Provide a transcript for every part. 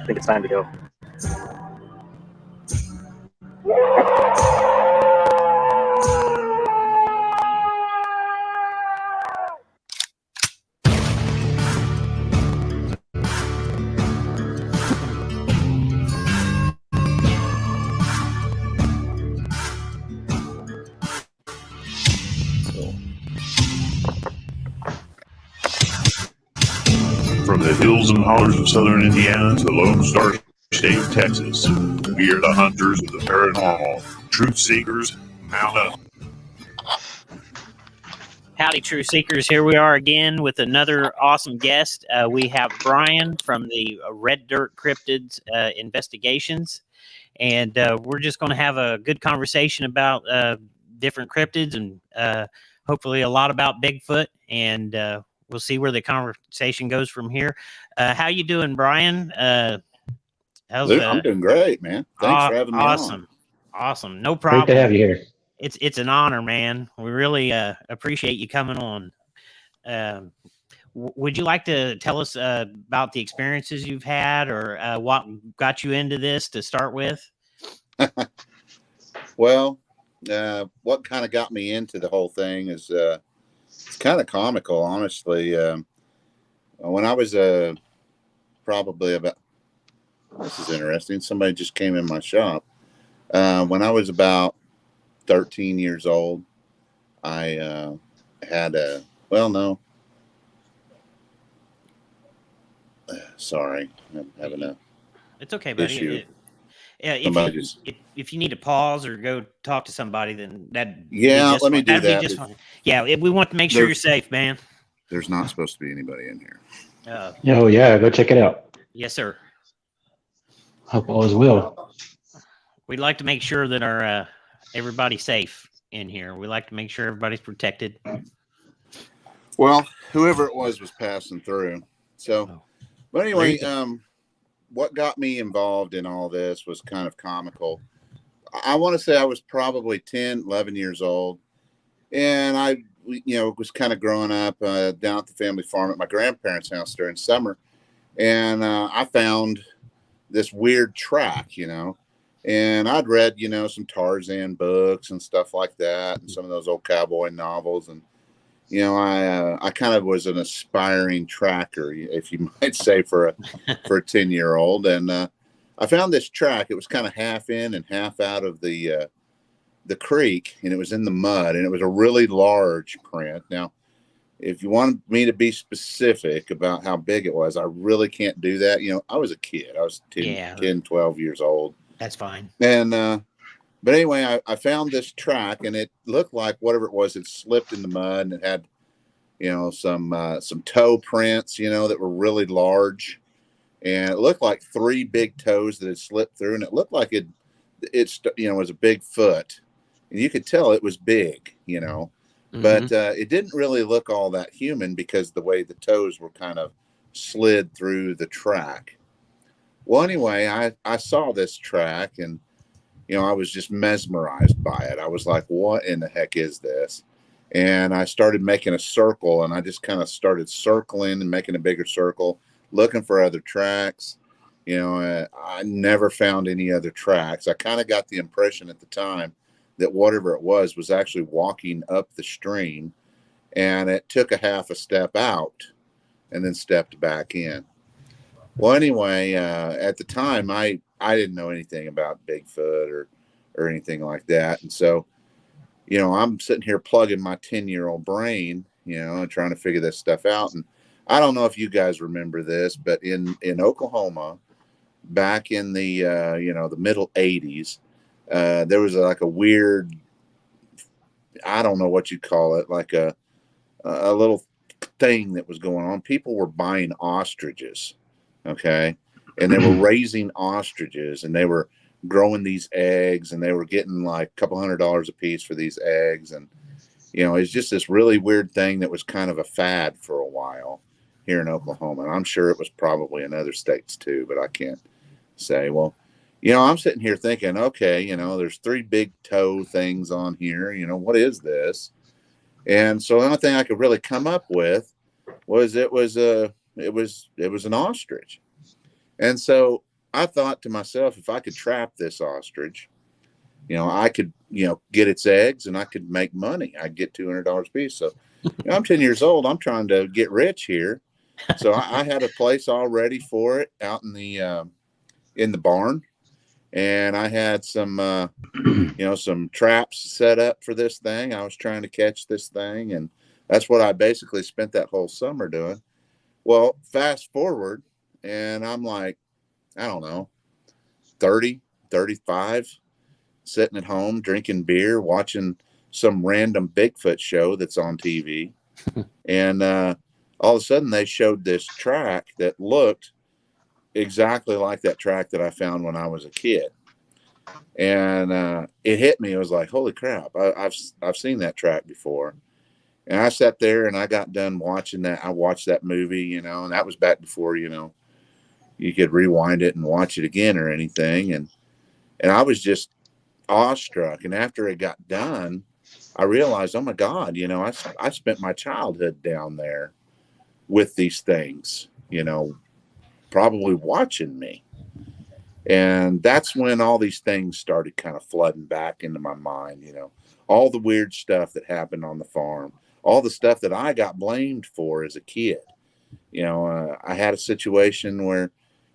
I think it's time to go. From the hills and hollers of southern Indiana to the Lone Star State of Texas, we are the hunters of the paranormal. Truth seekers, mount up. Howdy, True Seekers. Here we are again with another awesome guest. We have Brian from the Red Dirt Cryptids investigations, and we're just going to have a good conversation about different cryptids and hopefully a lot about Bigfoot, and we'll see where the conversation goes from here. How you doing, Brian? I'm doing great, man. Thanks for having me on. Awesome. No problem. Great to have you here. It's an honor, man. We really appreciate you coming on. Would you like to tell us about the experiences you've had, or what got you into this to start with? Well, what kind of got me into the whole thing is it's kind of comical, honestly. When I was probably about, this is interesting. Somebody just came in my shop. When I was about 13 years old, I had a, well, no. Sorry, I'm having a It's okay, buddy. issue. If you need to pause or go talk to somebody, then let me do that. Be just fine. Yeah, we want to make sure you're safe, man. There's not supposed to be anybody in here. Oh yeah, go check it out. Yes, sir. Hope all is well. We'd like to make sure that our everybody's safe in here. We like to make sure everybody's protected. Well, whoever it was passing through. So, but anyway, what got me involved in all this was kind of comical. I want to say I was probably 10, 11 years old. And I, was kind of growing up down at the family farm at my grandparents' house during summer. And I found this weird track, and I'd read, some Tarzan books and stuff like that, and some of those old cowboy novels. And, I kind of was an aspiring tracker, if you might say, for a 10-year-old. And I found this track. It was kind of half in and half out of the creek, and it was in the mud, and it was a really large print. Now, if you want me to be specific about how big it was, I really can't do that. I was a kid. I was 10, 12 years old. That's fine. And, but anyway, I found this track, and it looked like whatever it was, it slipped in the mud, and it had, some toe prints, that were really large. And it looked like 3 big toes that had slipped through, and it looked like it was a big foot. And you could tell it was big, but it didn't really look all that human because the way the toes were kind of slid through the track. Well, anyway, I saw this track, and, I was just mesmerized by it. I was like, what in the heck is this? And I started making a circle, and I just kind of started circling and making a bigger circle, looking for other tracks. I never found any other tracks. I kind of got the impression at the time that whatever it was actually walking up the stream, and it took a half a step out and then stepped back in. Well, anyway, at the time, I didn't know anything about Bigfoot or anything like that. And so, I'm sitting here plugging my 10-year-old brain, and trying to figure this stuff out. And I don't know if you guys remember this, but in Oklahoma, back in the, the middle 80s, there was like a weird, I don't know what you call it, like a little thing that was going on. People were buying ostriches. Okay. And they were raising ostriches, and they were growing these eggs, and they were getting like a couple $100 a piece for these eggs. And, it's just this really weird thing that was kind of a fad for a while here in Oklahoma. And I'm sure it was probably in other states too, but I can't say. Well, I'm sitting here thinking, okay, there's 3 big toe things on here. What is this? And so the only thing I could really come up with was it was an ostrich. And so I thought to myself, if I could trap this ostrich, I could, get its eggs and I could make money. I'd get $200 a piece. So, I'm 10 years old. I'm trying to get rich here. So I had a place all ready for it out in the barn. And I had some, some traps set up for this thing. I was trying to catch this thing. And that's what I basically spent that whole summer doing. Well, fast forward, and I'm like, I don't know, 30, 35, sitting at home, drinking beer, watching some random Bigfoot show that's on TV. And all of a sudden, they showed this track that looked exactly like that track that I found when I was a kid. And it hit me. It was like, holy crap, I've seen that track before. And I sat there and I got done watching that. I watched that movie, and that was back before, you could rewind it and watch it again or anything. And I was just awestruck. And after it got done, I realized, oh my God, I spent my childhood down there with these things, probably watching me. And that's when all these things started kind of flooding back into my mind, all the weird stuff that happened on the farm, all the stuff that I got blamed for as a kid. I had a situation where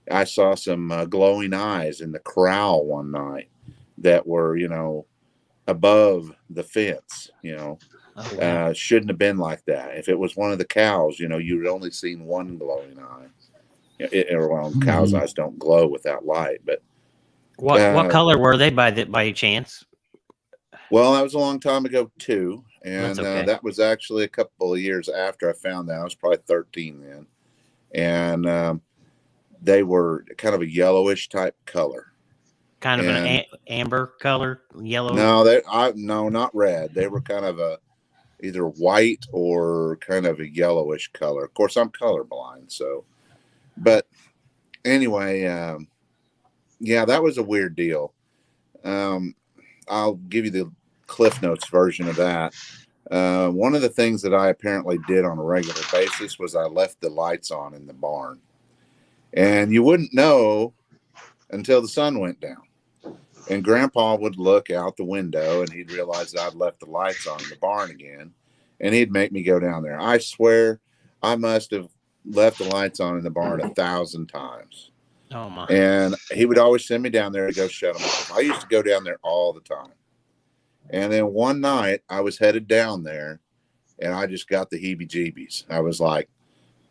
I saw some glowing eyes in the corral one night that were, above the fence, Oh, wow. shouldn't have been like that. If it was one of the cows, you'd only seen one glowing eye. Cows' eyes don't glow without light, but What color were they by chance? well, that was a long time ago too, That's and okay. that was actually a couple of years after I found that. I was probably 13 then, and they were kind of a yellowish type color. Kind of And an amber color, yellow. No, not red. They were kind of either white or kind of a yellowish color. Of course, I'm colorblind, so. But anyway, yeah, that was a weird deal. I'll give you the Cliff Notes version of that. One of the things that I apparently did on a regular basis was I left the lights on in the barn. And you wouldn't know until the sun went down. And Grandpa would look out the window and he'd realize that I'd left the lights on in the barn again. And he'd make me go down there. I swear I must have left the lights on in the barn 1,000 times. Oh my! And he would always send me down there to go shut them off. I used to go down there all the time. And then one night I was headed down there and I just got the heebie-jeebies. I was like,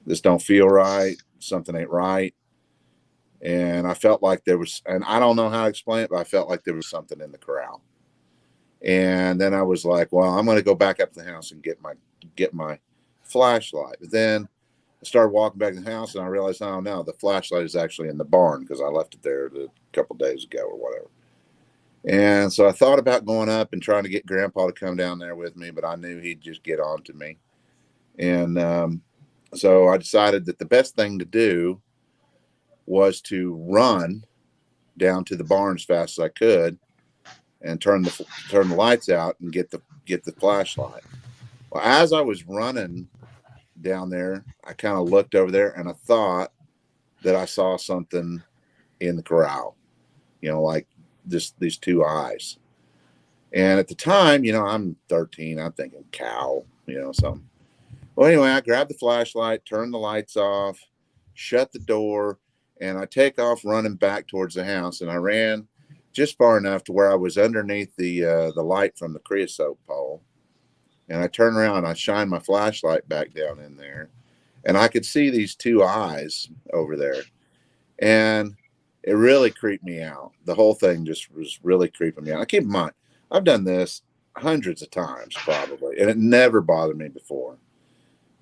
this don't feel right. Something ain't right. And I felt like there was, and I don't know how to explain it, but I felt like there was something in the corral. And then I was like, well, I'm going to go back up to the house and get my flashlight. But then I started walking back to the house and I realized, oh no, the flashlight is actually in the barn because I left it there a couple of days ago or whatever. And so I thought about going up and trying to get Grandpa to come down there with me, but I knew he'd just get on to me. And so I decided that the best thing to do was to run down to the barn as fast as I could and turn the lights out and get the flashlight. Well, as I was running down there, I kind of looked over there and I thought that I saw something in the corral, like these two eyes. And at the time, I'm 13, I'm thinking cow, something. Well, anyway, I grabbed the flashlight, turned the lights off, shut the door, and I take off running back towards the house. And I ran just far enough to where I was underneath the light from the creosote pole. And I turned around and I shined my flashlight back down in there. And I could see these two eyes over there. And it really creeped me out. The whole thing just was really creeping me out. I keep in mind, I've done this hundreds of times probably, and it never bothered me before.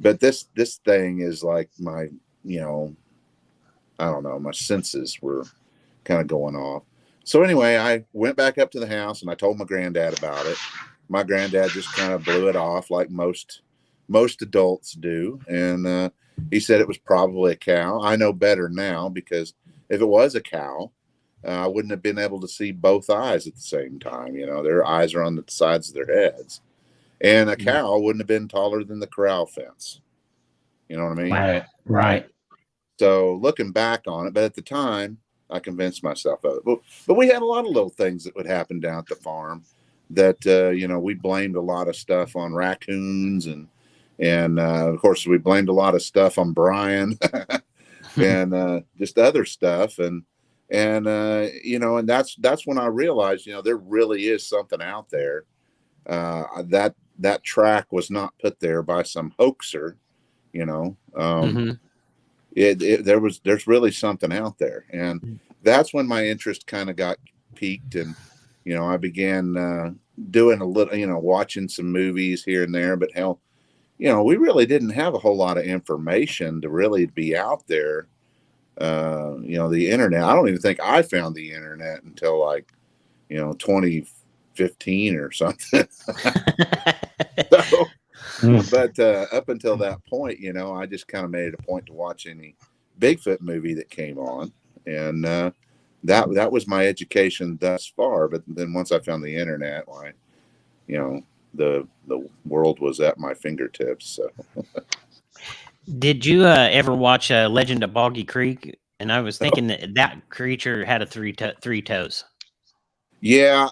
But this thing is like my, I don't know, my senses were kind of going off. So anyway, I went back up to the house and I told my granddad about it. My granddad just kind of blew it off like most adults do. And he said it was probably a cow. I know better now because if it was a cow, I wouldn't have been able to see both eyes at the same time. Their eyes are on the sides of their heads. And a cow wouldn't have been taller than the corral fence. You know what I mean? Right. So looking back on it, but at the time, I convinced myself of it. But we had a lot of little things that would happen down at the farm that, we blamed a lot of stuff on raccoons and of course we blamed a lot of stuff on Brian and just other stuff. And that's when I realized, there really is something out there. That track was not put there by some hoaxer, Mm-hmm. there's really something out there. And that's when my interest kind of got piqued. And, I began doing a little, watching some movies here and there, but hell, we really didn't have a whole lot of information to really be out there. The internet, I don't even think I found the internet until 2015 or something. So, but up until that point, I just kind of made it a point to watch any Bigfoot movie that came on. And that was my education thus far. But then once I found the internet, the world was at my fingertips. So. Did you ever watch Legend of Boggy Creek? And I was thinking that creature had a three toes. Yeah,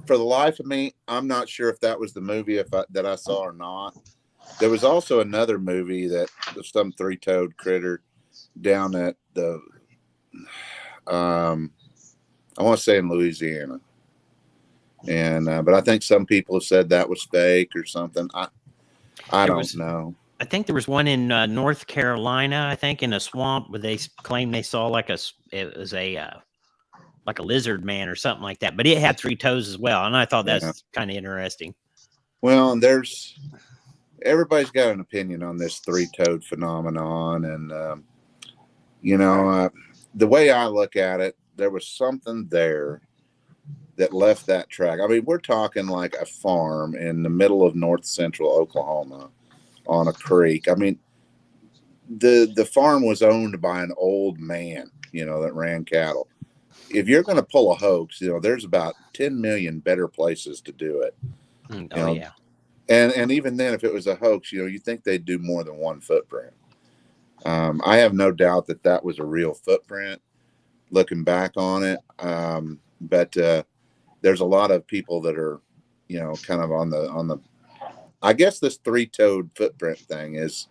for the life of me, I'm not sure if that was the movie that I saw or not. There was also another movie that was some three-toed critter down at the, I want to say in Louisiana, and but I think some people have said that was fake or something. I don't know. I think there was one in North Carolina, I think, in a swamp where they claimed they saw like a lizard man or something like that, but it had three toes as well, and I thought that's kind of interesting. Well, and everybody's got an opinion on this three-toed phenomenon, and the way I look at it, there was something there that left that track. I mean, we're talking like a farm in the middle of north central Oklahoma on a creek. I mean, the farm was owned by an old man, that ran cattle. If you're going to pull a hoax, there's about 10 million better places to do it. Yeah. And even then, if it was a hoax, you think they'd do more than one footprint. I have no doubt that was a real footprint looking back on it. But there's a lot of people that are, kind of on the, I guess this three-toed footprint thing is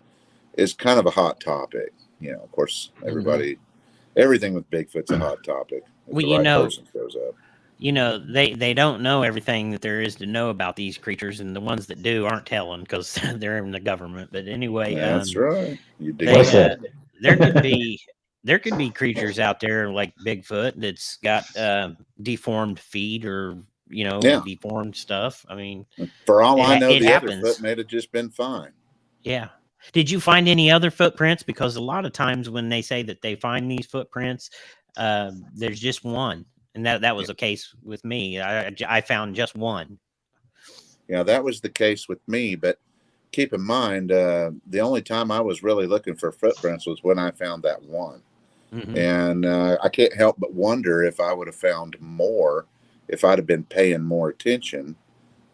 kind of a hot topic. Of course, everything with Bigfoot's a hot topic. If Well, the right person shows up. They don't know everything that there is to know about these creatures, and the ones that do aren't telling because they're in the government. But anyway, that's right. There could be creatures out there like Bigfoot that's got deformed feet or deformed stuff. I mean, for all I know, the happens. other foot may have just been fine. Yeah. Did you find any other footprints? Because a lot of times when they say that they find these footprints, there's just one. And that was the case with me. I found just one. Yeah, that was the case with me. But keep in mind, the only time I was really looking for footprints was when I found that one. Mm-hmm. And I can't help but wonder if I would have found more if I'd have been paying more attention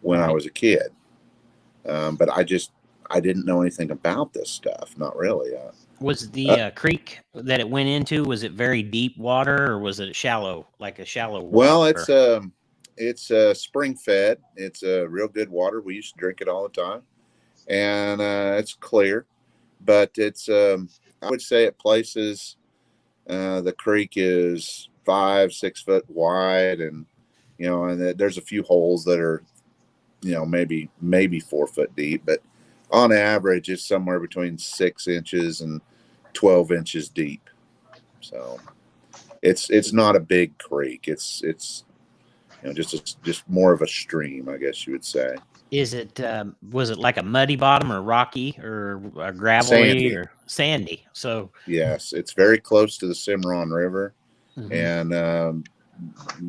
when I was a kid. But I didn't know anything about this stuff. Not really. Was the creek that it went into, was it very deep water or was it shallow, like a shallow water? Well, it's spring fed. It's real good water. We used to drink it all the time. And it's clear. But it's, I would say at places, the creek is 5-6 foot wide. And, and there's a few holes that are, maybe 4 foot deep. But on average, it's somewhere between 6 inches and 12 inches deep. So it's not a big creek. It's just more of a stream, I guess you would say. Is it was it like a muddy bottom or rocky or a gravelly or sandy? So yes, it's very close to the Cimarron River. Mm-hmm. And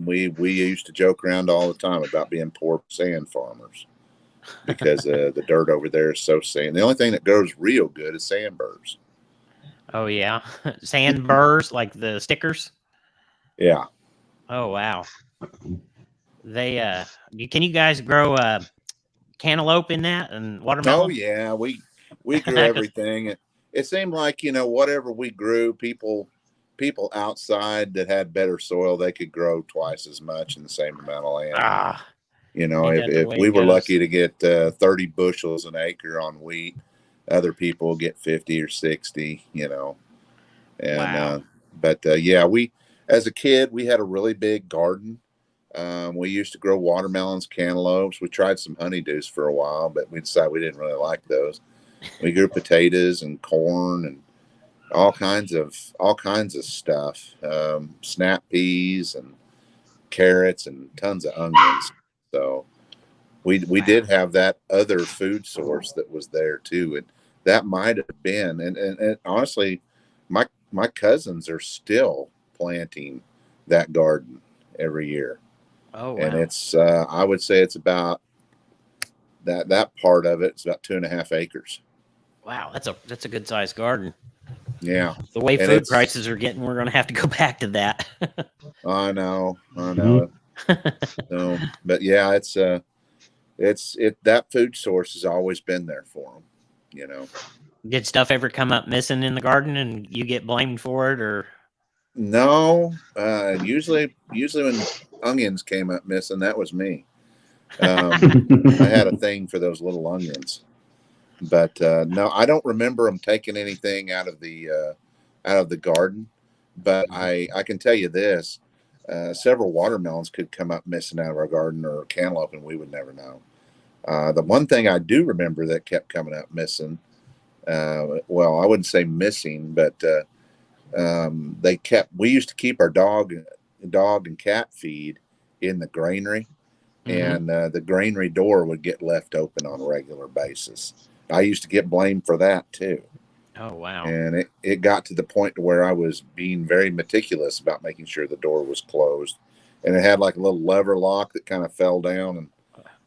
we used to joke around all the time about being poor sand farmers because the dirt over there is so sandy. The only thing that grows real good is sandburrs. Oh yeah, sandburrs like the stickers. Yeah. Oh wow. They can you guys grow cantaloupe in that and watermelon? Oh yeah, we grew everything. It seemed like whatever we grew, people people outside that had better soil, they could grow twice as much in the same amount of land. Ah, You know, ain't if, that the if way we it were goes? lucky to get 30 bushels an acre on wheat, other people get 50 or 60, you know. And, Wow. yeah, as a kid, we had a really big garden. We used to grow watermelons, cantaloupes. We tried some honeydews for a while, but we decided we didn't really like those. We grew potatoes and corn and all kinds of stuff. Snap peas and carrots and tons of onions. So we did have that other food source that was there too. And that might have been and honestly, my cousins are still planting that garden every year. Oh, And wow. it's I would say it's about that part of it's about 2.5 acres. Wow, that's a good sized garden. Yeah. The way And food it's prices are getting, we're going to have to go back to that. I know. Mhm. So, but yeah, it's that food source has always been there for them, you know. Did stuff ever come up missing in the garden and you get blamed for it, or? No, usually when onions came up missing, that was me. I had a thing for those little onions, but no, I don't remember them taking anything out of the garden. But I can tell you this: several watermelons could come up missing out of our garden, or cantaloupe, and we would never know. The one thing I do remember that kept coming up missing, well, I wouldn't say missing, but we used to keep our dog and cat feed in the granary, and the granary door would get left open on a regular basis. I used to get blamed for that too. Oh, wow. And it got to the point to where I was being very meticulous about making sure the door was closed, and it had like a little lever lock that kind of fell down and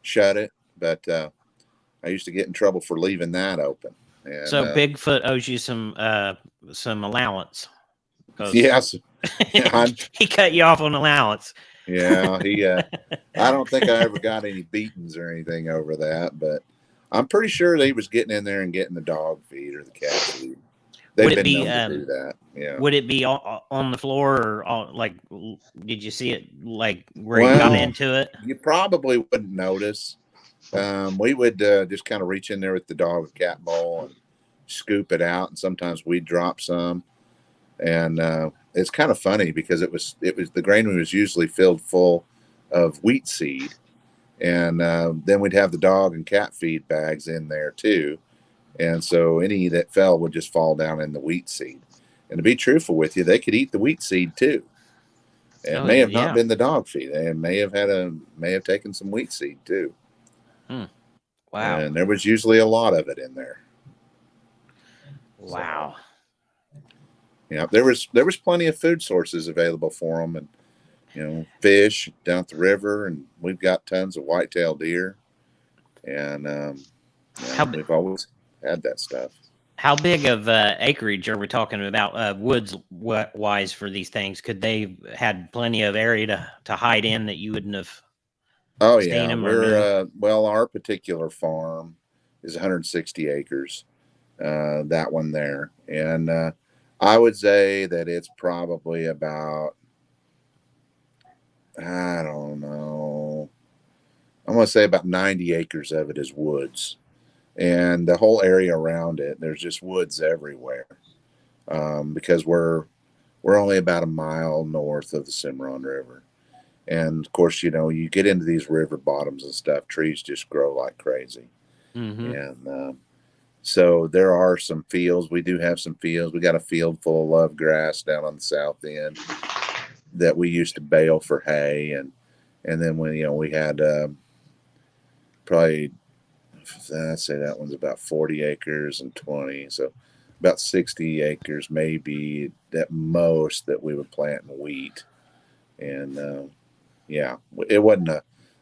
shut it. But I used to get in trouble for leaving that open. And So Bigfoot owes you some allowance, because yes, he cut you off on allowance. yeah, I don't think I ever got any beatings or anything over that, but I'm pretty sure they was getting in there and getting the dog feed or the cat feed. They've Would it been be known to do that. Yeah. would it be on the floor, or like, did you see it like where you got Well, into it? you probably wouldn't notice. We would just kind of reach in there with the dog and cat bowl and scoop it out, and sometimes we'd drop some. And it's kind of funny because it was the granary was usually filled full of wheat seed, and then we'd have the dog and cat feed bags in there too, and so any that fell would just fall down in the wheat seed. And to be truthful with you, they could eat the wheat seed too. It Oh, may have not yeah. been the dog feed. They may have taken some wheat seed too. Wow. And there was usually a lot of it in there. Wow. So, yeah, there was plenty of food sources available for them, and fish down at the river, and we've got tons of white-tailed deer, and we've always had that stuff. How big of acreage are we talking about, woods wise, for these things? Could they had plenty of area to hide in that you wouldn't have Oh seen yeah, them or known? well, our particular farm is 160 acres. That one there, and I would say that it's probably about, I don't know, I'm going to say about 90 acres of it is woods, and the whole area around it, there's just woods everywhere, because we're only about a mile north of the Cimarron River. And of course, you get into these river bottoms and stuff, trees just grow like crazy. And so there are some fields. We do have some fields. We got a field full of love grass down on the south end that we used to bale for hay. And then we had probably, I'd say that one's about 40 acres and 20. So about 60 acres maybe at most that we would plant in wheat. And yeah, it wasn't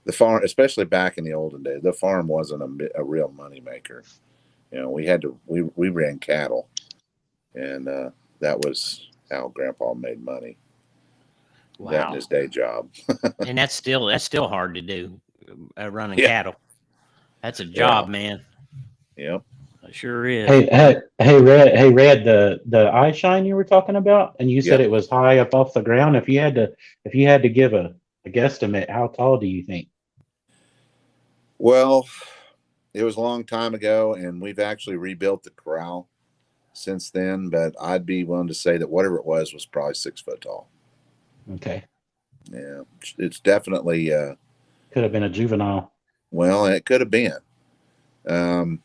the farm, especially back in the olden days. The farm wasn't a real money maker. We ran cattle, and that was how Grandpa made money. That and Wow. his day job. And that's still hard to do, running Yeah, cattle. That's a yeah, job, man. yeah. Sure is. Hey, Red, the eye shine you were talking about, and you said Yep. it was high up off the ground. If you had to give a guesstimate, how tall do you think? Well, it was a long time ago, and we've actually rebuilt the corral since then. But I'd be willing to say that whatever it was probably 6 foot tall. Okay, Yeah, it's definitely. could have been a juvenile. Well, it could have been. Um,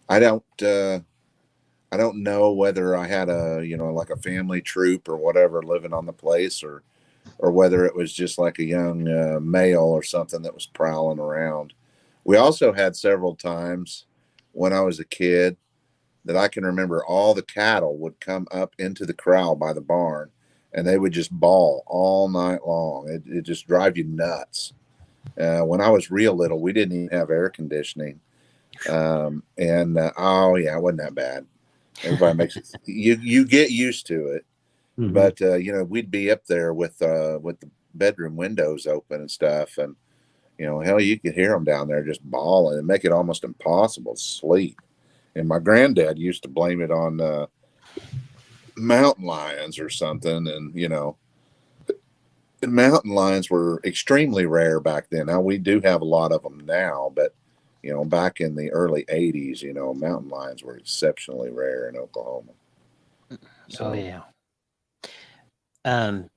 I don't. I don't know whether I had a like a family troop or whatever living on the place, or whether it was just like a young male or something that was prowling around. We also had several times when I was a kid that I can remember all the cattle would come up into the corral by the barn, and they would just bawl all night long. It just drive you nuts. When I was real little, we didn't even have air conditioning. And oh yeah, it wasn't that bad. Everybody makes it, you get used to it, Hmm. but we'd be up there with the bedroom windows open and stuff, and hell, you could hear them down there just bawling and make it almost impossible to sleep. And my granddad used to blame it on mountain lions or something, and mountain lions were extremely rare back then. Now we do have a lot of them now, but back in the early '80s, mountain lions were exceptionally rare in Oklahoma. Oh So, yeah. Um,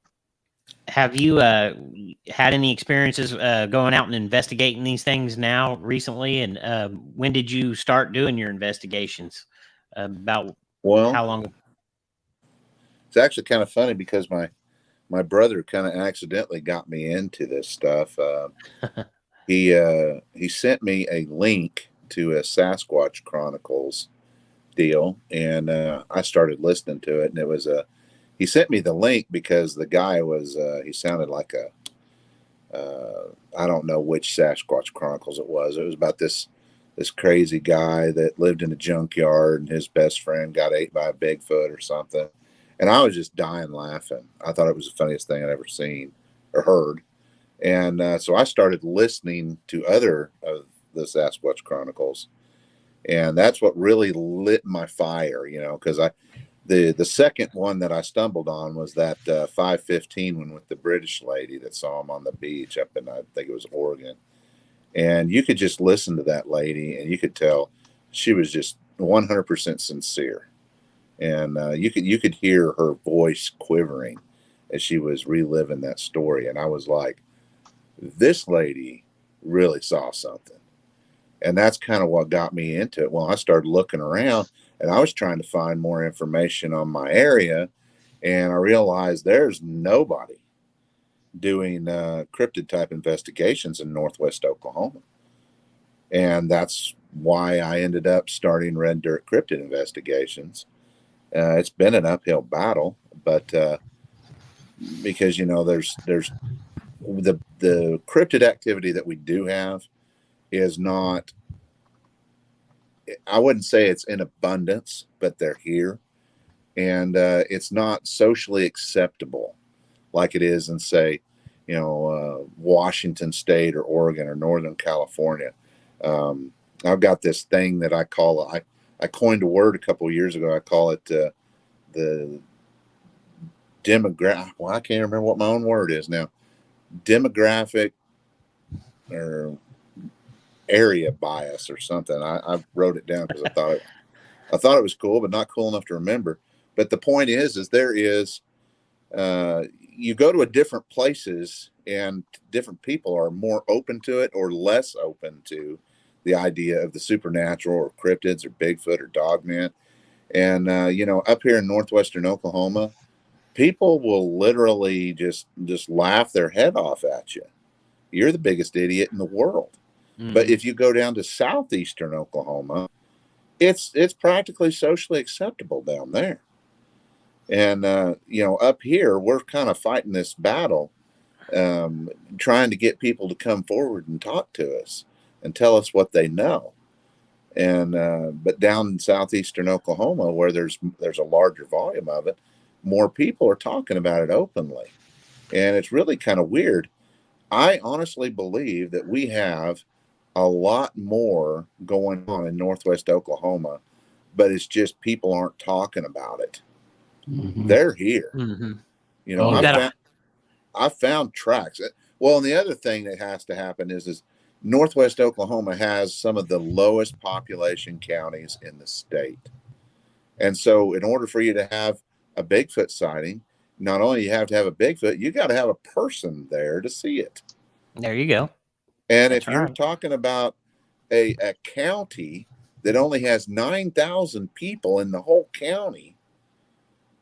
have you had any experiences going out and investigating these things now recently? And when did you start doing your investigations? About well, how long? it's actually kind of funny because my brother kind of accidentally got me into this stuff. He sent me a link to a Sasquatch Chronicles deal, and I started listening to it. And it was he sent me the link because the guy was he sounded like a I don't know which Sasquatch Chronicles it was. It was about this crazy guy that lived in a junkyard, and his best friend got ate by a Bigfoot or something. And I was just dying laughing. I thought it was the funniest thing I'd ever seen or heard. And so I started listening to other of the Sasquatch Chronicles, and that's what really lit my fire. Because the second one that I stumbled on was that 515 one with the British lady that saw him on the beach up in, I think it was Oregon. And you could just listen to that lady, and you could tell she was just 100% sincere. And you could hear her voice quivering as she was reliving that story. And I was like, this lady really saw something. And that's kind of what got me into it. Well, I started looking around, and I was trying to find more information on my area, and I realized there's nobody doing cryptid type investigations in Northwest Oklahoma. And that's why I ended up starting Red Dirt Cryptid Investigations. It's been an uphill battle, but because there's the cryptid activity that we do have is not, I wouldn't say it's in abundance, but they're here. And it's not socially acceptable like it is in, say, Washington State or Oregon or Northern California. I've got this thing that I call, I coined a word a couple of years ago. I call it the demographic. Well, I can't remember what my own word is now. Demographic or area bias or something. I wrote it down because I thought it was cool, but not cool enough to remember. But the point is there is, you go to a different places, and different people are more open to it or less open to the idea of the supernatural or cryptids or Bigfoot or Dogman. And up here in northwestern Oklahoma, people will literally just laugh their head off at you. You're the biggest idiot in the world. But Mhm. if you go down to southeastern Oklahoma, it's practically socially acceptable down there. And up here we're kind of fighting this battle, trying to get people to come forward and talk to us and tell us what they know. And but down in southeastern Oklahoma, where there's a larger volume of it, more people are talking about it openly. And it's really kind of weird. I honestly believe that we have a lot more going on in northwest Oklahoma but it's just people aren't talking about it. Mhm. They're here. Mm-hmm. You know, Oh, yeah. I found tracks. Well, and the other thing that has to happen is Northwest Oklahoma has some of the lowest population counties in the state. And so in order for you to have a Bigfoot sighting, not only you have to have a Bigfoot, you got to have a person there to see it. There you go. And That's if you're right. talking about a county that only has 9,000 people in the whole county,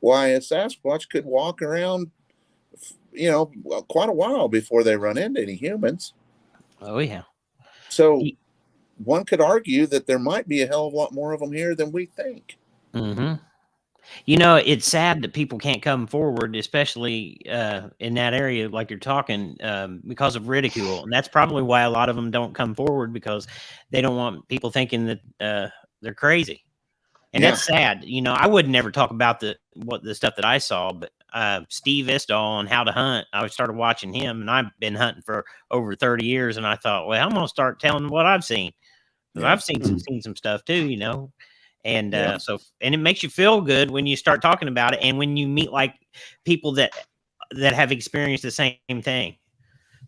why a Sasquatch could walk around, you know, quite a while before they run into any humans. Oh yeah. So one could argue that there might be a hell of a lot more of them here than we think. Mm-hmm. You know, it's sad that people can't come forward, especially in that area, like you're talking, because of ridicule, and that's probably why a lot of them don't come forward, because they don't want people thinking that they're crazy, and Yeah. that's sad. You know, I would never talk about the stuff that I saw, but Steve Istall on How to Hunt, I started watching him, and I've been hunting for over 30 years, and I thought, well, I'm gonna start telling what I've seen, because Yeah. I've seen some stuff too, you know. And Yeah. and it makes you feel good when you start talking about it, and when you meet like people that have experienced the same thing.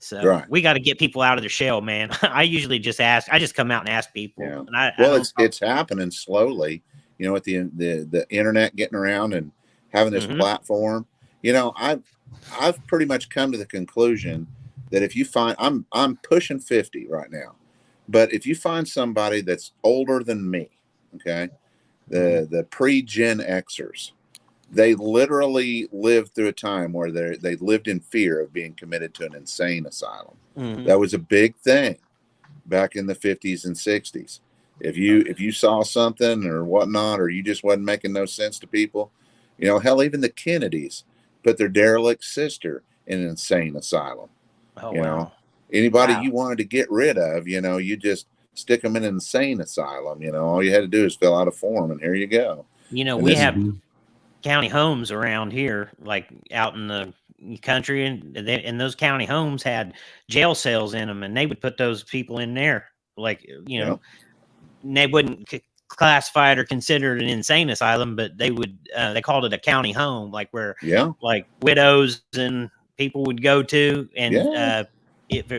So Right. we got to get people out of their shell, man. I usually just ask. I just come out and ask people, Yeah. and I Well, don't. it's happening slowly, you know, with the internet getting around and having this Mhm. platform. You know, I've pretty much come to the conclusion that if you find I'm pushing 50 right now, but if you find somebody that's older than me, okay, the pre-Gen Xers, they literally lived through a time where they lived in fear of being committed to an insane asylum. Mhm. That was a big thing back in the 50s and 60s. If you saw something or whatnot, or you just wasn't making no sense to people, you know, hell, even the Kennedys put their derelict sister in an insane asylum. Oh You know, wow, anybody wow. you wanted to get rid of, you know, you just stick them in an insane asylum. You know, all you had to do is fill out a form, and here you go. You know, And we this, have Mhm. county homes around here, like out in the country, and those county homes had jail cells in them, and they would put those people in there, like you yeah, know, and they wouldn't classify it or consider it an insane asylum, but they would they called it a county home, like where yeah, like widows and people would go to, and yeah,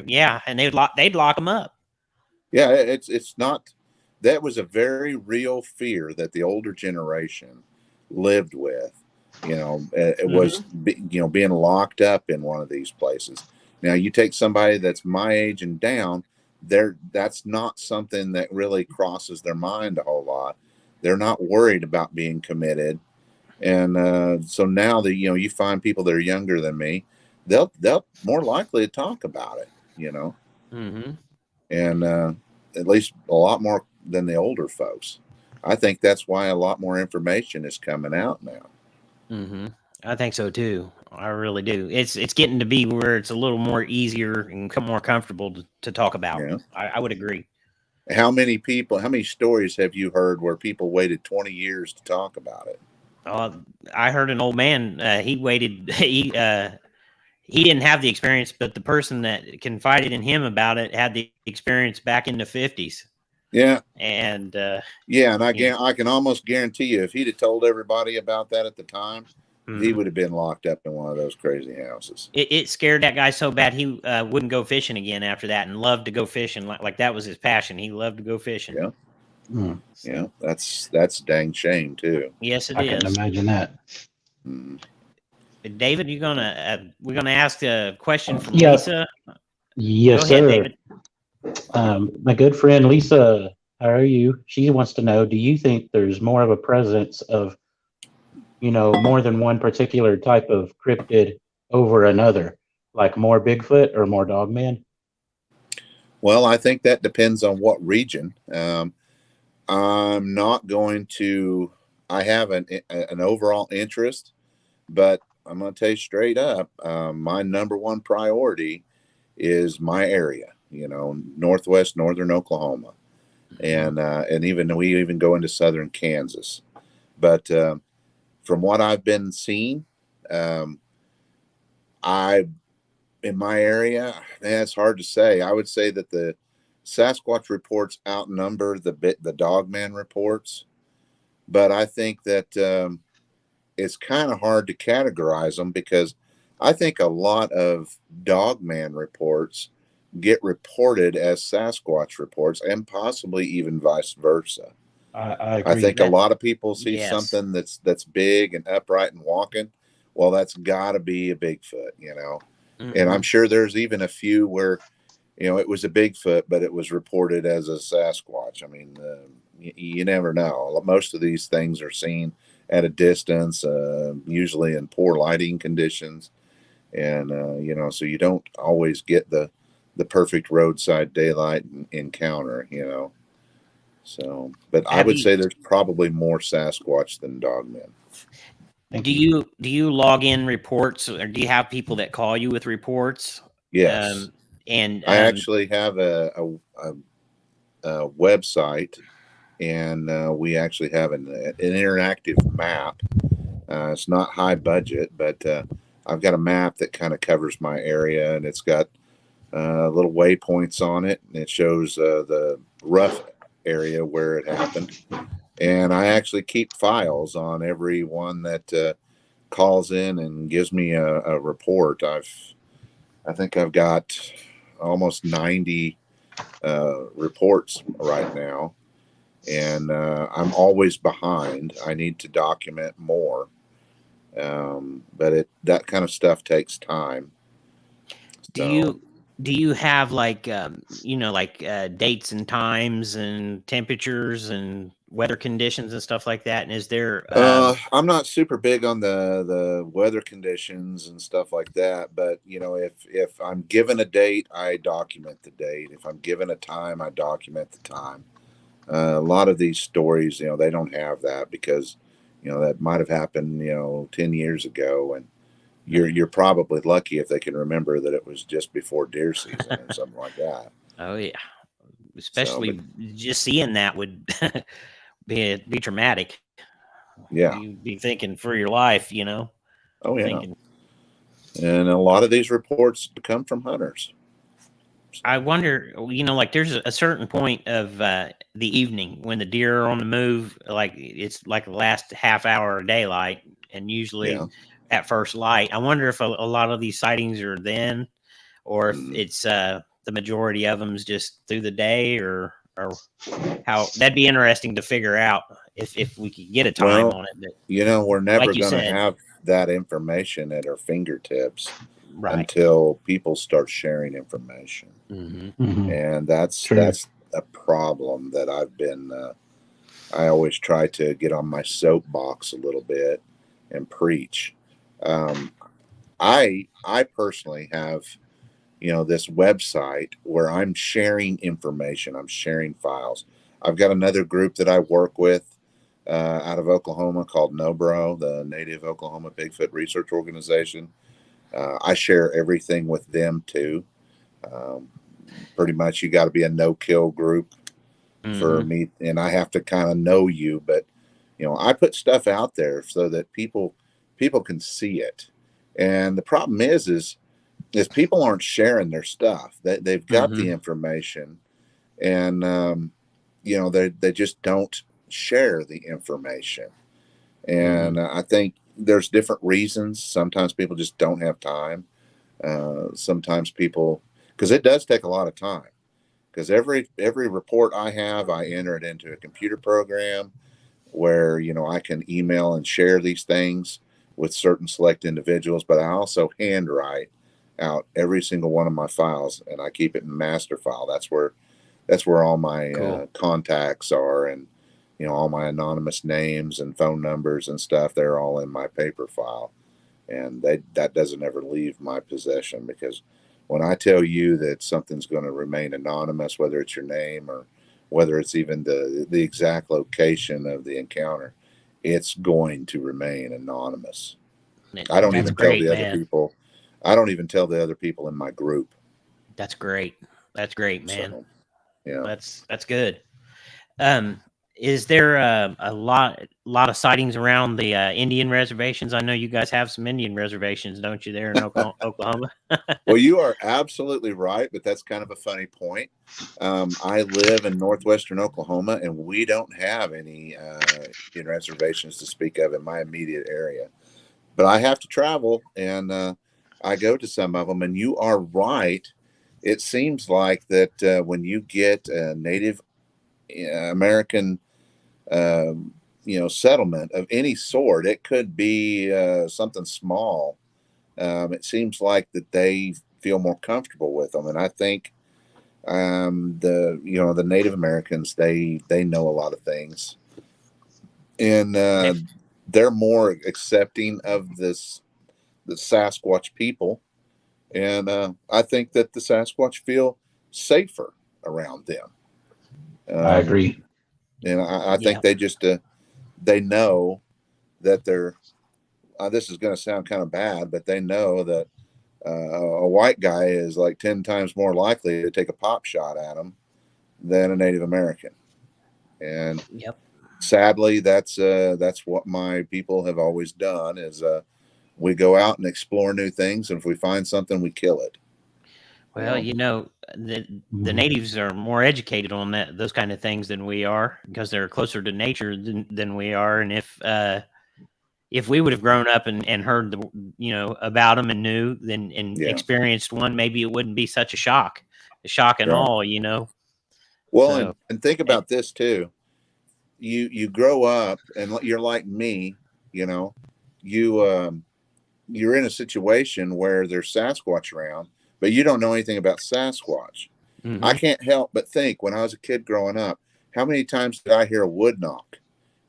yeah, and they'd lock them up. yeah. It's not. That was a very real fear that the older generation lived with. You know, it was Hmm. you know, being locked up in one of these places. Now you take somebody that's my age and down, that's not something that really crosses their mind a whole lot. They're not worried about being committed. And so now that, you know, you find people that are younger than me, they'll more likely to talk about it, you know, Hmm. and at least a lot more than the older folks. I think that's why a lot more information is coming out now. Hmm. I think so too. I really do. It's getting to be where it's a little more easier and more comfortable to talk about. Yeah. I would agree. How many stories have you heard where people waited 20 years to talk about it? Uh, I heard an old man. He waited. He didn't have the experience, but the person that confided in him about it had the experience back in the 50s. Yeah. And Yeah. And you know, I can almost guarantee you, if he'd have told everybody about that at the time, he mhm. would have been locked up in one of those crazy houses. It scared that guy so bad he wouldn't go fishing again after that, and loved to go fishing. Like that was his passion. He loved to go fishing. Yeah. Mm. Yeah. So That's a dang shame too. yes, it I couldn't is. imagine that. Mm. David, you're gonna we're gonna ask a question from Yeah. Lisa. Go Yes, ahead, sir. David. My good friend Lisa, how are you? She wants to know, do you think there's more of a presence of, more than one particular type of cryptid over another, like more Bigfoot or more Dogman? Well, I think that depends on what region. I'm not going to. I have an overall interest, but I'm going to tell you straight up, my number one priority is my area. You know, northwest northern Oklahoma, and even we even go into southern Kansas. But from what I've been seeing, um, I in my area, man, it's hard to say. I would say that the Sasquatch reports outnumber the Dogman reports. but I think that it's kind of hard to categorize them because I think a lot of dogman reports get reported as Sasquatch reports and possibly even vice versa. I I agree. think a lot of people see Yes. something that's big and upright and walking. Well, that's got to be a Bigfoot, you know. And I'm Mhm. sure there's even a few where, you know, it was a Bigfoot, but it was reported as a Sasquatch. I mean, you never know. Most of these things are seen at a distance, usually in poor lighting conditions, and you know, so you don't always get the perfect roadside daylight encounter, you know. So, but I Have would you say there's probably more Sasquatch than dogmen. Thank do you. you log in reports, or do you have people that call you with reports? Yes, Um, and I actually have a website, and we actually have an interactive map. It's not high budget, but I've got a map that kind of covers my area, and it's got little waypoints on it, and it shows the rough area where it happened. And I actually keep files on every one that calls in and gives me a report. I think I've got almost 90 reports right now, and I'm always behind. I need to document more, but that kind of stuff takes time. do So you have like like dates and times and temperatures and weather conditions and stuff like that? And is there I'm not super big on the weather conditions and stuff like that, but you know, if I'm given a date, I document the date. If I'm given a time, I document the time. A lot of these stories, you know, they don't have that because, you know, that might have happened, you know, 10 years ago, and you're probably lucky if they can remember that it was just before deer season or something like that. oh yeah, So, but especially just seeing that would be traumatic. yeah, You'd be thinking for your life, oh yeah, thinking. and a lot of these reports come from hunters. I So, wonder, like there's a certain point of the evening when the deer are on the move, like it's like the last half hour of daylight, and yeah. usually at first light. I wonder if a lot of these sightings are then, or if Mm. it's the majority of them is just through the day, or how that'd be interesting to figure out if we could get a time Well, on it. But you know, we're never like you going to said, have that information at our fingertips right? until people start sharing information, Hmm. Mhm. and that's True. a problem that I've been. I always try to get on my soapbox a little bit and preach. Um, I personally have, you know, this website where I'm sharing information. I'm sharing files. I've got another group that I work with out of Oklahoma called NOBRO, the Native Oklahoma Bigfoot Research Organization. I share everything with them too. Um, Pretty much, you got to be a no-kill group for Hmm. me, and I have to kind of know you. But you know, I put stuff out there so that people can see it. And the problem is people aren't sharing their stuff. They've got the Hmm. information, and you know, they just don't share the information. Hmm. And I think there's different reasons. Sometimes people just don't have time. Sometimes people, because it does take a lot of time. Because every report I have, I enter it into a computer program where, you know, I can email and share these things with certain select individuals. But I also handwrite out every single one of my files, and I keep it in master file. That's where all my Cool. contacts are, and you know, all my anonymous names and phone numbers and stuff. They're all in my paper file, and that doesn't ever leave my possession, because when I tell you that something's going to remain anonymous, whether it's your name or whether it's even the exact location of the encounter, it's going to remain anonymous. I don't That's even tell great, the other man. people. I don't even tell the other people in my group. That's great. That's great, man. So yeah. That's good. Um, Is there a lot of sightings around the Indian reservations? I know you guys have some Indian reservations, don't you, there in Oklahoma? Well, you are absolutely right, but that's kind of a funny point. I live in northwestern Oklahoma, and we don't have any Indian reservations to speak of in my immediate area. But I have to travel, and I go to some of them. And you are right. It seems like that when you get a Native American, settlement of any sort, it could be something small. It seems like that they feel more comfortable with them, and I think the Native Americans, they know a lot of things, and they're more accepting of the Sasquatch people, and I think that the Sasquatch feel safer around them. I agree. And I Yeah. think they just they know that they're. This is going to sound kind of bad, but they know that a white guy is like 10 times more likely to take a pop shot at them than a Native American. And Yep. sadly, that's what my people have always done is we go out and explore new things, and if we find something, we kill it. Well, the natives are more educated on those kind of things than we are because they're closer to nature than we are. And if we would have grown up and heard about them and knew and experienced one, maybe it wouldn't be such a shock and all, Well, So, and think about this too. You grow up and you're like me, you you're in a situation where there's Sasquatch around, but you don't know anything about Sasquatch. mhm. I can't help but think when I was a kid growing up, how many times did I hear a wood knock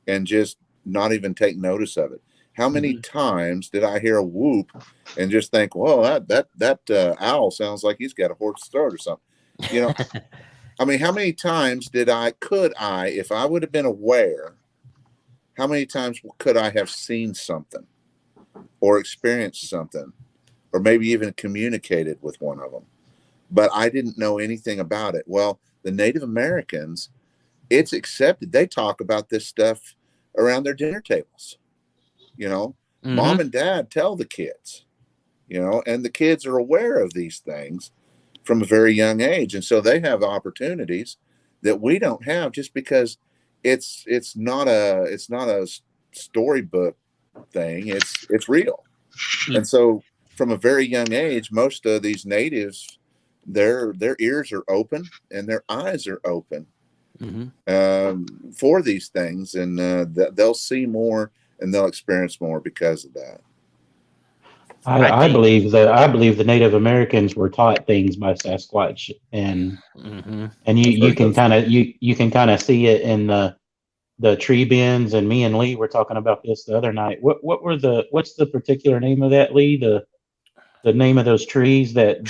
and just not even take notice of it? How many times did I hear a whoop and just think, "Whoa, that owl sounds like he's got a hoarse throat or something"? I mean, how many times could I, if I would have been aware, how many times could I have seen something or experienced something or maybe even communicated with one of them? But I didn't know anything about it. Well, the Native Americans, it's accepted. They talk about this stuff around their dinner tables. Mom and dad tell the kids, and the kids are aware of these things from a very young age. And so they have opportunities that we don't have just because it's not a storybook thing. It's real. And so from a very young age, most of these natives, their ears are open and their eyes are open for these things, and they'll see more and they'll experience more because of that. I believe the Native Americans were taught things by Sasquatch, and you can kind of see it in the tree bends. And me and Lee were talking about this the other night. What's the particular name of that, Lee? The name of those trees that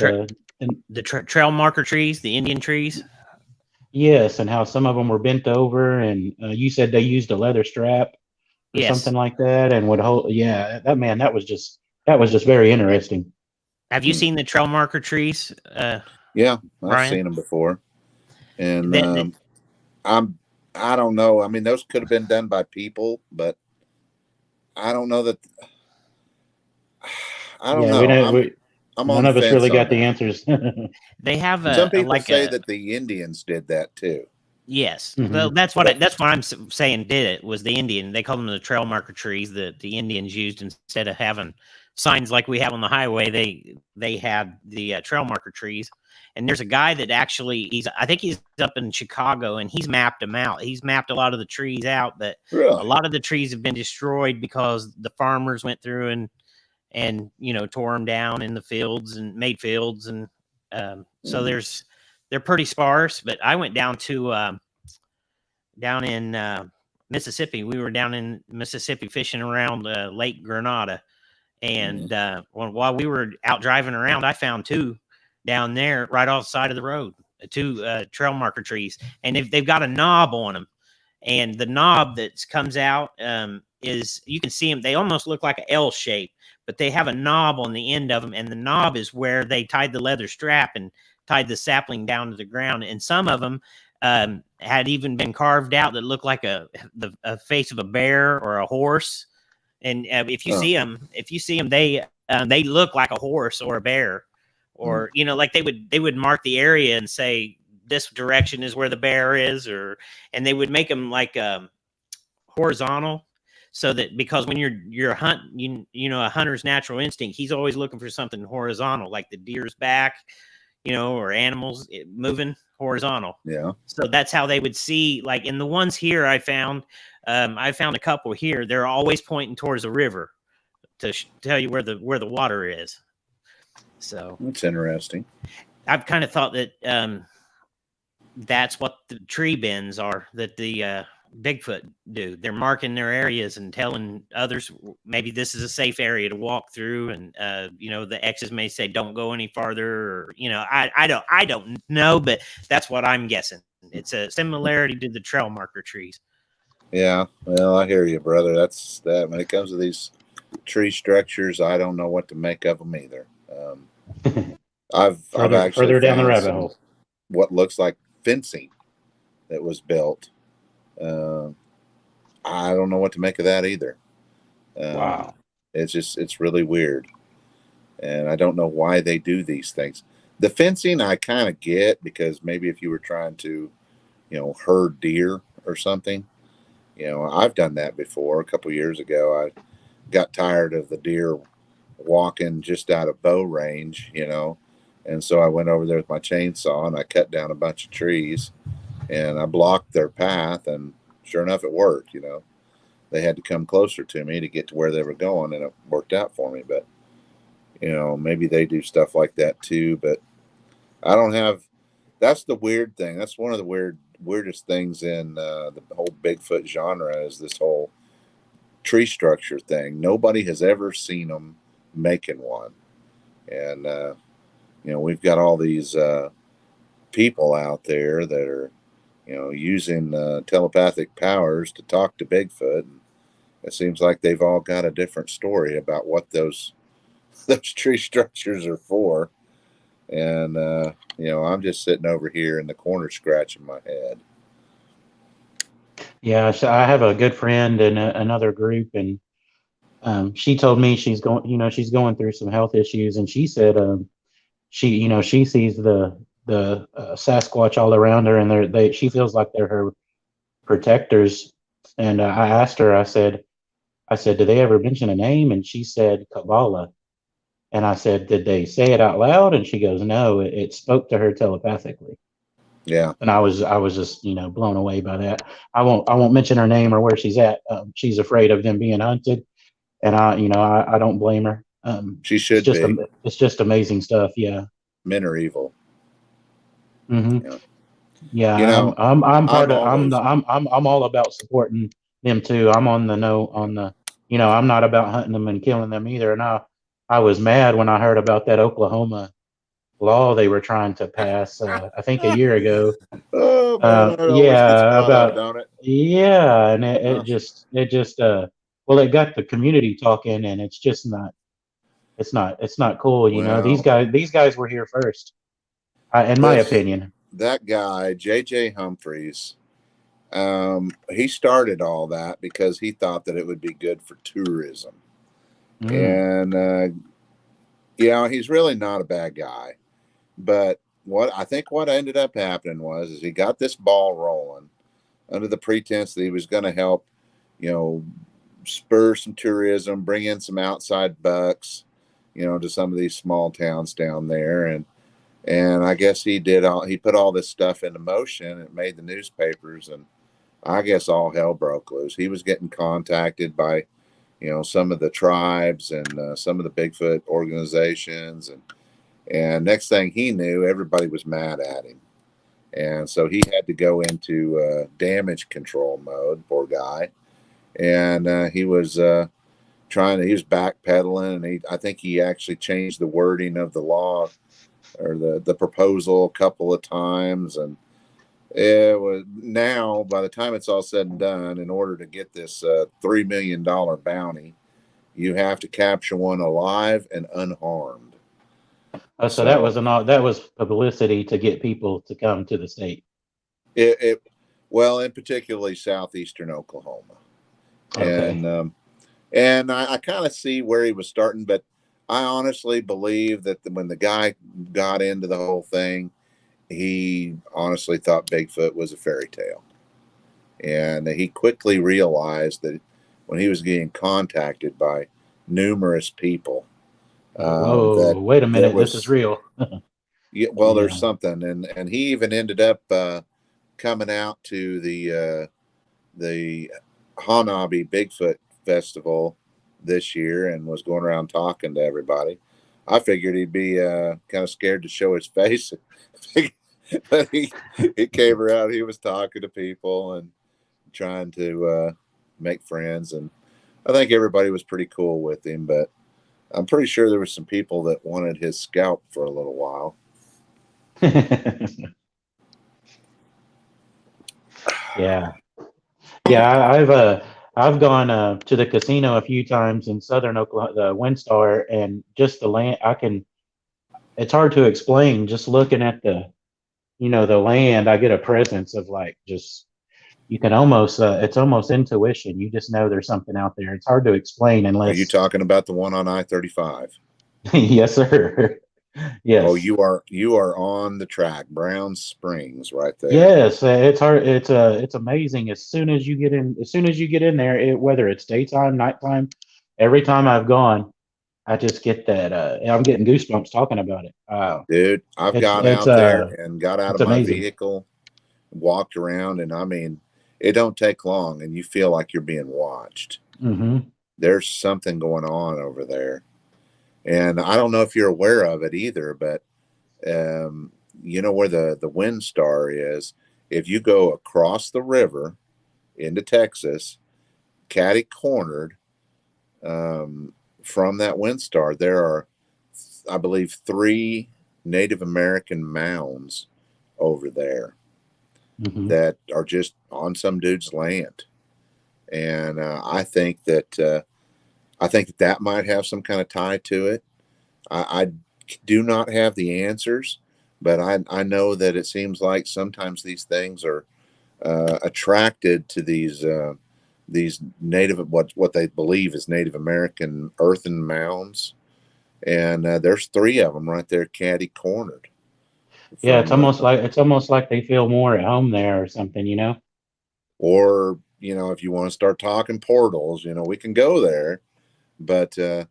the trail marker trees, the Indian trees. Yes, and how some of them were bent over, and you said they used a leather strap or something like that, and would hold. Yeah, that was just very interesting. Have you seen the trail marker trees? Yeah, I've Brian? seen them before, and I don't know. I mean, those could have been done by people, but I don't know that. I don't know. I'm none of us really got the answers. They have some people say that the Indians did that too. Yes, well, that's what I'm saying. Did it was the Indian? They called them the trail marker trees that the Indians used instead of having signs like we have on the highway. They had the trail marker trees. And there's a guy that actually I think he's up in Chicago, and he's mapped them out. He's mapped a lot of the trees out, but a lot of the trees have been destroyed because the farmers went through and tore them down in the fields and made fields, and so they're pretty sparse. But I went down to down in Mississippi. We were down in Mississippi fishing around Lake Grenada, and while we were out driving around, I found two down there right off the side of the road, two trail marker trees, and they've got a knob on them, and the knob that comes out is, you can see them. They almost look like an L shape, but they have a knob on the end of them, and the knob is where they tied the leather strap and tied the sapling down to the ground. And some of them had even been carved out that looked like a face of a bear or a horse. And if you see them, they look like a horse or a bear, or like they would mark the area and say this direction is where the bear is, and they would make them like horizontal, so that because when you're hunting, a hunter's natural instinct, he's always looking for something horizontal, like the deer's back, or animals moving horizontal. Yeah. So that's how they would see. Like in the ones here, I found a couple here. They're always pointing towards the river to tell you where the water is. So that's interesting. I've kind of thought that that's what the tree bends are, that the Bigfoot do. They're marking their areas and telling others maybe this is a safe area to walk through, and the X's may say don't go any farther, or I don't know, but that's what I'm guessing. It's a similarity to the trail marker trees. Yeah, well, I hear you, brother. That's that. When it comes to these tree structures, I don't know what to make of them either. I've actually further down the rabbit some, hole. what looks like fencing that was built. I don't know what to make of that either. Wow. It's really weird. And I don't know why they do these things. The fencing I kind of get, because maybe if you were trying to, herd deer or something, I've done that before. A couple years ago, I got tired of the deer walking just out of bow range, and so I went over there with my chainsaw and I cut down a bunch of trees and I blocked their path, and sure enough, it worked. They had to come closer to me to get to where they were going, and it worked out for me. But maybe they do stuff like that too. But I don't have. That's the weird thing. That's one of the weirdest things in the whole Bigfoot genre, is this whole tree structure thing. Nobody has ever seen them making one, and we've got all these people out there that are using telepathic powers to talk to Bigfoot. And it seems like they've all got a different story about what those tree structures are for. And I'm just sitting over here in the corner scratching my head. Yeah, so I have a good friend in another group, and she told me she's going through some health issues, and she said she sees the Sasquatch all around her, and she feels like they're her protectors. And I asked her, I said, did they ever mention a name? And she said Kabbalah. And I said, did they say it out loud? And she goes, no, it spoke to her telepathically. Yeah. And I was just blown away by that. I won't mention her name or where she's at. She's afraid of them being hunted, and I don't blame her. She should be. It's just amazing stuff. Yeah. Men are evil. Mm-hmm. Yeah. I'm all about supporting them too. I'm on the I'm not about hunting them and killing them either. And I was mad when I heard about that Oklahoma law they were trying to pass. I think a year ago. Oh man, don't it? Yeah, and it just well, it got the community talking, and it's just not. It's not cool. These guys were here first, in my opinion. That guy, J.J. Humphreys, he started all that because he thought that it would be good for tourism. And, he's really not a bad guy. But what ended up happening is he got this ball rolling under the pretense that he was going to help, spur some tourism, bring in some outside bucks, to some of these small towns down there. And I guess he put all this stuff into motion. It made the newspapers, and I guess all hell broke loose. He was getting contacted by, some of the tribes and some of the Bigfoot organizations. And next thing he knew, everybody was mad at him. And so he had to go into damage control mode, poor guy. And he was he was backpedaling, and I think he actually changed the wording of the law or the proposal a couple of times. And it was now, by the time it's all said and done, in order to get this $3 million bounty, you have to capture one alive and unharmed. So that was publicity to get people to come to the state. well, and particularly southeastern Oklahoma. Okay. And I kind of see where he was starting, but I honestly believe that when the guy got into the whole thing, he honestly thought Bigfoot was a fairy tale. And he quickly realized that when he was getting contacted by numerous people, Whoa, that wait a there minute. This is was, real. yeah, well, there's Yeah. something. And he even ended up coming out to the Hanabi Bigfoot Festival this year and was going around talking to everybody. I figured he'd be kind of scared to show his face, but he came around. He was talking to people and trying to make friends, and I think everybody was pretty cool with him. But I'm pretty sure there were some people that wanted his scalp for a little while. Yeah. Yeah, I've gone to the casino a few times in southern Oklahoma, the Windstar, and just the land. It's hard to explain. Just looking at the land, I get a presence of like just you can almost it's almost intuition. You just know there's something out there. It's hard to explain Are you unless talking about the one on I-35? yes, sir. Oh, Yes. you are on the track. Brown Springs, right there. Yes, it's hard. It's amazing. As soon as you get in there, whether it's daytime, nighttime, every time I've gone, I just get that. I'm getting goosebumps talking about it. Dude, I've It's gone it's out there uh and got out it's of my amazing. vehicle, walked around, and I mean, it don't take long, and you feel like you're being watched. Hmm. There's something going on over there, and I don't know if you're aware of it either, but you know where the wind star is. If you go across the river into Texas, catty cornered from that wind star, there are, I believe, three Native American mounds over there Hmm. that are just on some dude's land, and I think that that might have some kind of tie to it. I do not have the answers, but I know that it seems like sometimes these things are attracted to these native what they believe is Native American earthen mounds, and there's three of them right there, catty cornered Yeah, from it's almost like they feel more at home there or something, you know. or if you want to start talking portals, we can go there, but you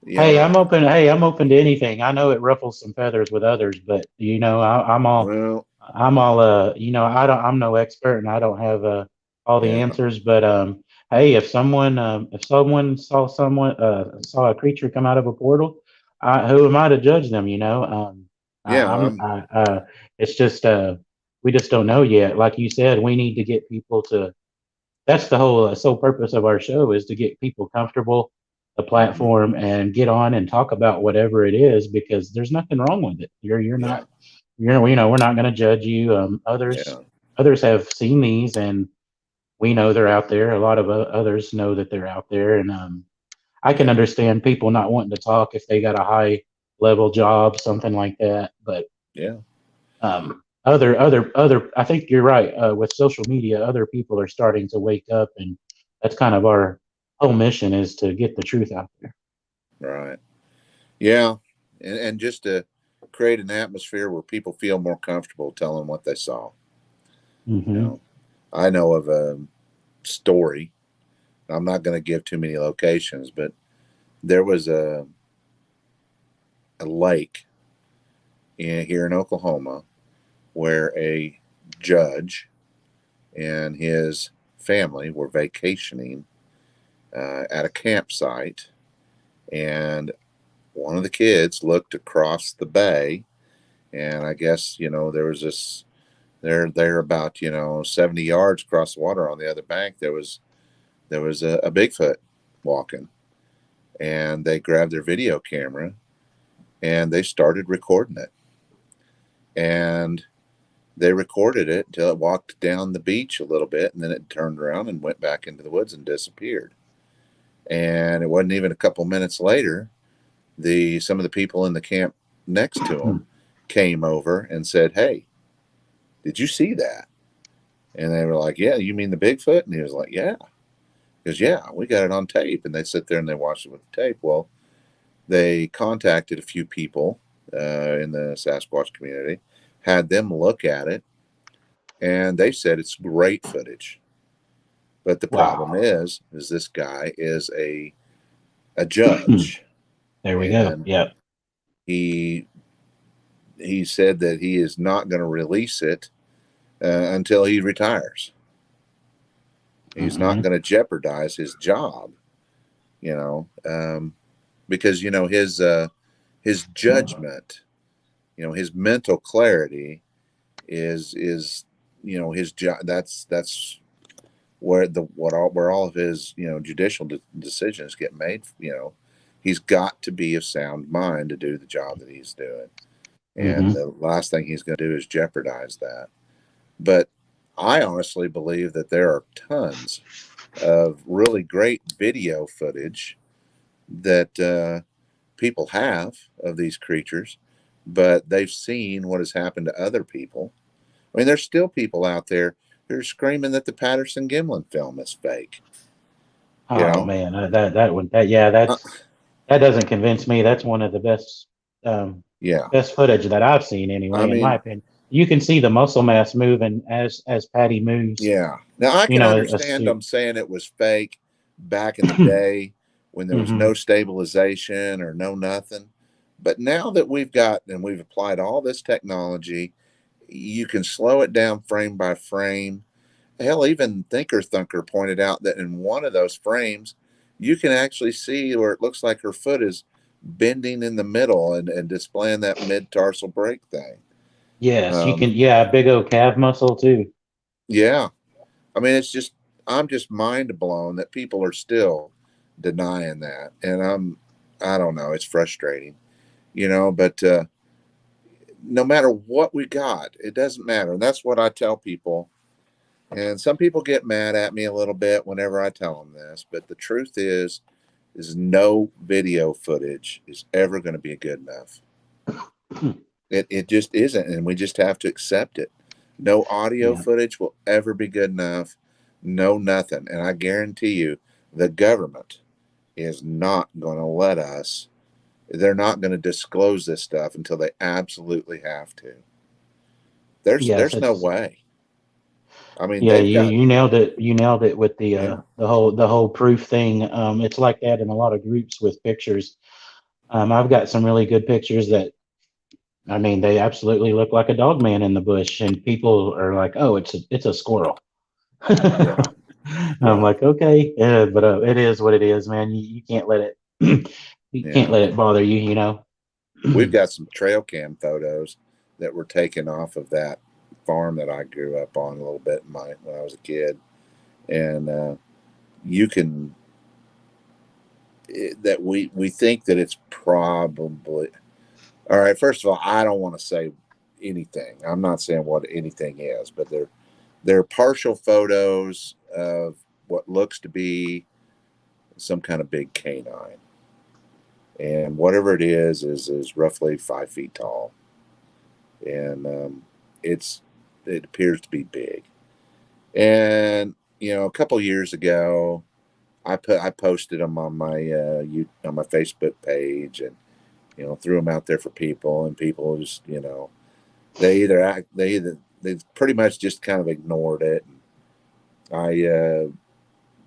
Hey, know, I'm open. Hey, I'm open to anything. I know it ruffles some feathers with others, but well, I'm all I'm no expert and I don't have all the yeah, answers, but hey, if someone saw a creature come out of a portal, who am I to judge them, you know? yeah, It's just we just don't know yet. Like you said, we need to get people to that's the whole sole purpose of our show is to get people comfortable, the mhm, platform, and get on and talk about whatever it is because there's nothing wrong with it. You're yeah, not we're not going to judge you. yeah, Others have seen these and we know they're out there. A lot of others know that they're out there, and I can yeah, understand people not wanting to talk if they got a high level job, something like that. But yeah, I think you're right. With social media, other people are starting to wake up, and that's kind of our whole mission is to get the truth out there. right, yeah, and just to create an atmosphere where people feel more comfortable telling what they saw. You Hmm. know, I know of a story. I'm not going to give too many locations, but there was a lake here in Oklahoma where a judge and his family were vacationing at a campsite, and one of the kids looked across the bay, and I guess there was this. They're about 70 yards across the water on the other bank. There was a Bigfoot walking, and they grabbed their video camera and they started recording it. And they recorded it until it walked down the beach a little bit, and then it turned around and went back into the woods and disappeared. And it wasn't even a couple minutes later, some of the people in the camp next to him came over and said, "Hey, did you see that?" And they were like, "Yeah, you mean the Bigfoot?" And he was like, "Yeah." Because, "Yeah, we got it on tape." And they sit there and they watch it with the tape. Well, they contacted a few people in the Sasquatch community, had them look at it, and they said it's great footage. But the problem Wow. is this guy is a judge, There we go. and Yep. he he said that he is not going to release it until he retires. He's not going to jeopardize his job, you know, because his judgment, his mental clarity is his job. That's where all of his judicial decisions get made. He's got to be of sound mind to do the job that he's doing, and the last thing he's going to do is jeopardize that. But I honestly believe that there are tons of really great video footage that people have of these creatures, but they've seen what has happened to other people. I mean, there's still people out there who are screaming that the Patterson Gimlin film is fake. Oh man, that doesn't convince me. That's one of the Yeah. best footage that I've seen I anyway, in my mean, opinion. You can see the muscle mass moving as Patty moves. yeah. Now I You can know, a understand suit. them saying it was fake back in the day when there was no stabilization or no nothing. But now that we've applied all this technology, you can slow it down frame by frame. Hell, even Thinker Thunker pointed out that in one of those frames, you can actually see where it looks like her foot is bending in the middle and displaying that mid tarsal break thing. Yes, you can. Um, Yeah, big old calf muscle too. yeah. I mean, I'm just mind blown that people are still denying that. And I don't know, it's frustrating, but no matter what we got, it doesn't matter. And that's what I tell people. And some people get mad at me a little bit whenever I tell them this, but the truth is no video footage is ever going to be good enough. It just isn't, and we just have to accept it. No audio Yeah. footage will ever be good enough. No nothing. And I guarantee you, the government is not going to let us. They're not going to disclose this stuff until they absolutely have to. Yes, There's no it's way. I mean, yeah. they've You got you nailed it. You nailed it with yeah, the whole proof thing. It's like that in a lot of groups with pictures. I've got some really good pictures that, I mean, they absolutely look like a dog man in the bush, and people are like, "Oh, it's a squirrel." yeah, I'm yeah, like, okay, yeah, but it is what it is, man. You can't let it you can't yeah. let it bother you, you know. We've got some trail cam photos that were taken off of that farm that I grew up on a little bit when I was a kid, and you can that we think that it's probably all right. First of all, I don't want to say anything. I'm not saying what anything is, but they're partial photos of what looks to be some kind of big canine, and whatever it is roughly 5 feet tall, and it's it appears to be big. And a couple years ago, I posted them on on my Facebook page, and threw them out there for people, and people just they pretty much just kind of ignored it. I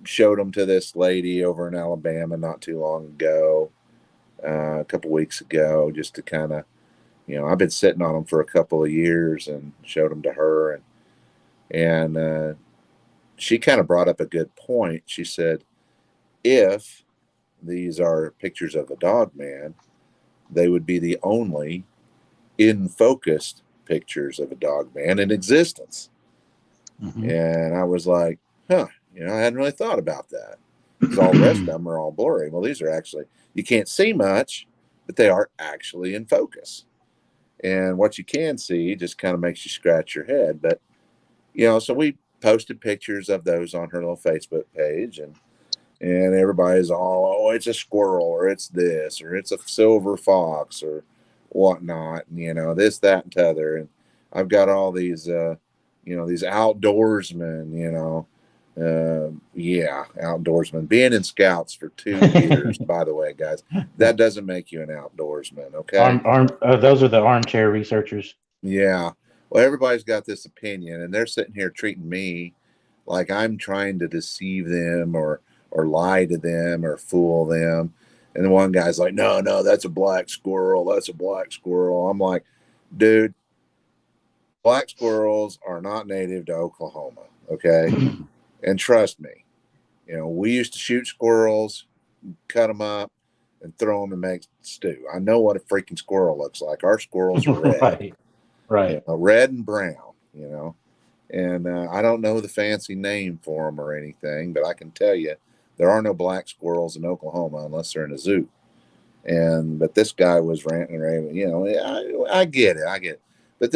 showed them to this lady over in Alabama not too long ago, a couple weeks ago, just to kind of I've been sitting on them for a couple of years, and showed them to her, and she kind of brought up a good point. She said, if these are pictures of the dog man, they would be the only in focused pictures of a dog man in existence. And I was like, huh, I hadn't really thought about that, because all the rest of them are all blurry. Well, these are actually, you can't see much, but they are actually in focus. And what you can see just kind of makes you scratch your head. But, so we posted pictures of those on her little Facebook page, and everybody's all, oh, it's a squirrel, or it's this, or it's a silver fox, or whatnot, and this, that, and t'other. And I've got all these these outdoorsmen, yeah, outdoorsmen. Being in scouts for 2 years, by the way, guys, that doesn't make you an outdoorsman, okay? Those are the armchair researchers. Yeah. Well, everybody's got this opinion, and they're sitting here treating me like I'm trying to deceive them or lie to them or fool them. And the one guy's like, no, no, that's a black squirrel. That's a black squirrel. I'm like, dude, black squirrels are not native to Oklahoma. Okay. And trust me, we used to shoot squirrels, cut them up, and throw them and make stew. I know what a freaking squirrel looks like. Our squirrels are red, Right. red and brown, And I don't know the fancy name for them or anything, but I can tell you there are no black squirrels in Oklahoma unless they're in a zoo. But this guy was ranting and raving. I get it, but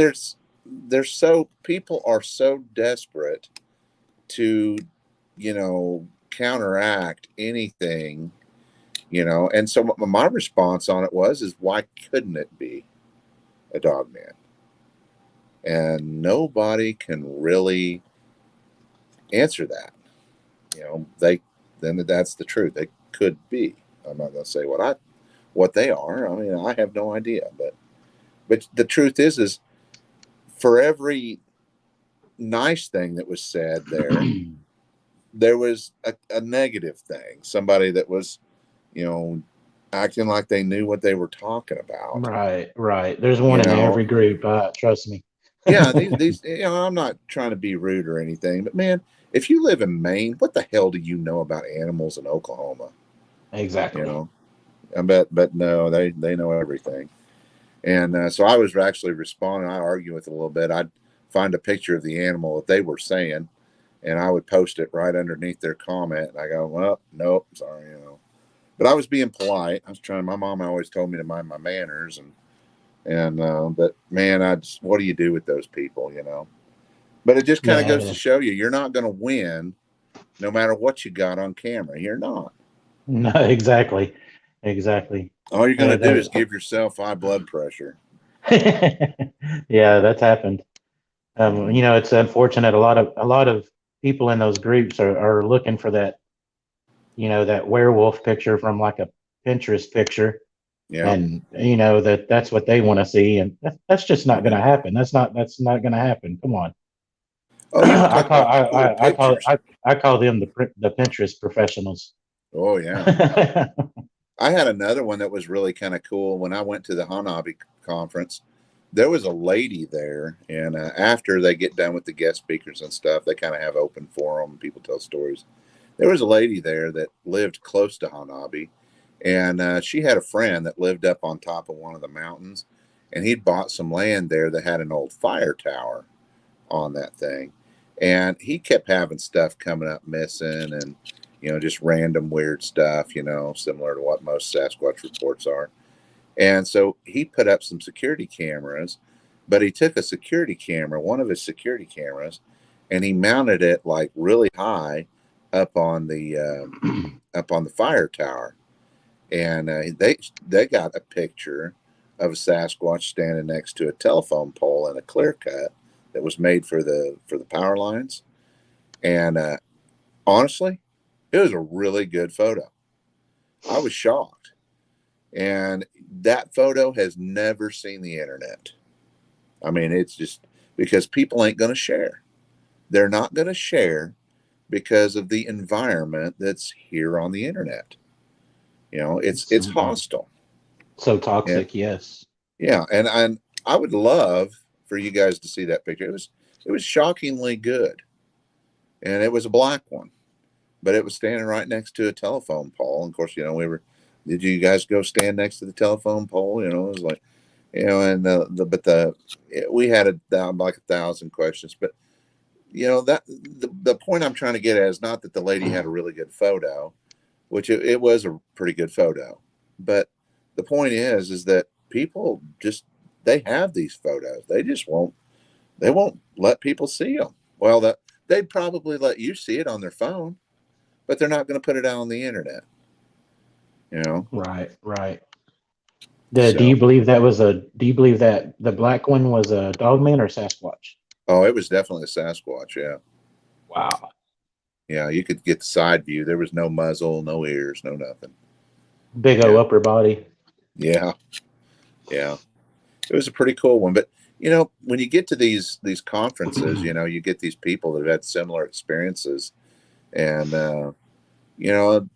people are so desperate to, counteract anything, And so my response on it is why couldn't it be a dog man? And nobody can really answer that. That's the truth. They could be. I'm not going to say what they are. I mean, I have no idea. But the truth is for every nice thing that was said there was a negative thing. Somebody that was, acting like they knew what they were talking about. Right. There's one in every group. Trust me. Yeah, these I'm not trying to be rude or anything, but man, if you live in Maine, what the hell do you know about animals in Oklahoma? Exactly. But no, they know everything. And so I was actually responding. I argue with it a little bit. I'd find a picture of the animal that they were saying, and I would post it right underneath their comment. And I go, well, nope, sorry, But I was being polite. I was trying. My mom always told me to mind my manners, but man, what do you do with those people, But it just kind of goes to show you're not going to win, no matter what you got on camera. You're not. No, exactly. All you're going to do is give yourself high blood pressure. Yeah, that's happened. It's unfortunate. A lot of people in those groups are looking for that, that werewolf picture from like a Pinterest picture. Yeah. And that's what they want to see, and that's just not going to happen. That's not going to happen. Come on. Oh, I call them the Pinterest professionals. Oh yeah. I had another one that was really kind of cool. When I went to the Hanabi conference, there was a lady there, and after they get done with the guest speakers and stuff, they kind of have open forum. People tell stories. There was a lady there that lived close to Hanabi, and she had a friend that lived up on top of one of the mountains, and he'd bought some land there that had an old fire tower on that thing. And he kept having stuff coming up missing and, just random weird stuff, similar to what most Sasquatch reports are. And so he put up some security cameras, but he took one of his security cameras, and he mounted it like really high up on the fire tower. And they got a picture of a Sasquatch standing next to a telephone pole in a clear cut that was made for the power lines. And honestly, it was a really good photo. I was shocked. And that photo has never seen the internet. I mean, it's just because people ain't going to share. They're not going to share because of the environment that's here on the internet. It's hostile. So toxic, yes. Yeah, and I would love for you guys to see that picture. It was shockingly good. And it was a black one. But it was standing right next to a telephone pole. And of course, did you guys go stand next to the telephone pole? It was like, and we had like 1,000 questions. But that the point I'm trying to get at is not that the lady had a really good photo, which it was a pretty good photo. But the point is that people they have these photos. They won't let people see them. Well, they'd probably let you see it on their phone, but they're not going to put it out on the internet. Right. Do you believe that the black one was a dog man or Sasquatch? Oh, it was definitely a Sasquatch. Yeah. Wow. Yeah. You could get the side view. There was no muzzle, no ears, no nothing. Big Yeah. O upper body. Yeah. Yeah. It was a pretty cool one. But, when you get to these conferences, you get these people that have had similar experiences, and,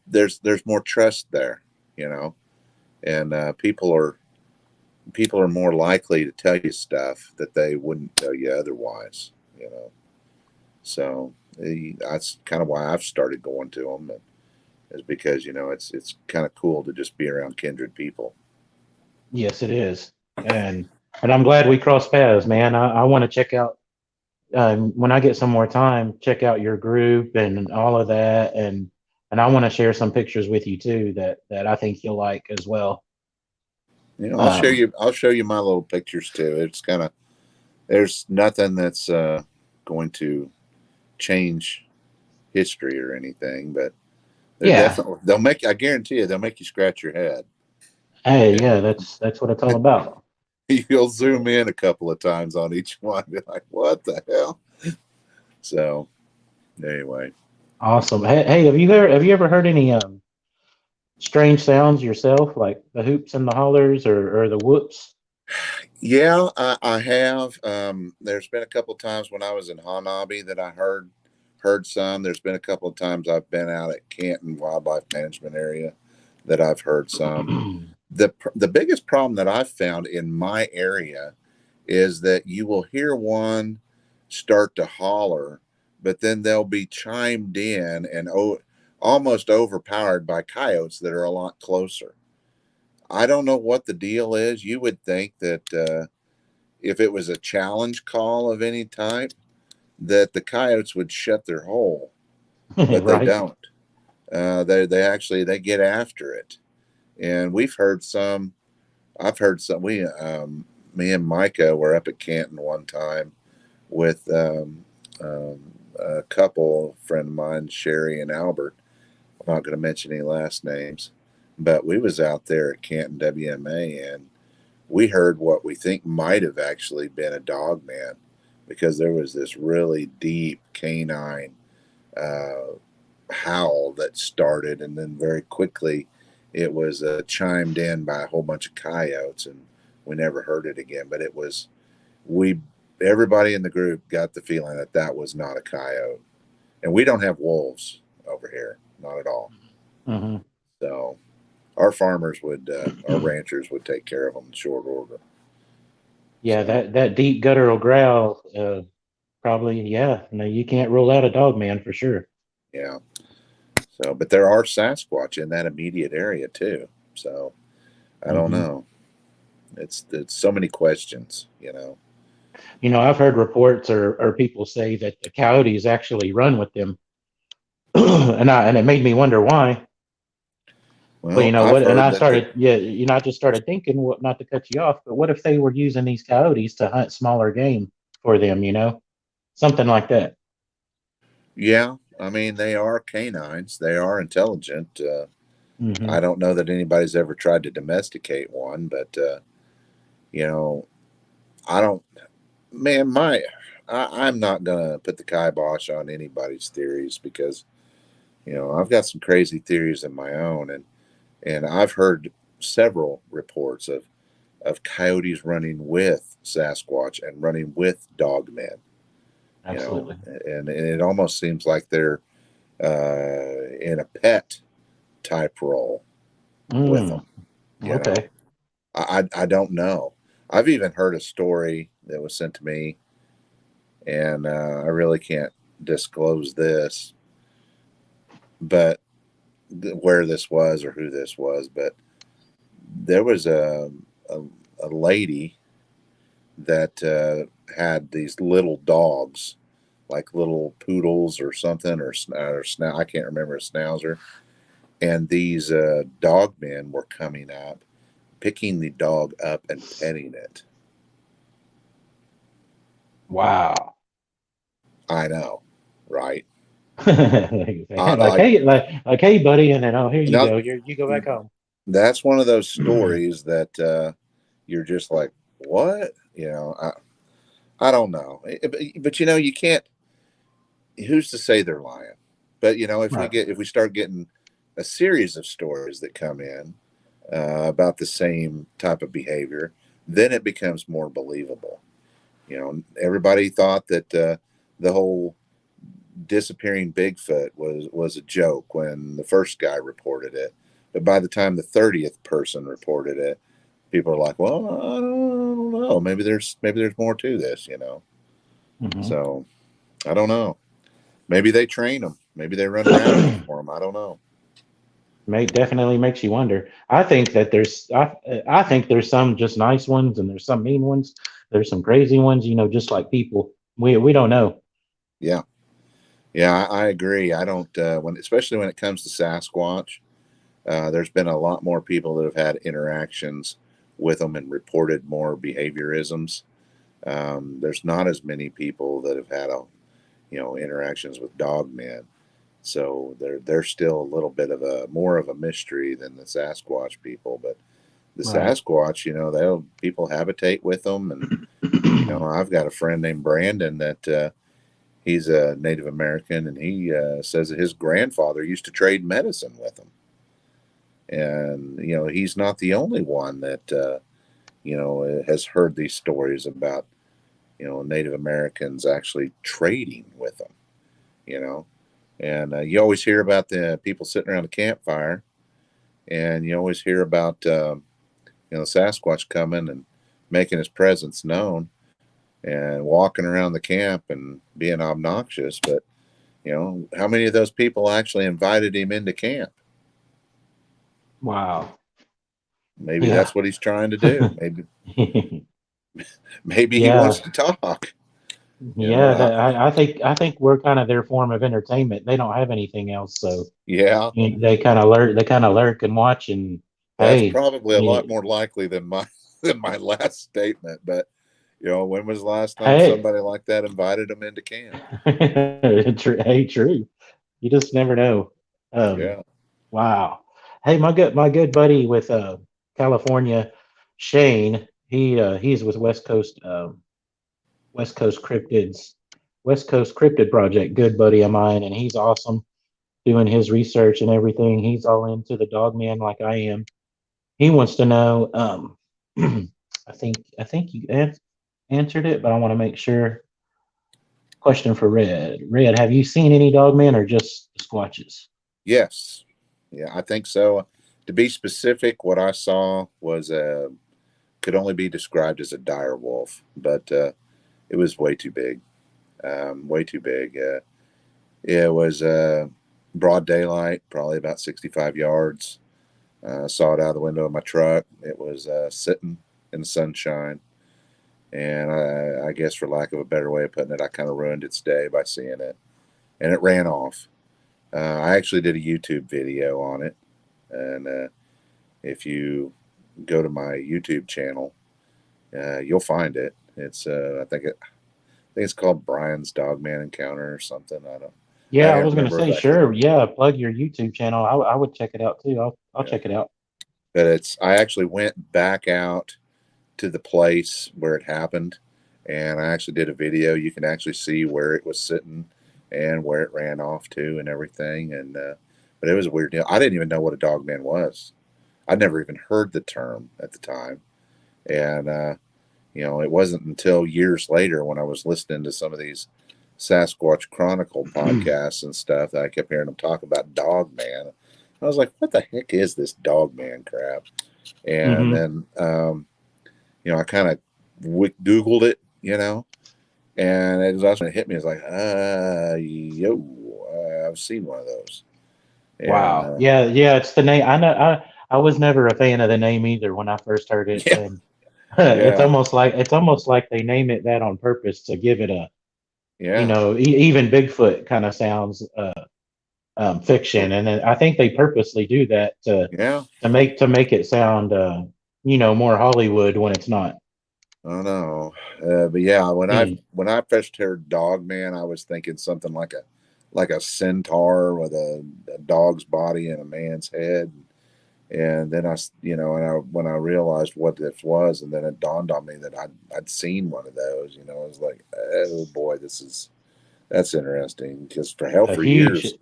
there's more trust there, and people are more likely to tell you stuff that they wouldn't tell you otherwise. So that's kind of why I've started going to them, is because it's kind of cool to just be around kindred people. Yes, it is. And I'm glad we crossed paths, man. I want to check out when I get some more time, check out your group and all of that, and I want to share some pictures with you too that I think you'll like as well. Um, I'll show you my little pictures too. It's kind of there's nothing that's going to change history or anything, but they're yeah. definitely I guarantee you they'll make you scratch your head. Hey, Yeah. yeah, that's what it's all about. You'll zoom in a couple of times on each one. Be like, what the hell? So anyway, Awesome. Hey, have you ever heard any strange sounds yourself, like the hoops and the hollers or the whoops? yeah, I have. There's been a couple of times when I was in Hanabi that I heard some. There's been a couple of times I've been out at Canton Wildlife Management Area that I've heard some. The biggest problem that I've found in my area is that you will hear one start to holler, but then they'll be chimed in and almost overpowered by coyotes that are a lot closer. I don't know what the deal is. You would think that if it was a challenge call of any type, that the coyotes would shut their hole, but they Right. don't. They actually they get after it, and we've heard some. I've heard some. Me and Micah were up at Canton one time with a couple, friend of mine, Sherry and Albert. I'm not going to mention any last names, but we was out there at Canton WMA, and we heard what we think might have actually been a dog man, because there was this really deep canine uh, howl that started, and then very quickly it was chimed in by a whole bunch of coyotes, and we never heard it again. But it was we everybody in the group got the feeling that that was not a coyote, and we don't have wolves over here, not at all. Hmm. So our farmers would, our ranchers would take care of them in short order. Yeah, So that deep guttural growl, probably, yeah. No, you can't rule out a dog man for sure. yeah. So, but there are Sasquatch in that immediate area too. So I don't Hmm. know. It's so many questions. I've heard reports or people say that the coyotes actually run with them, and it made me wonder why. But Well, I've what? And heard I that started, yeah, I just started thinking, what, not to cut you off, but what if they were using these coyotes to hunt smaller game for them? Something like that. yeah, I mean, they are canines. They are intelligent. Hmm. I don't know that anybody's ever tried to domesticate one, but you know, I don't. Man, I'm not gonna put the kibosh on anybody's theories, because I've got some crazy theories of my own, and I've heard several reports of coyotes running with Sasquatch and running with dogmen. Absolutely. And it almost seems like they're in a pet type role with Mm, them. You know, okay. I don't know. I've even heard a story that was sent to me, and I really can't disclose this, but where this was or who this was, but there was a, a lady that had these little dogs, like little poodles or something, or I can't remember, a schnauzer. And these dog men were coming up, picking the dog up and petting it. Wow. I know, right? Like Like hey, like hey, buddy, and then oh, here you now, go. You go back home. that's one of those stories that you're just like, what? I don't know. But you can't. Who's to say they're lying? But Right. if we start getting a series of stories that come in about the same type of behavior, then it becomes more believable. Everybody thought that the whole disappearing Bigfoot was a joke when the first guy reported it, but by the time the 30th person reported it, people are like, "Well, I don't know. Maybe there's more to this." Hmm. So I don't know. Maybe they train them. Maybe they run around for them. I don't know. Definitely makes you wonder. I think there's some just nice ones and there's some mean ones. There's some crazy ones, just like people. We don't know. Yeah, yeah, I agree. I don't especially when it comes to Sasquatch. There's been a lot more people that have had interactions with them and reported more behaviorisms. There's not as many people that have had interactions with dog men. So they're still a little bit of a more of a mystery than the Sasquatch people. But the Right. Sasquatch, people habitate with them, and I've got a friend named Brandon that he's a Native American, and he says that his grandfather used to trade medicine with him. And he's not the only one that has heard these stories about Native Americans actually trading with them. You know, and you always hear about the people sitting around a campfire, and you always hear about Sasquatch coming and making his presence known and walking around the camp and being obnoxious. But how many of those people actually invited him into camp? Wow. Maybe Yeah. that's what he's trying to do. Maybe he Yeah. wants to talk. You know, Yeah. I think we're kind of their form of entertainment. They don't have anything else, so yeah, they kind of lurk. They kind of lurk and watch. And that's hey, probably a yeah, lot more likely than my than my last statement. But when was the last time hey, somebody like that invited him into camp? hey, true. You just never know. Um, Yeah. wow. Hey, my good buddy with California, Shane. He's with West Coast Cryptids, West Coast Cryptid Project. Good buddy of mine, and he's awesome doing his research and everything. He's all into the dog man like I am. He wants to know. I think you answered it, but I want to make sure. Question for Red. Red, have you seen any dogmen or just squatches? Yes. Yeah, I think so. To be specific, what I saw was could only be described as a dire wolf, but it was way too big. Way too big. It was broad daylight, probably about 65 yards. Saw it out of the window of my truck. It was sitting in the sunshine. And I guess, for lack of a better way of putting it, I kind of ruined its day by seeing it. And it ran off. I actually did a YouTube video on it. And if you go to my YouTube channel, you'll find it. It's I think it's called Brian's Dogman Encounter or something. I Yeah, I can't was gonna remember say exactly sure. what. Yeah, plug your YouTube channel. I would check it out too. I'll Yeah, check it out. but I actually went back out to the place where it happened, and I actually did a video. You can actually see where it was sitting and where it ran off to and everything. And but it was a weird deal. I didn't even know what a dogman was. I'd never even heard the term at the time, and it wasn't until years later when I was listening to some of these Sasquatch Chronicle podcasts and stuff that I kept hearing them talk about Dogman. I was like, what the heck is this Dogman crap? And Hmm. then, I kind of Googled it, and it was also when it hit me. It's like, I've seen one of those. And Wow. Yeah, yeah. It's the name. I know. I was never a fan of the name either when I first heard it, yeah, and yeah, it's almost like they name it that on purpose to give it a yeah, even Bigfoot kind of sounds fiction, and then I think they purposely do that to yeah. make it sound more Hollywood when it's not. I don't know, but yeah, when I Mm. when I first heard Dog Man, I was thinking something like a centaur with a dog's body and a man's head. And then when I realized what this was, and then it dawned on me that I'd seen one of those. I was like, oh boy, that's interesting. Because A for huge, years,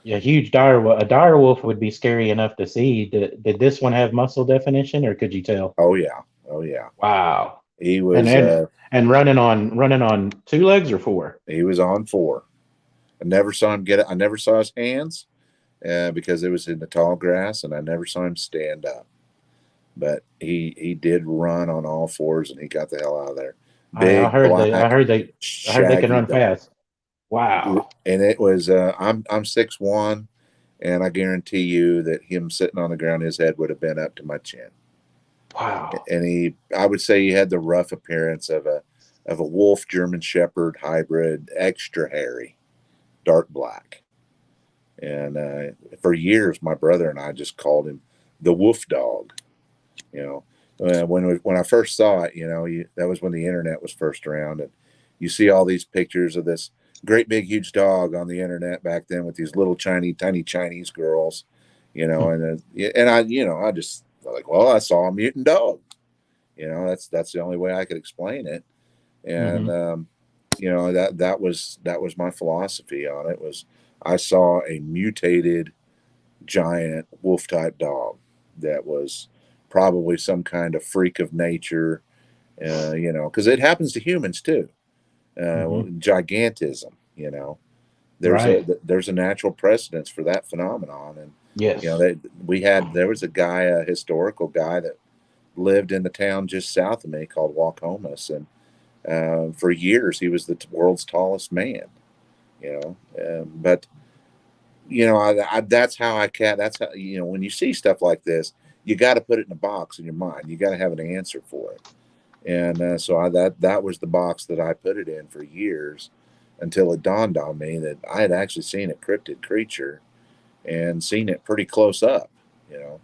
a huge dire wolf. A dire wolf would be scary enough to see. Did this one have muscle definition, or could you tell? oh yeah, oh yeah, Wow. he And was and and running on two legs or four. he was on four. I never saw him get it. I never saw his hands because it was in the tall grass, and I never saw him stand up. But he did run on all fours, and he got the hell out of there. I Big heard they I black heard they I heard they can shaggy run dog, fast. Wow. and it was I'm 6'1", and I guarantee you that him sitting on the ground, his head would have been up to my chin. Wow. And I would say he had the rough appearance of a wolf German Shepherd hybrid, extra hairy, dark black. And for years, my brother and I just called him the wolf dog. When I first saw it, that was when the internet was first around, and you see all these pictures of this great big huge dog on the internet back then with these little tiny Chinese girls, and I just like, well, I saw a mutant dog. That's the only way I could explain it, and that was my philosophy on it. Was I saw a mutated giant wolf type dog that was probably some kind of freak of nature, because it happens to humans too. Gigantism, Right. there's a natural precedence for that phenomenon, and Yes. there was a guy, a historical guy that lived in the town just south of me called Waukomis, and for years he was the world's tallest man. But that's how that's how, when you see stuff like this, you got to put it in a box in your mind. You got to have an answer for it. And that was the box that I put it in for years, until it dawned on me that I had actually seen a cryptid creature and seen it pretty close up. You know,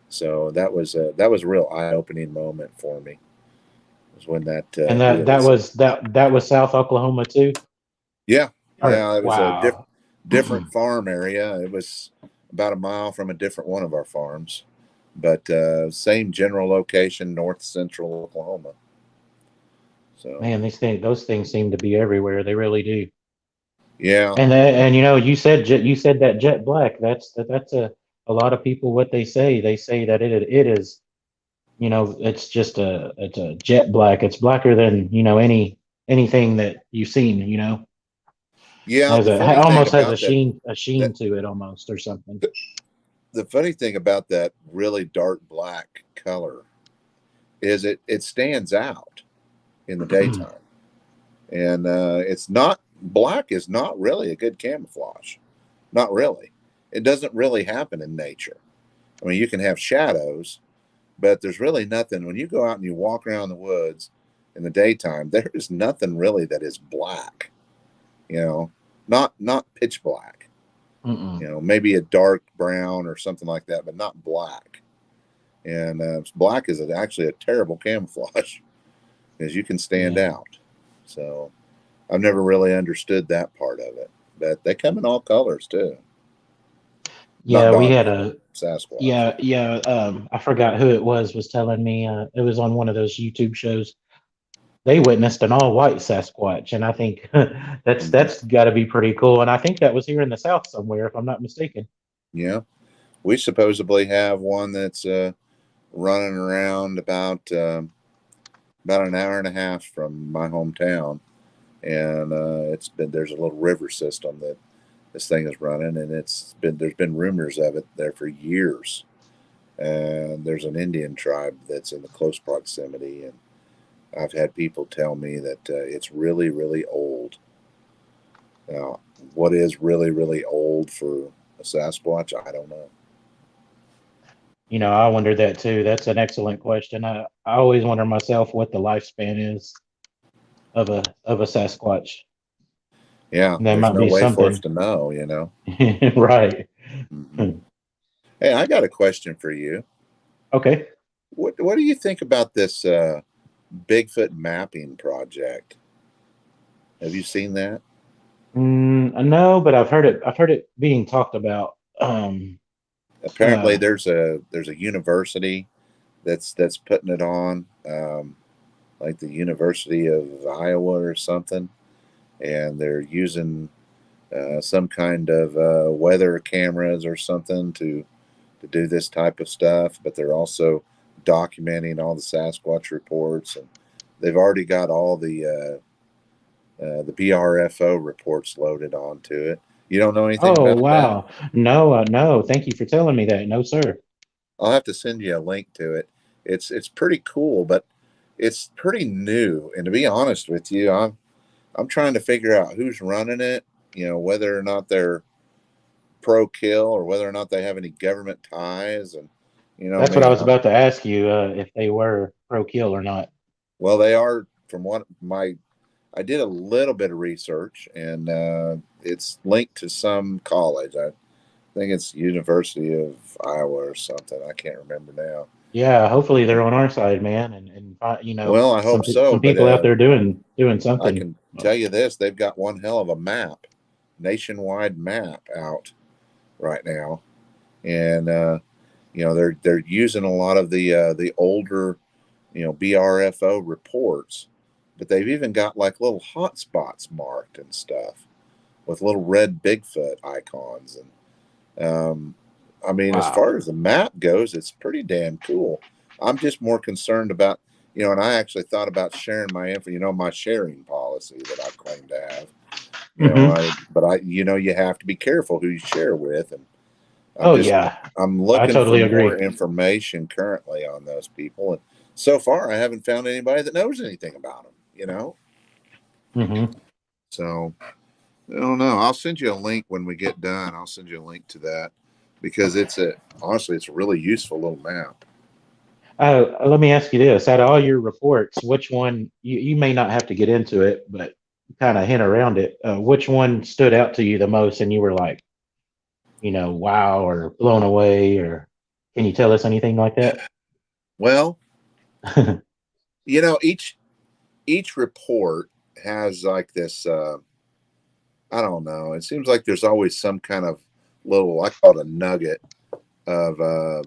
so that was a real eye opening moment for me. Was when that And that was South Oklahoma too. yeah, Or yeah, it was a wow. different farm area. It was about a mile from a different one of our farms, but same general location, north central Oklahoma. So Man, those things seem to be everywhere. They really do. yeah, And you said that jet black. That's a lot of people what they say. They say that it is, it's a jet black. It's blacker than, anything that you've seen, yeah. has The funny thing almost has a about that sheen that to it almost or something. the funny thing about that really dark black color is it stands out in the daytime, and it's not black is not really a good camouflage. Not really. It doesn't really happen in nature. I mean, you can have shadows, but there's really nothing when you go out and you walk around the woods in the daytime. There is nothing really that is black. You know, not pitch black. Mm-mm. Maybe a dark brown or something like that, but not black. And black is actually a terrible camouflage because you can stand Yeah. out. So I've never really understood that part of it. But they come in all colors too. Not Yeah, we dog had color, a Sasquatch. yeah. I forgot who it was telling me. It was on one of those YouTube shows. They witnessed an all white Sasquatch, and I think that's Mhm. that's got to be pretty cool. And I think that was here in the South somewhere, if I'm not mistaken. Yeah, we supposedly have one that's running around about an hour and a half from my hometown, and there's a little river system that this thing is running, and there's been rumors of it there for years. And there's an Indian tribe that's in the close proximity, and I've had people tell me that it's really really old. Now, what is really really old for a Sasquatch? I don't know. I wondered that too. That's an excellent question. I always wonder myself what the lifespan is of a Sasquatch. Yeah, That there's might no be way for us something, to know. right? Hmm. Hey, I got a question for you. Okay. What do you think about this Bigfoot mapping project? Have you seen that? No, but I've heard it. I've heard it being talked about. Apparently, there's a university that's putting it on, like the University of Iowa or something, and they're using some kind of weather cameras or something to do this type of stuff. But they're also documenting all the Sasquatch reports, and they've already got all the BRFO reports loaded onto it. You don't know anything Oh, about that? wow. No, no. Thank you for telling me that. No, sir. I'll have to send you a link to it. It's pretty cool, but it's pretty new. And to be honest with you, I'm trying to figure out who's running it. You know, whether or not they're pro kill or whether or not they have any government ties. And you know That's what me, I was about to ask you, if they were pro kill or not. well, they are. From what my I did a little bit of research, and it's linked to some college. I think it's University of Iowa or something. I can't remember now. Yeah, hopefully they're on our side, man, and you know, Well, I hope so, some but people out there doing I something. can tell you this: they've got one hell of a map, nationwide map out right now, and you know they're using a lot of the older, you know, BRFO reports, but they've even got like little hot spots marked and stuff with little red Bigfoot icons. And I mean, as Wow. far as the map goes, it's pretty damn cool. I'm just more concerned about, you know, and I actually thought about sharing my info, you know, my sharing policy that I claim to have, you know, Hmm. you know, you have to be careful who you share with. And I'm Oh just, yeah, I'm I looking for totally more agree. information currently on those people. And so far, I haven't found anybody that knows anything about them, you know? Hmm. So I don't know. I'll send you a link when we get done. I'll send you a link to that because honestly, it's a really useful little map. Let me ask you this: out of all your reports, which one you may not have to get into it, but kind of hint around it? Which one stood out to you the most, and you were like, you know, wow, or blown away, or can you tell us anything like that? Well, you know, each report has like this. I don't know. It seems like there's always some kind of little, I call it a nugget of,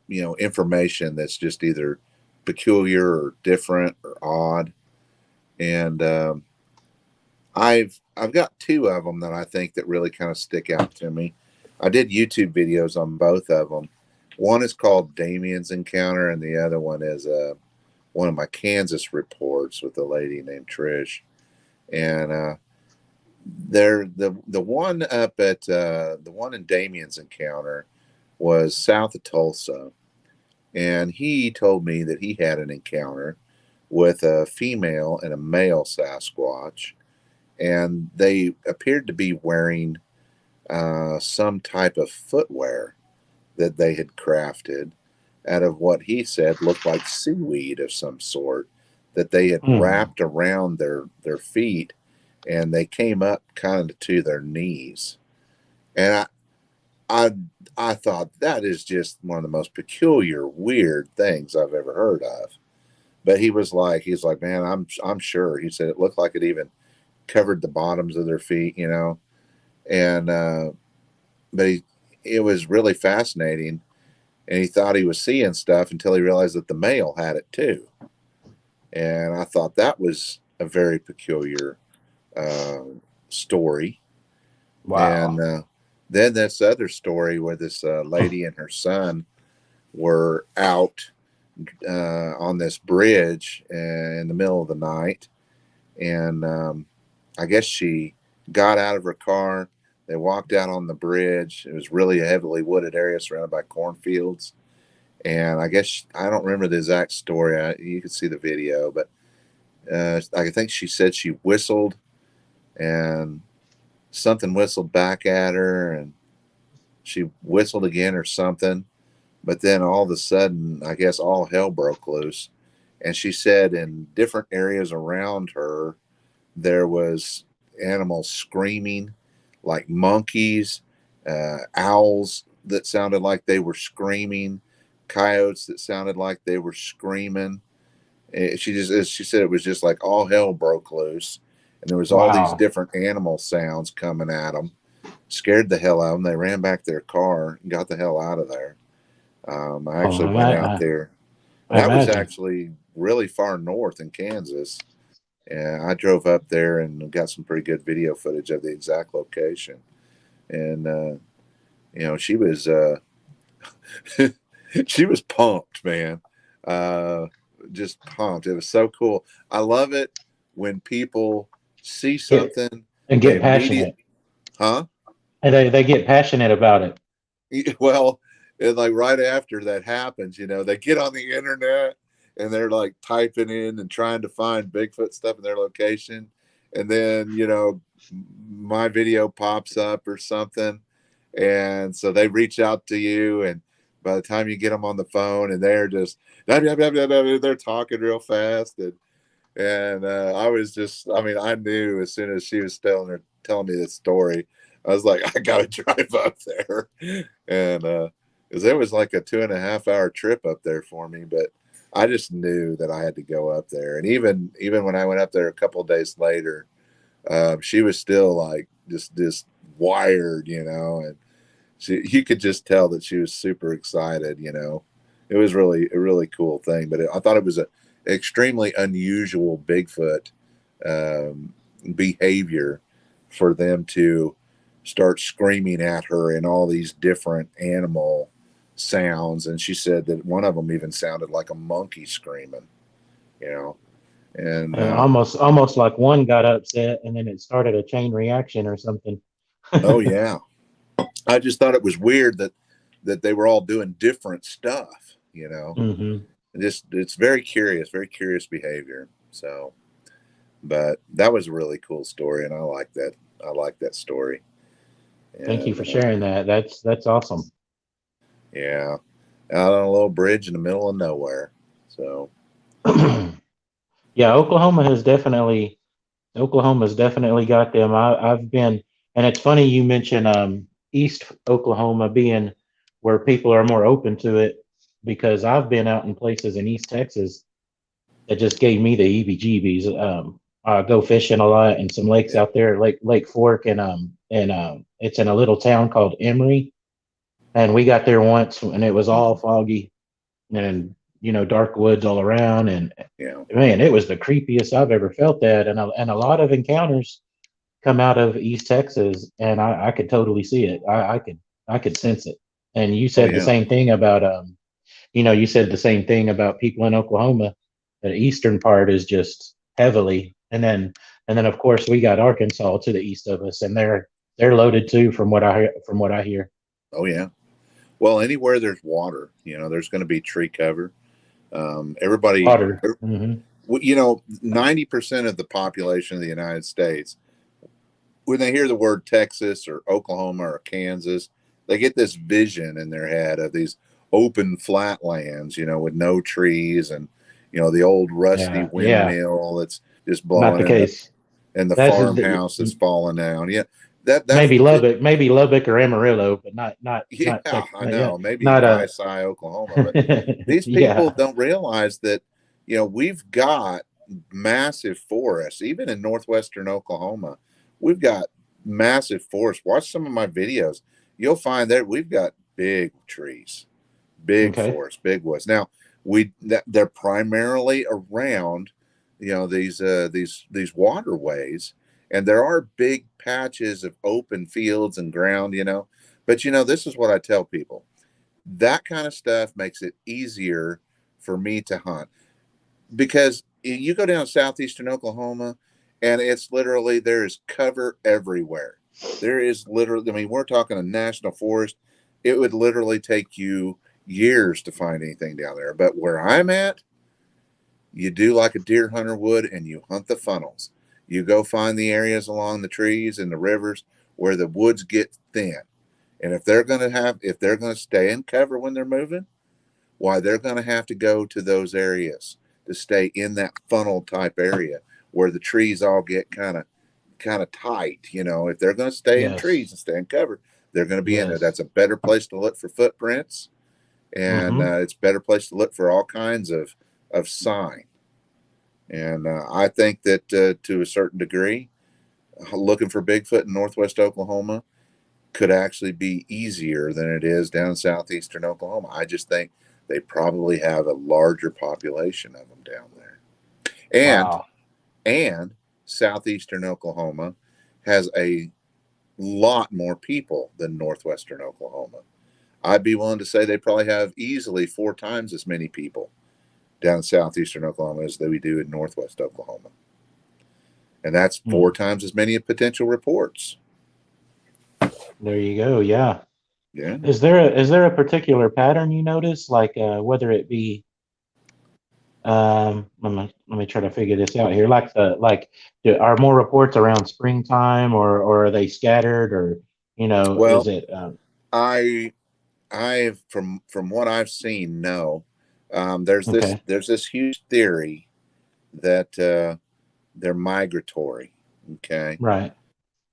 you know, information that's just either peculiar or different or odd. And I've got two of them that I think that really kind of stick out to me. I did YouTube videos on both of them. One is called Damien's Encounter, and the other one is one of my Kansas reports with a lady named Trish. And they're the one up at the one in Damien's Encounter was south of Tulsa, and he told me that he had an encounter with a female and a male Sasquatch, and they appeared to be wearing some type of footwear that they had crafted out of what he said looked like seaweed of some sort that they had Hmm. wrapped around their feet, and they came up kind of to their knees. And I I thought that is just one of the most peculiar, weird things I've ever heard of. But he's like, man, I'm sure. He said it looked like it even covered the bottoms of their feet, you know. And but it was really fascinating, and he thought he was seeing stuff until he realized that the male had it too. And I thought that was a very peculiar uh, story. And Wow. then this other story where this lady and her son were out on this bridge in the middle of the night, and I guess she got out of her car. They walked out on the bridge. It was really a heavily wooded area surrounded by cornfields. And I guess I don't remember the exact story. You could see the video, but I think she said she whistled and something whistled back at her, and she whistled again or something. But then all of a sudden, I guess all hell broke loose. And she said in different areas around her, there was animals screaming, like monkeys, owls that sounded like they were screaming, coyotes that sounded like they were screaming. She said it was just like all hell broke loose, and there was all these Wow. different animal sounds coming at them. scared the hell out of them. They ran back to their car and got the hell out of there. I actually Oh, went out there. I That was imagine. actually really far north in Kansas. And I drove up there and got some pretty good video footage of the exact location. And, she was, she was pumped, man. Just pumped. It was so cool. I love it when people see Get something, and they get immediately, passionate, huh? and they get passionate about it. Well, and like right after that happens, they get on the internet and they're like typing in and trying to find Bigfoot stuff in their location. And then, my video pops up or something. And so they reach out to you. And by the time you get them on the phone and they're just, they're talking real fast. And I was just, I knew as soon as she was telling me this story, I was like, I got to drive up there. And because it was like a 2.5 hour trip up there for me, but I just knew that I had to go up there. And even when I went up there a couple of days later, she was still like just wired, and you could just tell that she was super excited. It was really a really cool thing. But I thought it was a extremely unusual Bigfoot behavior for them to start screaming at her in all these different animal sounds. And she said that one of them even sounded like a monkey screaming, you know. And Almost like one got upset, and then it started a chain reaction or something. oh yeah, I just thought it was weird that they were all doing different stuff, Hmm. It's very curious behavior. So, but that was a really cool story, and I like that story. Thank you And for sharing that. That's awesome. yeah, out on a little bridge in the middle of nowhere. So Yeah, Oklahoma's definitely got them. I've been, and it's funny you mention East Oklahoma being where people are more open to it, because I've been out in places in East Texas that just gave me the EBGBs. I go fishing a lot in some lakes yeah, out there, Lake Fork, and it's in a little town called Emory. And we got there once, and it was all foggy and dark woods all around, and yeah, man, it was the creepiest I've ever felt. That, and a lot of encounters come out of East Texas, and I could totally see it. I could sense it. And you oh said the yeah, same thing about you said the same thing about people in Oklahoma. The eastern part is just heavily, and then of course we got Arkansas to the east of us, and they're loaded too, from what I hear. oh yeah. Well, anywhere there's water, there's going to be tree cover. Everybody, Water. Hmm. 90% of the population of the United States, when they hear the word Texas or Oklahoma or Kansas, they get this vision in their head of these open flatlands, with no trees and, the old rusty Yeah, yeah, windmill that's just not blowing the case. and the That's farmhouse that's falling down. Yeah. That's maybe the Lubbock or Amarillo, but not Yeah, Tech. I Yeah, know. Maybe not Vici, Oklahoma, but these people yeah, don't realize that, we've got massive forests, even in northwestern Oklahoma. We've got massive forests. Watch some of my videos. You'll find that we've got big trees, big okay, forests, big woods. Now, they're primarily around, these waterways, and there are big patches of open fields and ground, but this is what I tell people. That kind of stuff makes it easier for me to hunt, because you go down southeastern Oklahoma and it's literally, there is cover everywhere. There is literally, we're talking a national forest. It would literally take you years to find anything down there. But where I'm at, you do like a deer hunter would, and you hunt the funnels. You go find the areas along the trees and the rivers where the woods get thin. And if they're going to stay in cover when they're moving, why, they're going to have to go to those areas to stay in that funnel type area where the trees all get kind of tight. If they're going to stay in yes, trees and stay in cover, they're going to be in there. yes, That's a better place to look for footprints, and mm-hmm. it's a better place to look for all kinds of sign. And I think that to a certain degree, looking for Bigfoot in northwest Oklahoma, could actually be easier than it is down in southeastern Oklahoma. I just think they probably have a larger population of them down there. And Wow. and southeastern Oklahoma has a lot more people than northwestern Oklahoma. I'd be willing to say they probably have easily 4 times as many people down in southeastern Oklahoma as we do in northwest Oklahoma. And that's 4 times as many potential reports. There you go. Yeah. Yeah. Is there a particular pattern you notice, like whether it be let me try to figure this out here. Are more reports around springtime, or are they scattered, or is Well, it I from what I've seen, no. There's okay? this huge theory that they're migratory. Okay. Right.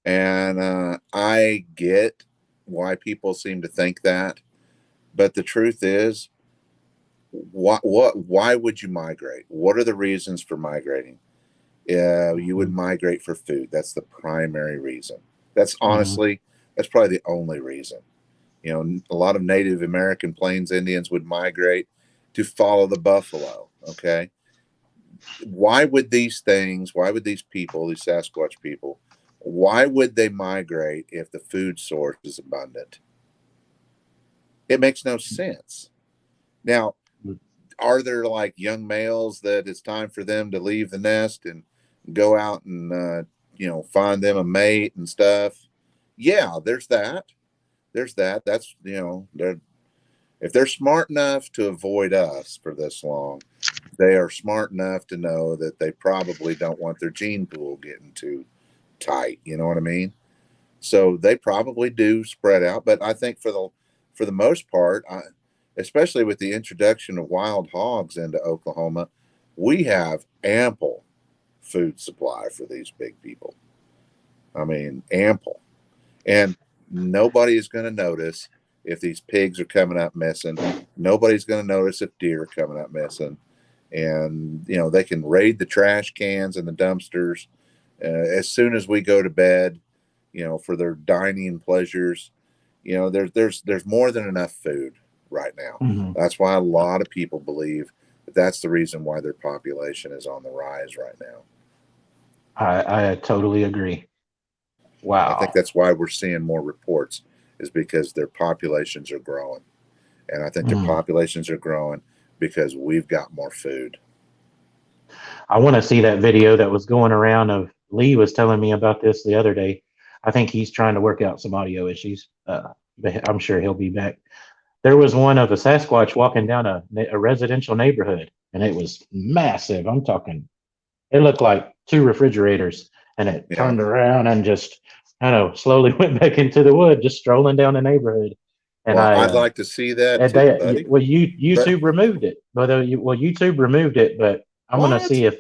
And I get why people seem to think that, but the truth is, why would you migrate? What are the reasons for migrating? You would migrate for food. That's the primary reason. That's Mm-hmm. honestly, that's probably the only reason. A lot of Native American Plains Indians would migrate to follow the buffalo. Okay. Why would these people, these Sasquatch people, why would they migrate if the food source is abundant? It makes no sense. Now, are there like young males that it's time for them to leave the nest and go out and find them a mate and stuff? Yeah, there's that. That's if they're smart enough to avoid us for this long, they are smart enough to know that they probably don't want their gene pool getting too tight. You know what I mean? So they probably do spread out, but I think for the most part, especially with the introduction of wild hogs into Oklahoma, we have ample food supply for these big people. I mean, ample. And nobody is going to notice if these pigs are coming up missing. Nobody's going to notice if deer are coming up missing. And, they can raid the trash cans and the dumpsters as soon as we go to bed, for their dining pleasures. There's more than enough food right now. Mm-hmm. That's why a lot of people believe that that's the reason why their population is on the rise right now. I totally agree. I think Wow. that's why we're seeing more reports, is because their populations are growing. And I think their Mm. populations are growing because we've got more food. I want to see that video that was going around. Of Lee was telling me about this the other day. I think he's trying to work out some audio issues, but I'm sure he'll be back. There was one of a Sasquatch walking down a residential neighborhood, and it was massive. I'm talking, it looked like 2 refrigerators, and it Yeah. turned around and just slowly went back into the wood, just strolling down the neighborhood. And Well, I'd like to see that and too, buddy. But YouTube removed it. YouTube removed it, but I'm gonna what? see if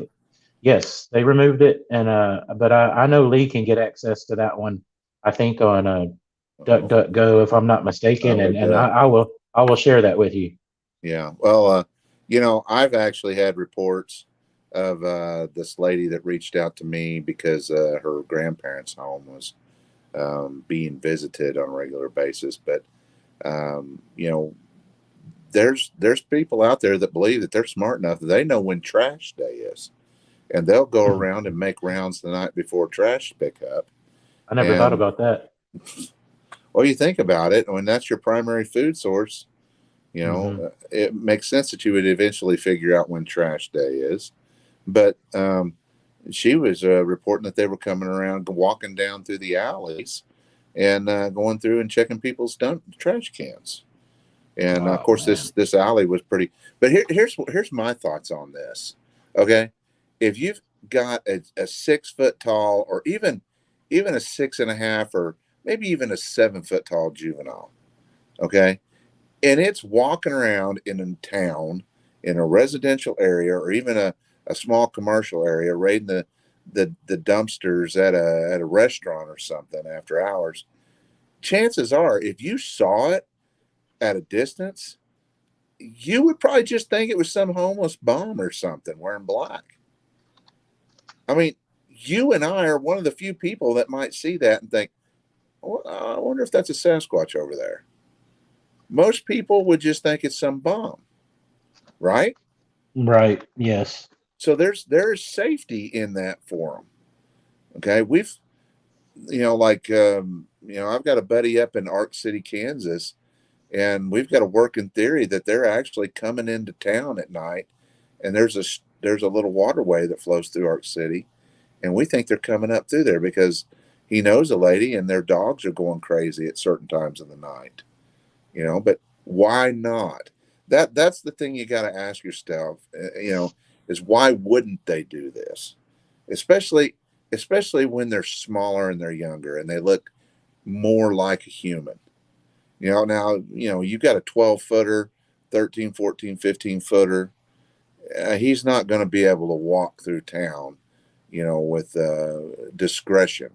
yes, they removed it, and but I know Lee can get access to that one. I think on Oh, DuckDuckGo, if I'm not I mistaken, would. and I will share that with you. Yeah. Well, I've actually had reports of this lady that reached out to me because her grandparents' home was being visited on a regular basis. But um, you know, there's people out there that believe that they're smart enough that they know when trash day is, and they'll go around and make rounds the night before trash pickup. I never thought And about that. well, you think about it, when that's your primary food source, Hmm. it makes sense that you would eventually figure out when trash day is. But she was reporting that they were coming around, walking down through the alleys, and going through and checking people's trash cans. And of Oh course, man. this alley was pretty. But here's my thoughts on this. Okay, if you've got a 6 foot tall, or even a 6.5, or maybe even a 7 foot tall juvenile, okay, and it's walking around in a town, in a residential area, or even a small commercial area, raiding the dumpsters at a restaurant or something after hours. Chances are, if you saw it at a distance, you would probably just think it was some homeless bum or something wearing black. I mean, you and I are one of the few people that might see that and think, well, I wonder if that's a Sasquatch over there. Most people would just think it's some bomb, right? Right. Yes. So there's safety in that for them. Okay, we've I've got a buddy up in Ark City, Kansas, and we've got a working theory that they're actually coming into town at night, and there's a little waterway that flows through Ark City, and we think they're coming up through there because he knows a lady and their dogs are going crazy at certain times of the night. But why not? That's the thing you got to ask yourself. Is why wouldn't they do this? Especially especially when they're smaller and they're younger and they look more like a human. Now, you've got a 12-footer, 13, 14, 15-footer. He's not going to be able to walk through town, with discretion.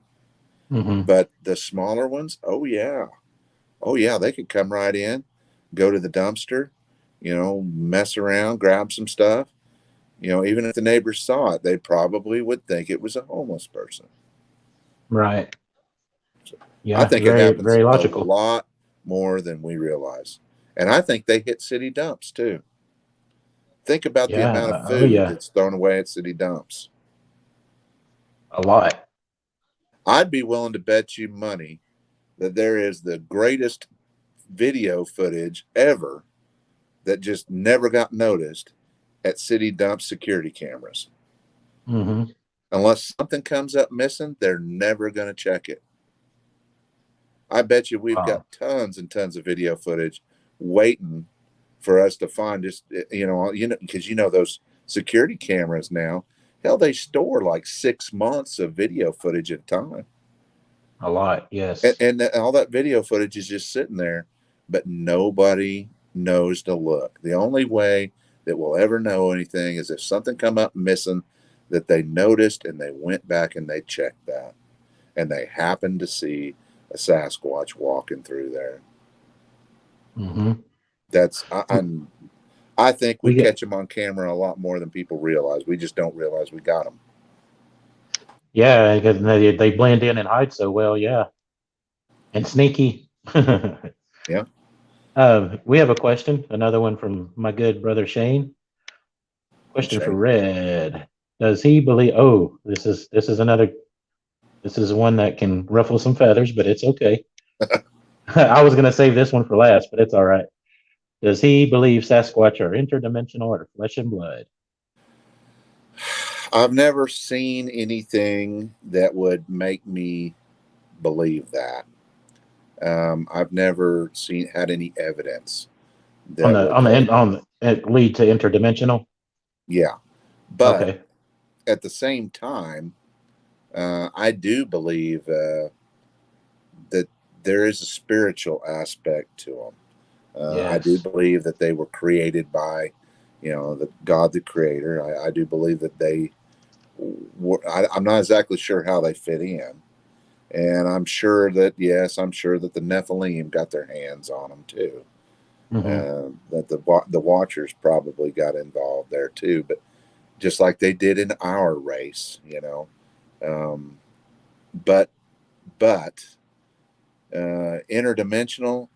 Hmm. But the smaller ones, oh, yeah. Oh, yeah, they could come right in, go to the dumpster, mess around, grab some stuff. Even if the neighbors saw it, they probably would think it was a homeless person. Right. I Yeah. think it Very, happens very a logical. lot more than we realize. And I think they hit city dumps too. Think about the amount of Yeah. Oh, food yeah. that's thrown away at city dumps. A lot. I'd be willing to bet you money that there is the greatest video footage ever that just never got noticed at city dump security cameras. Hmm. Unless something comes up missing, they're never going to check it. I bet you we've Wow. got tons and tons of video footage waiting for us to find. Just because those security cameras now, hell, they store like 6 months of video footage at a time, A lot. Yes. and all that video footage is just sitting there, but nobody knows to look. The only way that we'll ever know anything is if something come up missing that they noticed and they went back and they checked that, and they happened to see a Sasquatch walking through there. Hmm. That's I think we We get. catch them on camera a lot more than people realize. We just don't realize we got them. Yeah, because they blend in and hide so well. Yeah, and sneaky. Yeah. We have a question. Another one from my good brother Shane. Hey, Question for Shane. Red. Does he believe? Oh, this is another. This is one that can ruffle some feathers, but it's okay. I was gonna save this one for last, but it's all right. Does he believe Sasquatch are interdimensional or flesh and blood? I've never seen anything that would make me believe that. I've never had any evidence On that the would, on the end on the, it lead to interdimensional. yeah. But Okay. at the same time, I do believe that there is a spiritual aspect to them. I do Yes. believe that they were created by, the God, the Creator. I do believe that they were. I'm not exactly sure how they fit in, and I'm sure that the Nephilim got their hands on them too. Hmm. That the Watchers probably got involved there too, but just like they did in our race. Um, but but interdimensional,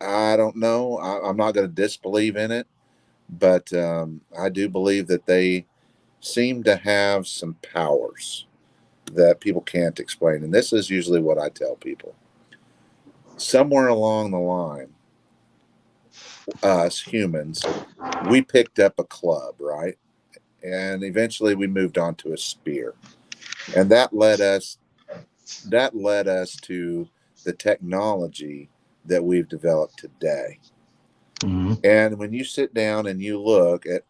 I don't know. I'm not going to disbelieve in it, but I do believe that they seem to have some powers that people can't explain. And this is usually what I tell people. Somewhere along the line, us humans, we picked up a club, right? And eventually we moved on to a spear. And that led us to the technology that we've developed today. Hmm. And when you sit down and you look at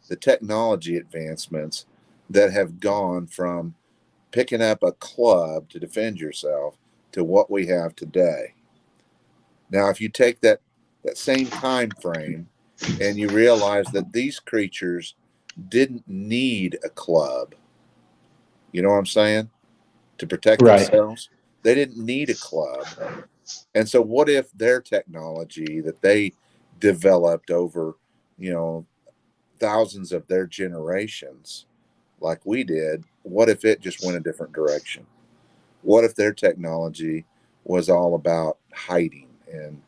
the technology advancements that have gone from picking up a club to defend yourself to what we have today. Now, if you take that same time frame and you realize that these creatures didn't need a club, you know what I'm saying? To protect Right. themselves, they didn't need a club. And so, what if their technology that they developed over, you know, thousands of their generations, like we did, what if it just went a different direction? What if their technology was all about hiding and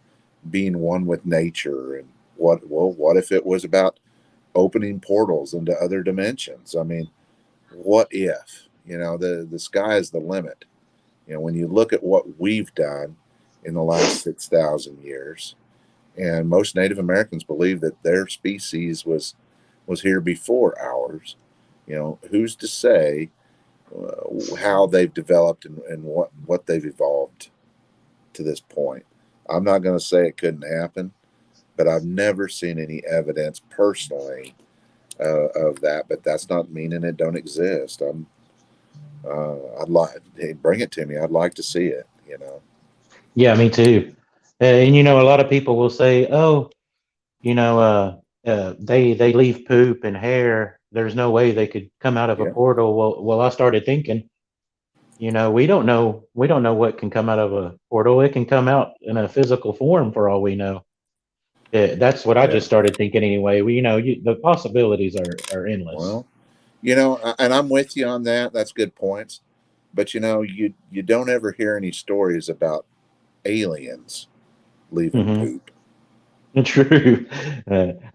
being one with nature. And what if it was about opening portals into other dimensions? I mean, what if, the sky is the limit. When you look at what we've done in the last 6,000 years, and most Native Americans believe that their species was here before ours. Who's to say how they've developed and what they've evolved to this point? I'm not going to say it couldn't happen, but I've never seen any evidence personally of that. But that's not meaning it don't exist. I'd like, hey, bring it to me. I'd like to see it. Yeah, me too. And a lot of people will say, "Oh, they leave poop and hair. There's no way they could come out of a Yeah. portal." Well, I started thinking, we don't know what can come out of a portal. It can come out in a physical form for all we know. That's what I Yeah. just started thinking anyway. The possibilities are endless. Well, and I'm with you on that. That's good points. But you don't ever hear any stories about aliens leaving Hmm. poop. True.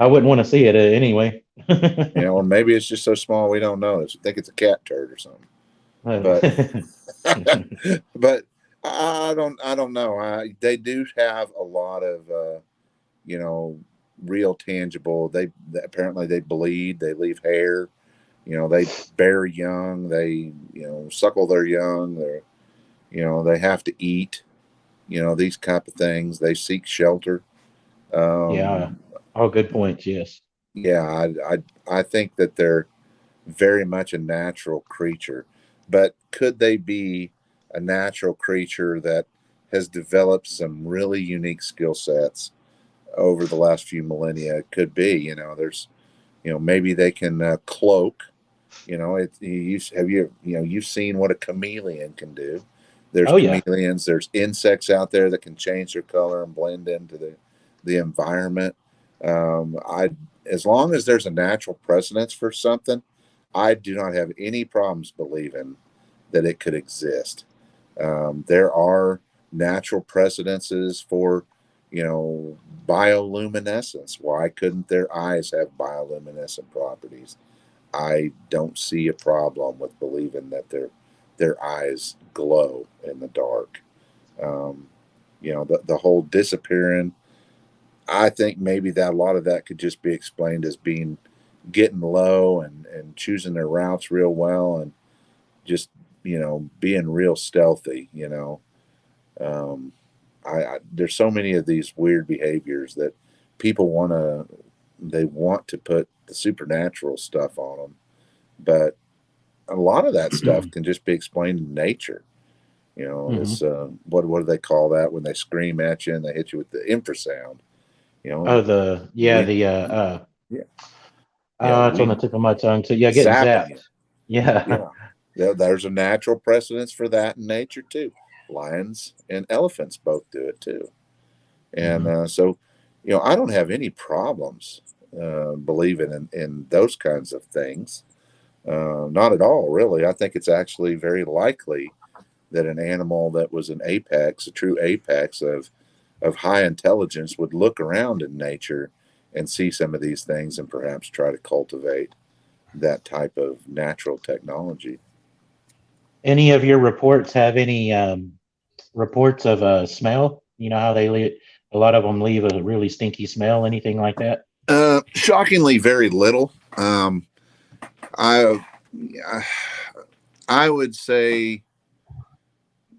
I wouldn't want to see it anyway. Or maybe it's just so small we don't notice. I think it's a cat turd or something. But but I don't know. They do have a lot of you know real tangible. Apparently they bleed. They leave hair. They bear young. They suckle their young. They have to eat. These type of things. They seek shelter. Yeah, Um, all good points. Yes. yeah, I think that they're very much a natural creature, but could they be a natural creature that has developed some really unique skill sets over the last few millennia? Could be. There's maybe they can cloak. You've seen what a chameleon can do. There's Oh yeah. chameleons. There's insects out there that can change their color and blend into the environment. I As long as there's a natural precedence for something, I do not have any problems believing that it could exist. There are natural precedences for, bioluminescence. Why couldn't their eyes have bioluminescent properties? I don't see a problem with believing that their eyes glow in the dark. Um, the whole disappearing. I think maybe that a lot of that could just be explained as being getting low and choosing their routes real well and just being real stealthy. Um, there's so many of these weird behaviors that people want to put the supernatural stuff on them, but a lot of that stuff can just be explained in nature. Hmm. This what do they call that when they scream at you and they hit you with the infrasound? You Oh, know, the yeah, we the yeah yeah it's on the we tip of my tongue too. Yeah, getting zapping you. zapped. Yeah. Yeah, there's a natural precedence for that in nature too. Lions and elephants both do it too, and Hmm. so I don't have any problems believing in those kinds of things. Not at all, really. I think it's actually very likely that an animal that was an apex, a true apex of high intelligence, would look around in nature and see some of these things and perhaps try to cultivate that type of natural technology. Any of your reports have any reports of a smell? You know how they leave, a lot of them leave a really stinky smell, anything like that? Shockingly, very little. I I would say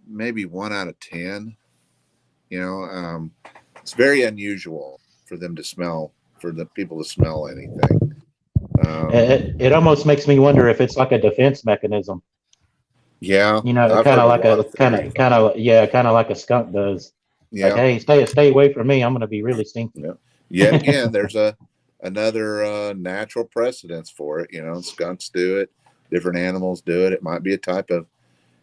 maybe 1 out of 10. It's very unusual for them to smell, for the people to smell anything. It almost makes me wonder if it's like a defense mechanism. Yeah, I've Kind heard of a like lot of a theories. kind of like a skunk does. Like, Yeah, hey, stay away from me. I'm gonna be really stinky. yeah. Yet again, there's another natural precedence for it. Skunks do it. Different animals do it. It might be a type of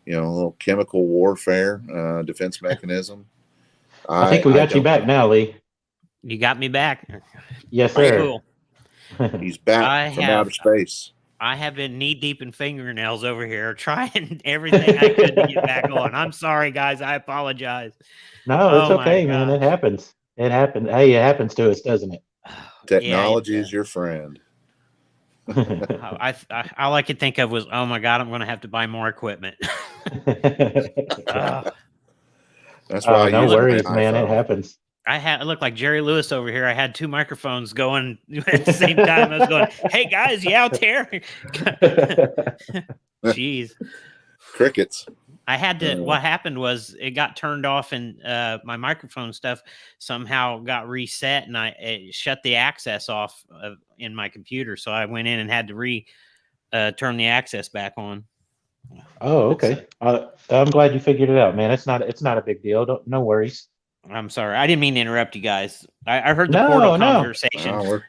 a little chemical warfare defense mechanism. I think we I got you don't back know. now, Lee. You got me back. Yes, Pretty Yeah, sir. cool. he's back I from outer have space. I have been knee deep in fingernails over here, trying everything I could to get back on. I'm sorry, guys. I apologize. No, it's Oh my okay, man. It gosh. happens. It happened. Hey, it happens to us, doesn't it? Yeah, it Technology is does. your friend. All I could think of was, oh my god, I'm going to have to buy more equipment. Ugh. That's why I no use my worries, man. It iPhone. happens. I looked like Jerry Lewis over here. I had two microphones going at the same time. I was going, "Hey guys, you out there?" Jeez. Crickets. I had to. What happened was it got turned off, and my microphone stuff somehow got reset, and it shut the access off in my computer. So I went in and had to turn the access back on. Oh, okay. I'm glad you figured it out, man. It's not a big deal. No worries. I'm sorry. I didn't mean to interrupt you guys. I heard the No, portal no. conversation. Oh,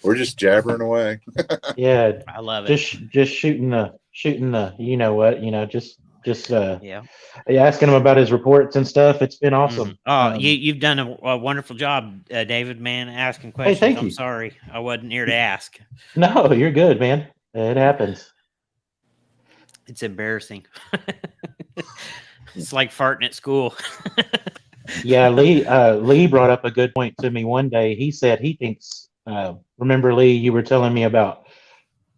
we're just jabbering away. Yeah, I love it. just shooting the you know what, just Yeah. asking him about his reports and stuff. It's been awesome. Oh, you've done a wonderful job, David, man, asking Hey, questions. thank I'm you. sorry I wasn't here to ask. No, you're good, man. It happens. It's embarrassing. It's like farting at school. Yeah, Lee brought up a good point to me one day. He said he thinks. Remember, Lee, you were telling me about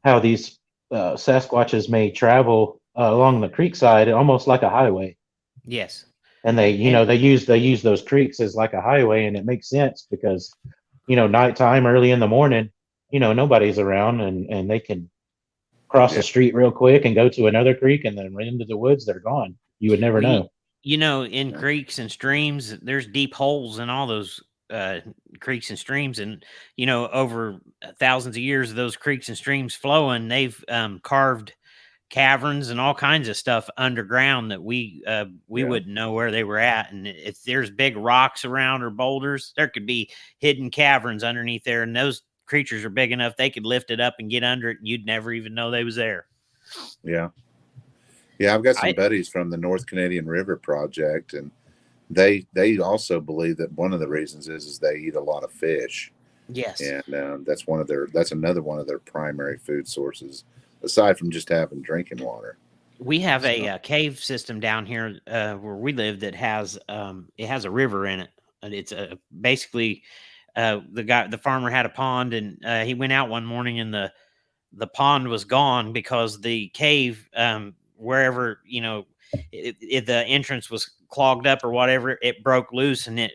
how these Sasquatches may travel along the creek side, almost like a highway. Yes. And they use those creeks as like a highway, and it makes sense because nighttime, early in the morning, nobody's around, and they can cross the street real quick and go to another creek, and then right into the woods. They're gone. You would never know. In creeks and streams, there's deep holes in all those creeks and streams, and over thousands of years of those creeks and streams flowing, they've carved caverns and all kinds of stuff underground that we wouldn't know where they were at. And if there's big rocks around or boulders, there could be hidden caverns underneath there, and those creatures are big enough they could lift it up and get under it, and you'd never even know they was there. Yeah, I've got some buddies from the North Canadian River Project, and they also believe that one of the reasons is they eat a lot of fish. Yes, and that's another one of their primary food sources, aside from just having drinking water. We have a cave system down here where we live that has it has a river in it, and it's basically the farmer had a pond, and he went out one morning, and the pond was gone because the cave wherever the entrance was clogged up or whatever, it broke loose, and it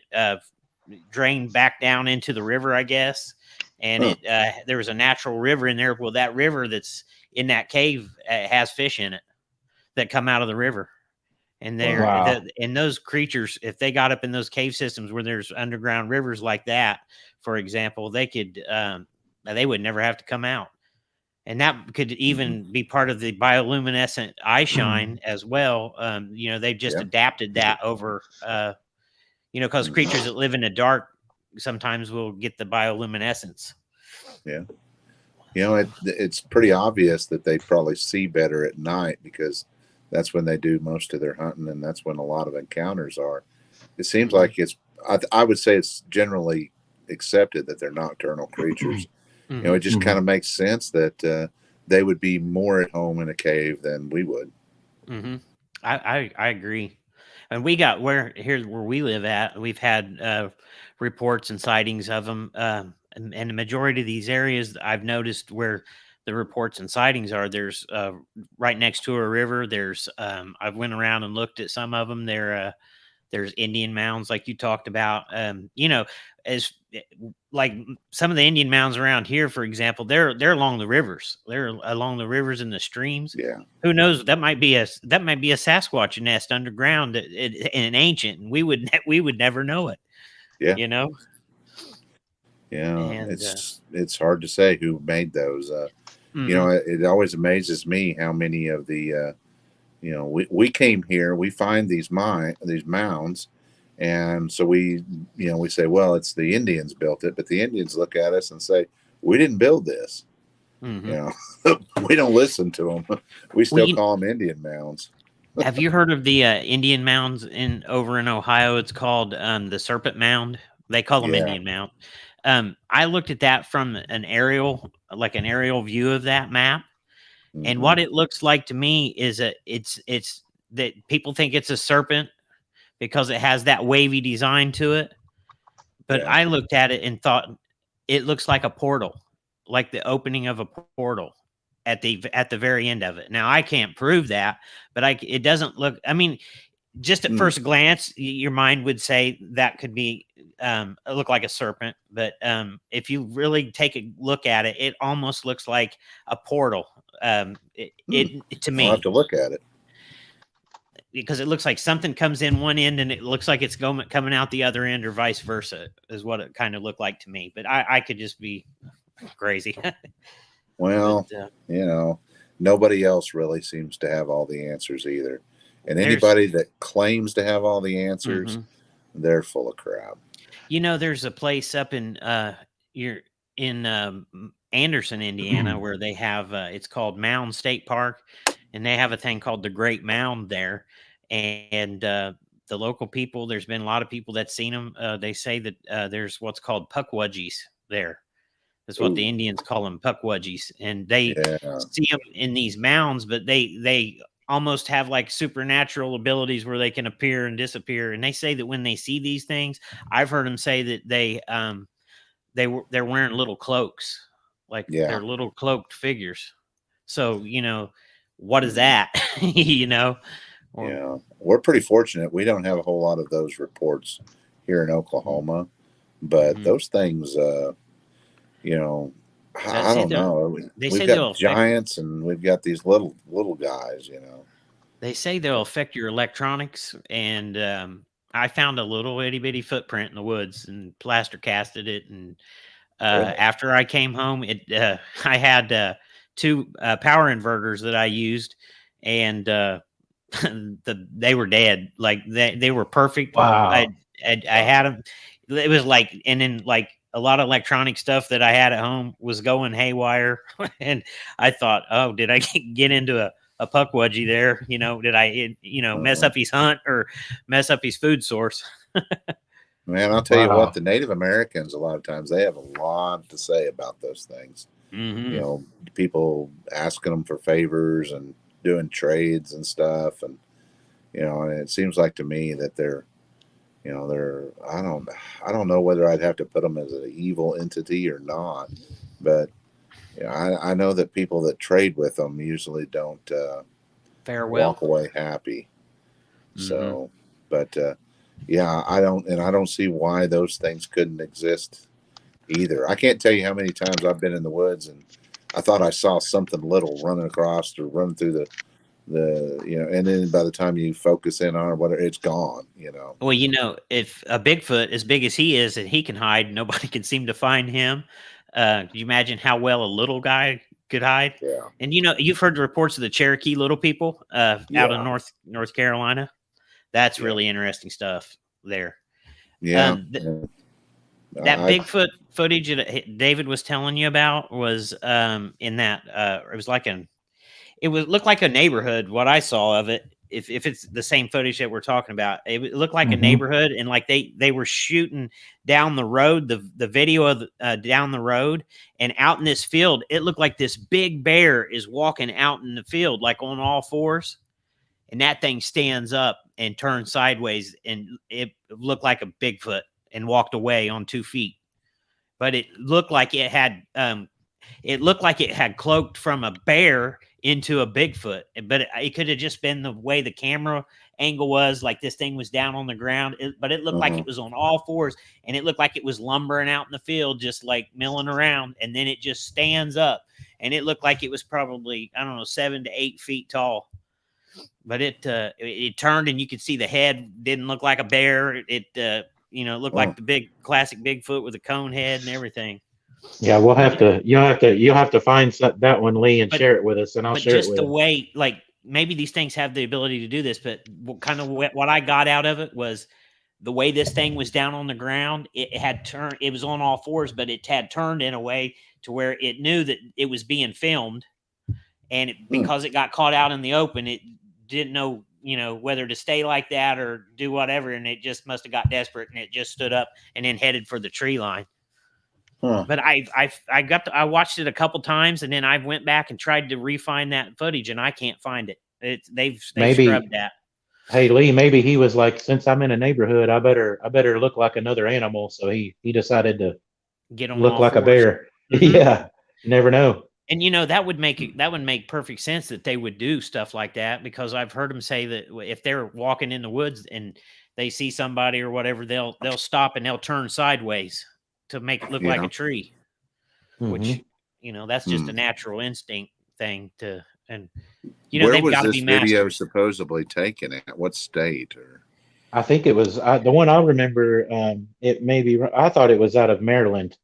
drained back down into the river, I guess. And there was a natural river in there. Well, that river that's in that cave has fish in it that come out of the river. And and those creatures, if they got up in those cave systems where there's underground rivers like that, for example, they could they would never have to come out. And that could even be part of the bioluminescent eye shine as well. They've just adapted that over, because creatures that live in the dark sometimes will get the bioluminescence. Yeah. It's pretty obvious that they probably see better at night because that's when they do most of their hunting, and that's when a lot of encounters are. It seems like I would say it's generally accepted that they're nocturnal creatures. Mm-hmm. It just kind of makes sense that they would be more at home in a cave than we would. Mm-hmm. I agree. And we got where we live at, we've had reports and sightings of them. And the majority of these areas I've noticed where the reports and sightings are, there's right next to a river. There's I went around and looked at some of them. There's Indian mounds like you talked about. As like some of the Indian mounds around here, for example, they're along the rivers. They're along the rivers and the streams. Yeah. Who knows? That might be a Sasquatch nest underground in ancient, and we would never know it. Yeah. Yeah. And, it's hard to say who made those. It always amazes me how many of the we came here, we find these mounds, and so we say, well, it's the Indians built it, but the Indians look at us and say, we didn't build this. Mm-hmm. We don't listen to them. We still call them Indian mounds. Have you heard of the Indian mounds over in Ohio? It's called the Serpent Mound. They call them Indian Mound. I looked at that from an aerial view of that map, And Mhm. what it looks like to me is it's that people think it's a serpent because it has that wavy design to it. But Yeah. I looked at it and thought it looks like a portal, like the opening of a portal at the very end of it. Now I can't prove that, but it doesn't look. I mean, just at Mm. first glance, your mind would say that could be look like a serpent. But if you really take a look at it, it almost looks like a portal. To I'll have me, to look at it. because it looks like something comes in one end and it looks like it's coming out the other end, or vice versa, is what it kind of looked like to me. But I could just be crazy. Well, But, nobody else really seems to have all the answers either. And there's, anybody that claims to have all the answers, mhm. they're full of crap. There's a place up in you're in Anderson, Indiana, where they have it's called Mound State Park, and they have a thing called the Great Mound there, and the local people. There's been a lot of people that's seen them. They say that there's what's called puckwudgies there. That's what the Ooh, Indians call them, puckwudgies, and they yeah. see them in these mounds, but they almost have like supernatural abilities where they can appear and disappear. And they say that when they see these things, I've heard them say that they're wearing little cloaks, like Yeah. they're little cloaked figures. So what is Mhm. that? you know, or Yeah. We're pretty fortunate. We don't have a whole lot of those reports here in Oklahoma, but mm-hmm. those things, you know, I See, don't know. they We've say got they'll affect. giants and we've got these little guys. They say they'll affect your electronics, and I found a little itty bitty footprint in the woods and plaster casted it. And Really. after I came home, I had two power inverters that I used, and they were dead. Like they were perfect. Wow. I had them. It was like, and then like a lot of electronic stuff that I had at home was going haywire, and I thought, oh, did I get into a puckwudgie there? Did I mess Uh, up his hunt or mess up his food source? Man, I'll tell you what, Wow. the Native Americans, a lot of times, they have a lot to say about those things. Hmm. People asking them for favors and doing trades and stuff. And it seems like to me that I don't know whether I'd have to put them as an evil entity or not. But, I know that people that trade with them usually don't Farewell. walk away happy. Hmm. So, but, yeah, I don't see why those things couldn't exist either. I can't tell you how many times I've been in the woods and I thought I saw something little running across or running through and then by the time you focus in on it, whatever, it's gone. Well, if a Bigfoot as big as he is and he can hide, nobody can seem to find him. Can you imagine how well a little guy could hide? Yeah. And you've heard the reports of the Cherokee little people out of Yeah. North Carolina. That's Yeah. really interesting stuff there. Yeah. Um, Yeah. that I Bigfoot footage that David was telling you about was in that it was like it was looked like a neighborhood. What I saw of it, if it's the same footage that we're talking about, it looked like a Hmm. neighborhood, and like they were shooting down the road, the video of down the road, and out in this field, it looked like this big bear is walking out in the field, like on all fours, and that thing stands up and turns sideways, and it looked like a Bigfoot and walked away on 2 feet, but it looked like it had cloaked from a bear into a Bigfoot, but it could have just been the way the camera angle was. Like this thing was down on the ground, but it looked like uh it was on all fours, and it looked like it was lumbering out in the field, just like milling around. And then it just stands up, and it looked like it was probably, I don't know, 7 to 8 feet tall. But it turned, and you could see the head didn't look like a bear. It looked oh, like the big classic Bigfoot with a cone head and everything. Yeah, we'll But have to. You'll have to find that one, Lee, and but share it with us, and I'll but share it just with the him. way, like, maybe these things have the ability to do this, but what I got out of it was the way this thing was down on the ground. It had turned, it was on all fours, but it had turned in a way to where it knew that it was being filmed, and hmm. because it got caught out in the open, it didn't know whether to stay like that or do whatever, and it just must have got desperate, and it just stood up and then headed for the tree line. Huh. But I watched it a couple times, and then I went back and tried to refine that footage, and I can't find it. They've Maybe, scrubbed that. hey Lee, maybe he was like, since I'm in a neighborhood, I better look like another animal. So he decided to Get on look all like a fours. bear. Mhm. Yeah, you never know. And that would make perfect sense that they would do stuff like that, because I've heard them say that if they're walking in the woods and they see somebody or whatever, they'll stop and they'll turn sideways to make it look like Yeah. a tree, Mhm. which that's just Hmm. a natural instinct thing to. And Where they've was got to this be video masters. supposedly taken at? What state? Or I think it was the one I remember. It may be. I thought it was out of Maryland,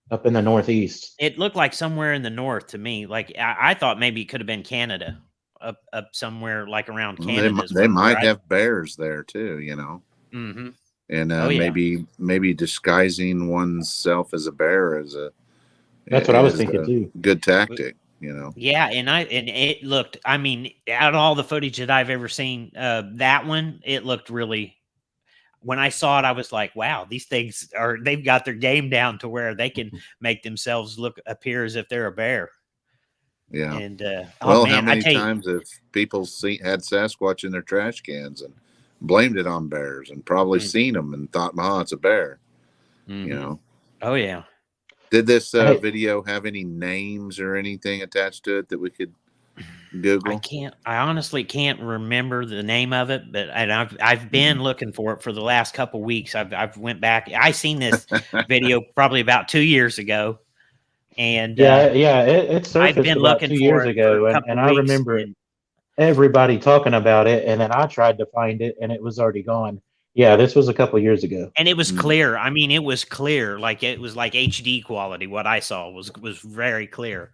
up in the Northeast. It looked like somewhere in the north to me. Like I thought maybe it could have been Canada, up somewhere like around well, Canada is they where might I. have bears there too, Mm-hmm. and Oh yeah. maybe disguising oneself as a bear That's what I was is thinking a too. good tactic. Yeah, and it looked. I mean, out of all the footage that I've ever seen, that one it looked really. When I saw it, I was like, "Wow, these things they've got their game down to where they can make themselves appear as if they're a bear." Yeah. And oh Well, how man, I many tell you, times have people had Sasquatch in their trash cans and blamed it on bears, and probably Mm. seen them and thought, "Oh, it's a bear." Mhm. Oh yeah. Did this Hey, video have any names or anything attached to it that we could I Google? I honestly can't remember the name of it, but I've been looking for it for the last couple weeks. I've went back. I seen this video probably about 2 years ago, and yeah, it I've surfaced been about looking 2 years for it for a ago, and couple I weeks, remember and everybody talking about it, and then I tried to find it, and it was already gone. Yeah, this was a couple years ago. it was Mm. clear. I mean, it was clear, like it was like HD quality. What I saw was very clear.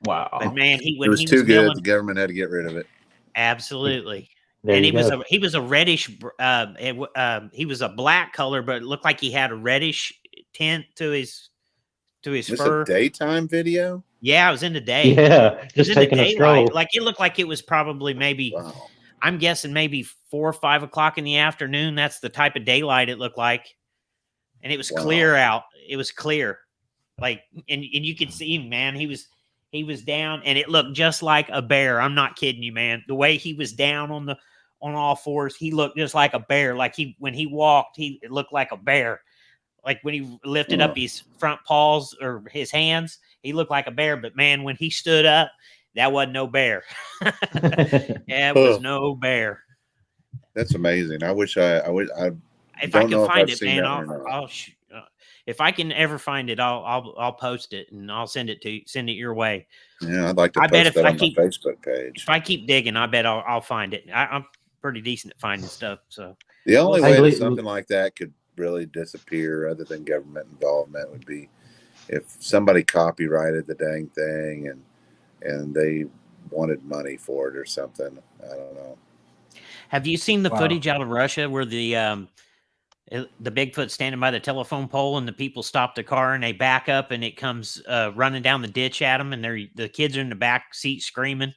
But Wow. man, It when was he too was good. milling, The government had to get rid of it. absolutely. There And you go. he was a reddish. He was a black color, but it looked like he had a reddish tint to his This a fur. daytime video? Yeah, it was in the day. Yeah, It was just in the taking a daylight. stroll. Like it looked like it was probably maybe. Wow. I'm guessing maybe 4 or 5 o'clock in the afternoon. That's the type of daylight it looked like, and it was clear out. It was clear, like, and you could see him, man. He was down, and it looked just like a bear. I'm not kidding you, man. The way he was down on all fours, he looked just like a bear. Like when he walked, it looked like a bear. Like when he lifted up his front paws or his hands, he looked like a bear. But man, when he stood up, that wasn't no bear. It was no bear. That's amazing. I wish I If I don't can know if find I've it, seen man, that one or not. if I can ever find it, I'll post it and I'll send it your way. Yeah, I'd like to I bet post if that I on my keep Facebook page. if I keep digging, I bet I'll find it. I'm pretty decent at finding stuff. So The only Hey, way that Lee- something like that could really disappear, other than government involvement, would be if somebody copyrighted the dang thing and they wanted money for it or something. I don't know. have you seen the Wow. footage out of Russia where the Bigfoot standing by the telephone pole and the people stop the car and they back up and it comes running down the ditch at them and the kids are in the back seat screaming?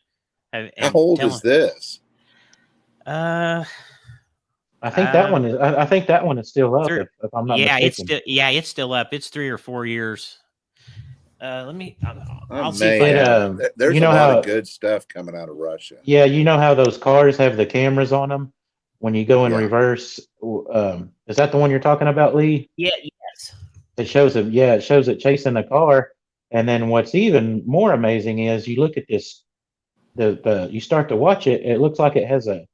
How old is this? Uh, I think that uh, one is. I think that one is still up, Three, if I'm not yeah, mistaken. it's still up. It's 3 or 4 years. Let me. I'll see if There's you a know lot how? of good stuff coming out of Russia. Yeah, you know how those cars have the cameras on them when you go in Yeah. reverse. Is that the one you're talking about, Lee? Yeah. Yes. It shows it. Yeah, it shows it chasing the car. And then what's even more amazing is you look at this. You start to watch it. It looks like it has a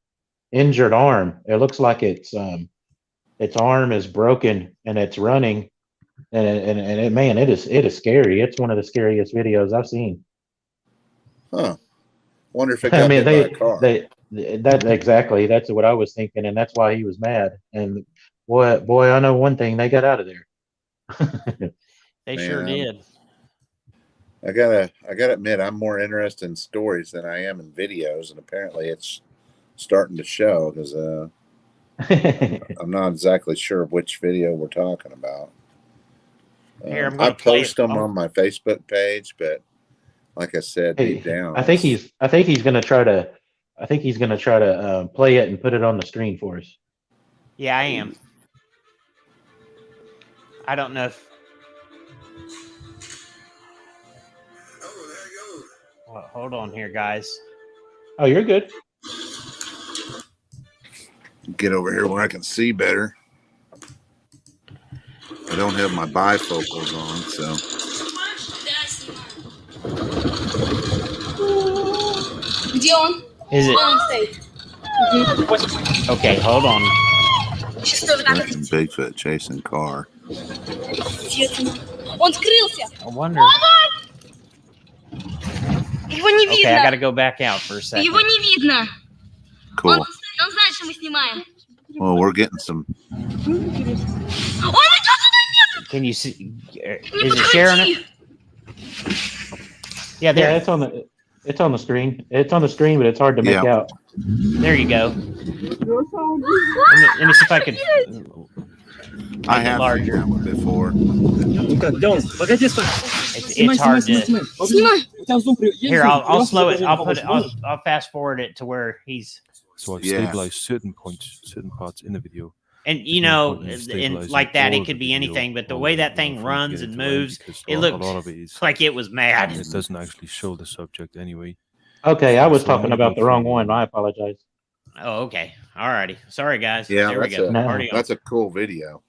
injured arm. It looks like its arm is broken and it's running. And man, it is scary. It's one of the scariest videos I've seen. Huh. Wonder if it I got mean, hit by a car. that exactly. That's what I was thinking, and that's why he was mad. And boy, I know one thing: they got out of there. They sure did. I gotta admit, I'm more interested in stories than I am in videos, and apparently it's starting to show because I'm not exactly sure which video we're talking about. Here, I'm I going to play it. post them on my Facebook page, but like I said, deep down, I think he's gonna try to. I think he's gonna try to play it and put it on the screen for us. Yeah, I am. I don't know if. Well, hold on here, guys. Oh, you're good. Get over here where I can see better. I don't have my bifocals on, so. Где он? Is it? Он стоит. Okay, hold on. Сейчас тоже надо. Bigfoot chasing car. Он скрылся. I wonder. Его не Okay, I got to видно. go back out for a second. Его не видно. Cool. Он знает, что мы снимаем. Well, we're getting some. Он идет туда. Can you see? Не Is it sharing it? подходи. Yeah, there. Yeah, it's on the screen. It's on the screen, but it's hard to make Yeah. out. There you go. Let me see if I could. I Make it have seen larger. that one before. Ну-ка, Дон, погоди, стой. It's hard to. Снимай. У тебя зум при... Here, I'll slow it. I'll put it. I'll fast forward it to where he's. So I've Yeah. stabilized certain points, certain parts in the video. And you know, and like that, it could be anything. But the way that thing runs and moves, it a looked lot of it is. like it was mad. It doesn't actually show the subject anyway. Okay, I was So I'm talking gonna about go the wrong for- one. I apologize. Oh, okay. Alrighty. Sorry, guys. Yeah, there we that's go. a- No. Party on. That's a cool video.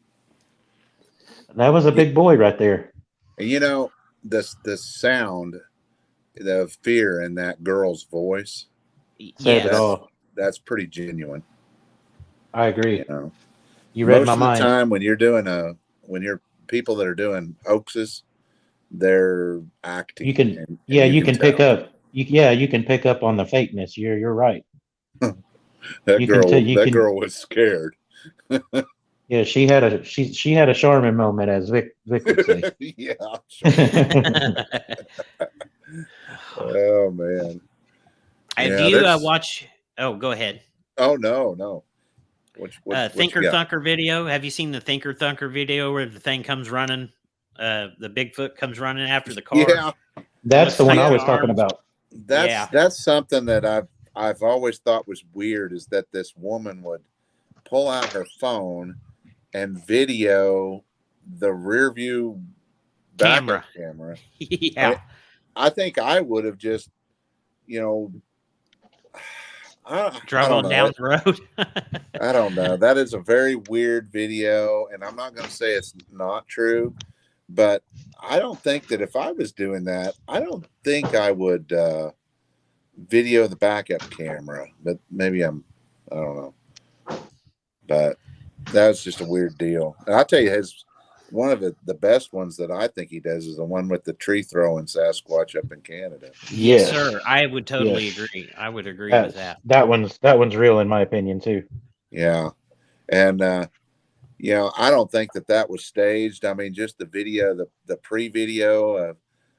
That was a big boy right there. And you know, the sound, the fear in that girl's voice, Said it Yes. all. that's pretty genuine. I agree. You know, You read most my of the mind. time when you're people that are doing hoaxes, they're acting. You can, and yeah, you can pick tell. up. You can pick up on the fakeness. You're right. That you can girl. tell- you That can- girl was scared. Yeah, she had a Charmin moment, as Vic would say. Yeah. Oh man. Yeah, Do you there's- watch? Oh, go ahead. Oh no. What you Thinker got? Thunker video. Have you seen the Thinker Thunker video where the thing comes running? The Bigfoot comes running after the car. Yeah, That's the one I was Yeah. talking about. that's something that I've always thought was weird, is that this woman would pull out her phone and video the rear view Camera. camera. Yeah. I think I would have just, you know, I Drive don't on know. down the road. I don't know. That is a very weird video, and I'm not going to say it's not true, but I don't think that if I was doing that, I don't think I would video the backup camera. But maybe I don't know. But that's just a weird deal. And I'll tell you, one of the best ones that I think he does is the one with the tree throwing Sasquatch up in Canada. Yes, Sir, I would totally agree. I would agree with that. That one's real in my opinion too. Yeah. And, you know, I don't think that was staged. I mean, just the video, the pre-video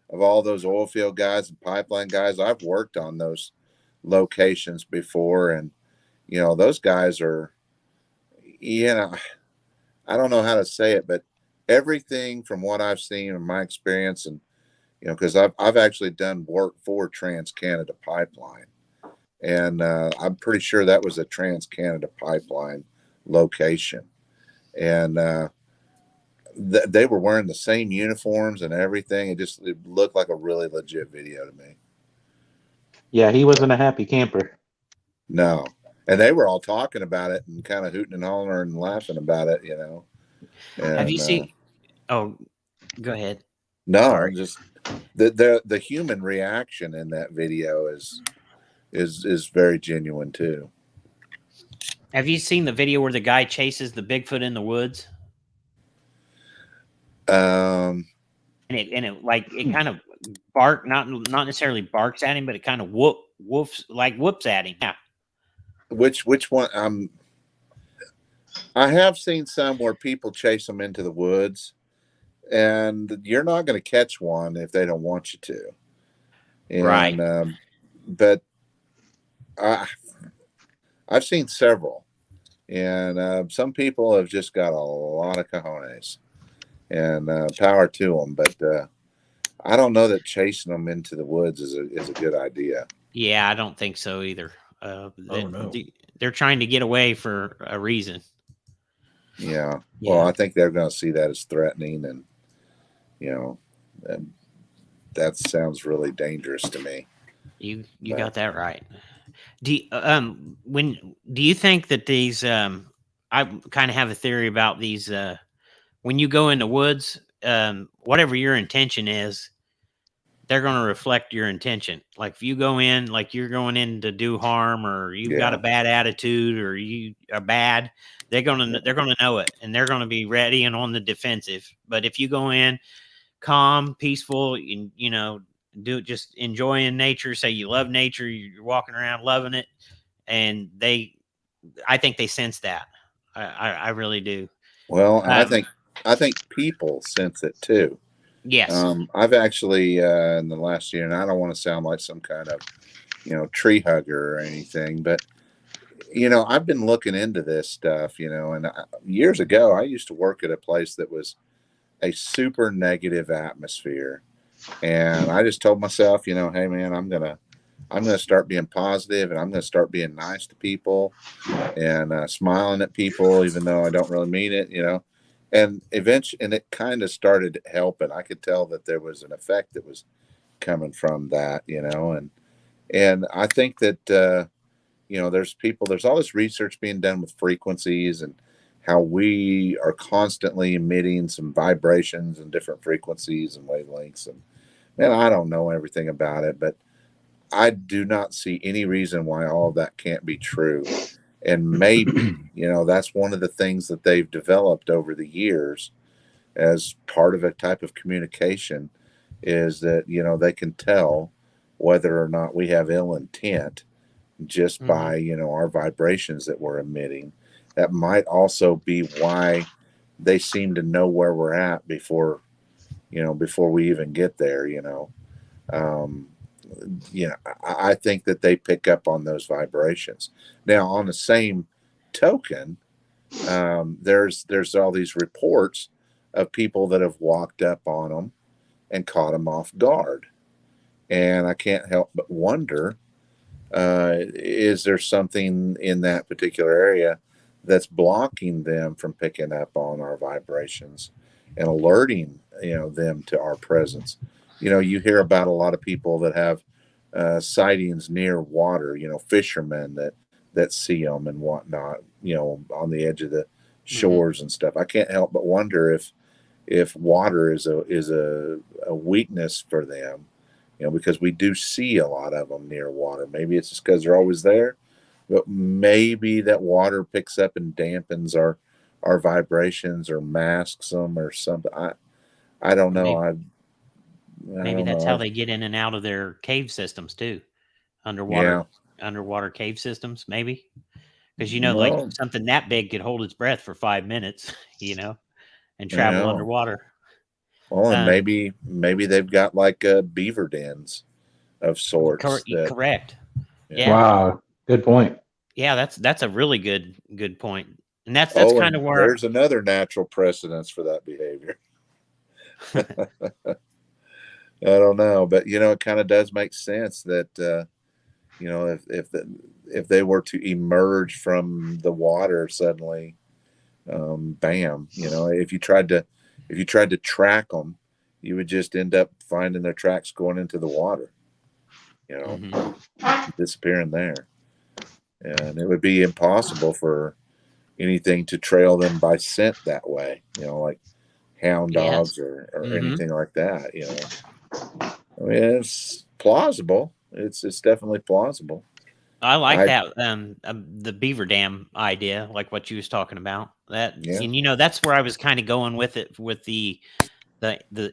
of all those oil field guys and pipeline guys. I've worked on those locations before, and, you know, those guys are, you know, I don't know how to say it, but everything from what I've seen in my experience, and, you know, because I've actually done work for Trans Canada Pipeline, and I'm pretty sure that was a Trans Canada Pipeline location, and they were wearing the same uniforms and everything. It looked like a really legit video to me. Yeah, he wasn't a happy camper. No, and they were all talking about it and kind of hooting and hollering and laughing about it, you know. And, Have you seen? Oh, go ahead. No, Sorry. just the human reaction in that video is very genuine too. Have you seen the video where the guy chases the Bigfoot in the woods? Um, And it like it kind of not necessarily barks at him, but it kind of whoops at him. Yeah. which one? I have seen some where people chase them into the woods, and you're not going to catch one if they don't want you to. And, Right. But I've seen several, and some people have just got a lot of cojones, and power to them. But I don't know that chasing them into the woods is a good idea. Yeah, I don't think so either. no. They're trying to get away for a reason. Yeah. Yeah. Well, I think they're going to see that as threatening, and, you know, and that sounds really dangerous to me. You But got that right. Do you think that these I kind of have a theory about these when you go in the woods, whatever your intention is, they're going to reflect your intention. Like if you go in like you're going in to do harm, or you've got a yeah, bad attitude, or you are bad, they're gonna know it, and they're going to be ready and on the defensive. But if you go in calm, peaceful, and do just enjoying nature, say you love nature, you're walking around loving it, and I think they sense that. I really do. well, Um, I think people sense it too. yes. I've actually in the last year, and I don't want to sound like some kind of tree hugger or anything, but I've been looking into this stuff, and years ago I used to work at a place that was a super negative atmosphere, and I just told myself, hey man, I'm gonna start being positive, and I'm gonna start being nice to people, and smiling at people, even though I don't really mean it. And eventually, and it kind of started helping. I could tell that there was an effect that was coming from that. And I think that there's all this research being done with frequencies and how we are constantly emitting some vibrations and different frequencies and wavelengths. And man, I don't know everything about it, but I do not see any reason why all of that can't be true. And maybe, that's one of the things that they've developed over the years as part of a type of communication is that, they can tell whether or not we have ill intent just Hmm. by, our vibrations that we're emitting. That might also be why they seem to know where we're at before we even get there. Um, I think that they pick up on those vibrations. Now, on the same token, there's all these reports of people that have walked up on them and caught them off guard, and I can't help but wonder: is there something in that particular area that's blocking them from picking up on our vibrations and alerting them to our presence? You hear about a lot of people that have sightings near water. Fishermen that see them and whatnot. On the edge of the Hmm. shores and stuff. I can't help but wonder if water is a weakness for them. Because we do see a lot of them near water. Maybe it's just because they're always there, but maybe that water picks up and dampens our vibrations or masks them or something. I don't know. Maybe I don't that's know. how they get in and out of their cave systems too. Yeah. Underwater cave systems, maybe. Because like Well, something that big could hold its breath for 5 minutes, and you travel know. underwater. Well, and Um, maybe they've got like beaver dens of sorts that correct. you Yeah, know. Wow, good point. yeah. That's a really good point, and that's Oh, kind and of where. there's another natural precedence for that behavior. I don't know, but it kind of does make sense that if they were to emerge from the water suddenly, bam, if you tried to track them, you would just end up finding their tracks going into the water, you know, Hmm. disappearing there, and it would be impossible for anything to trail them by scent that way, like hound Yes. dogs or Hmm. anything like that. I mean, it's plausible. It's definitely plausible. I like I that. The beaver dam idea, like what you was talking about. That, Yeah, and that's where I was kind of going with it, with the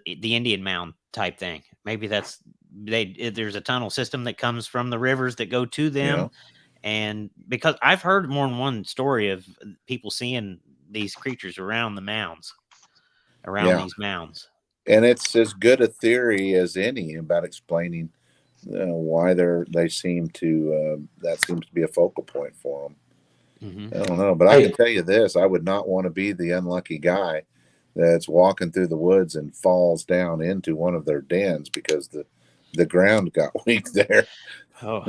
Indian mound type thing. Maybe there's a tunnel system that comes from the rivers that go to yeah, them, and because I've heard more than one story of people seeing these creatures around yeah. these mounds. And it's as good a theory as any about explaining why they seem to that seems to be a focal point for them. Hmm. I don't know, but I can Hey, tell you this: I would not want to be the unlucky guy that's walking through the woods and falls down into one of their dens because the ground got weak there, Oh,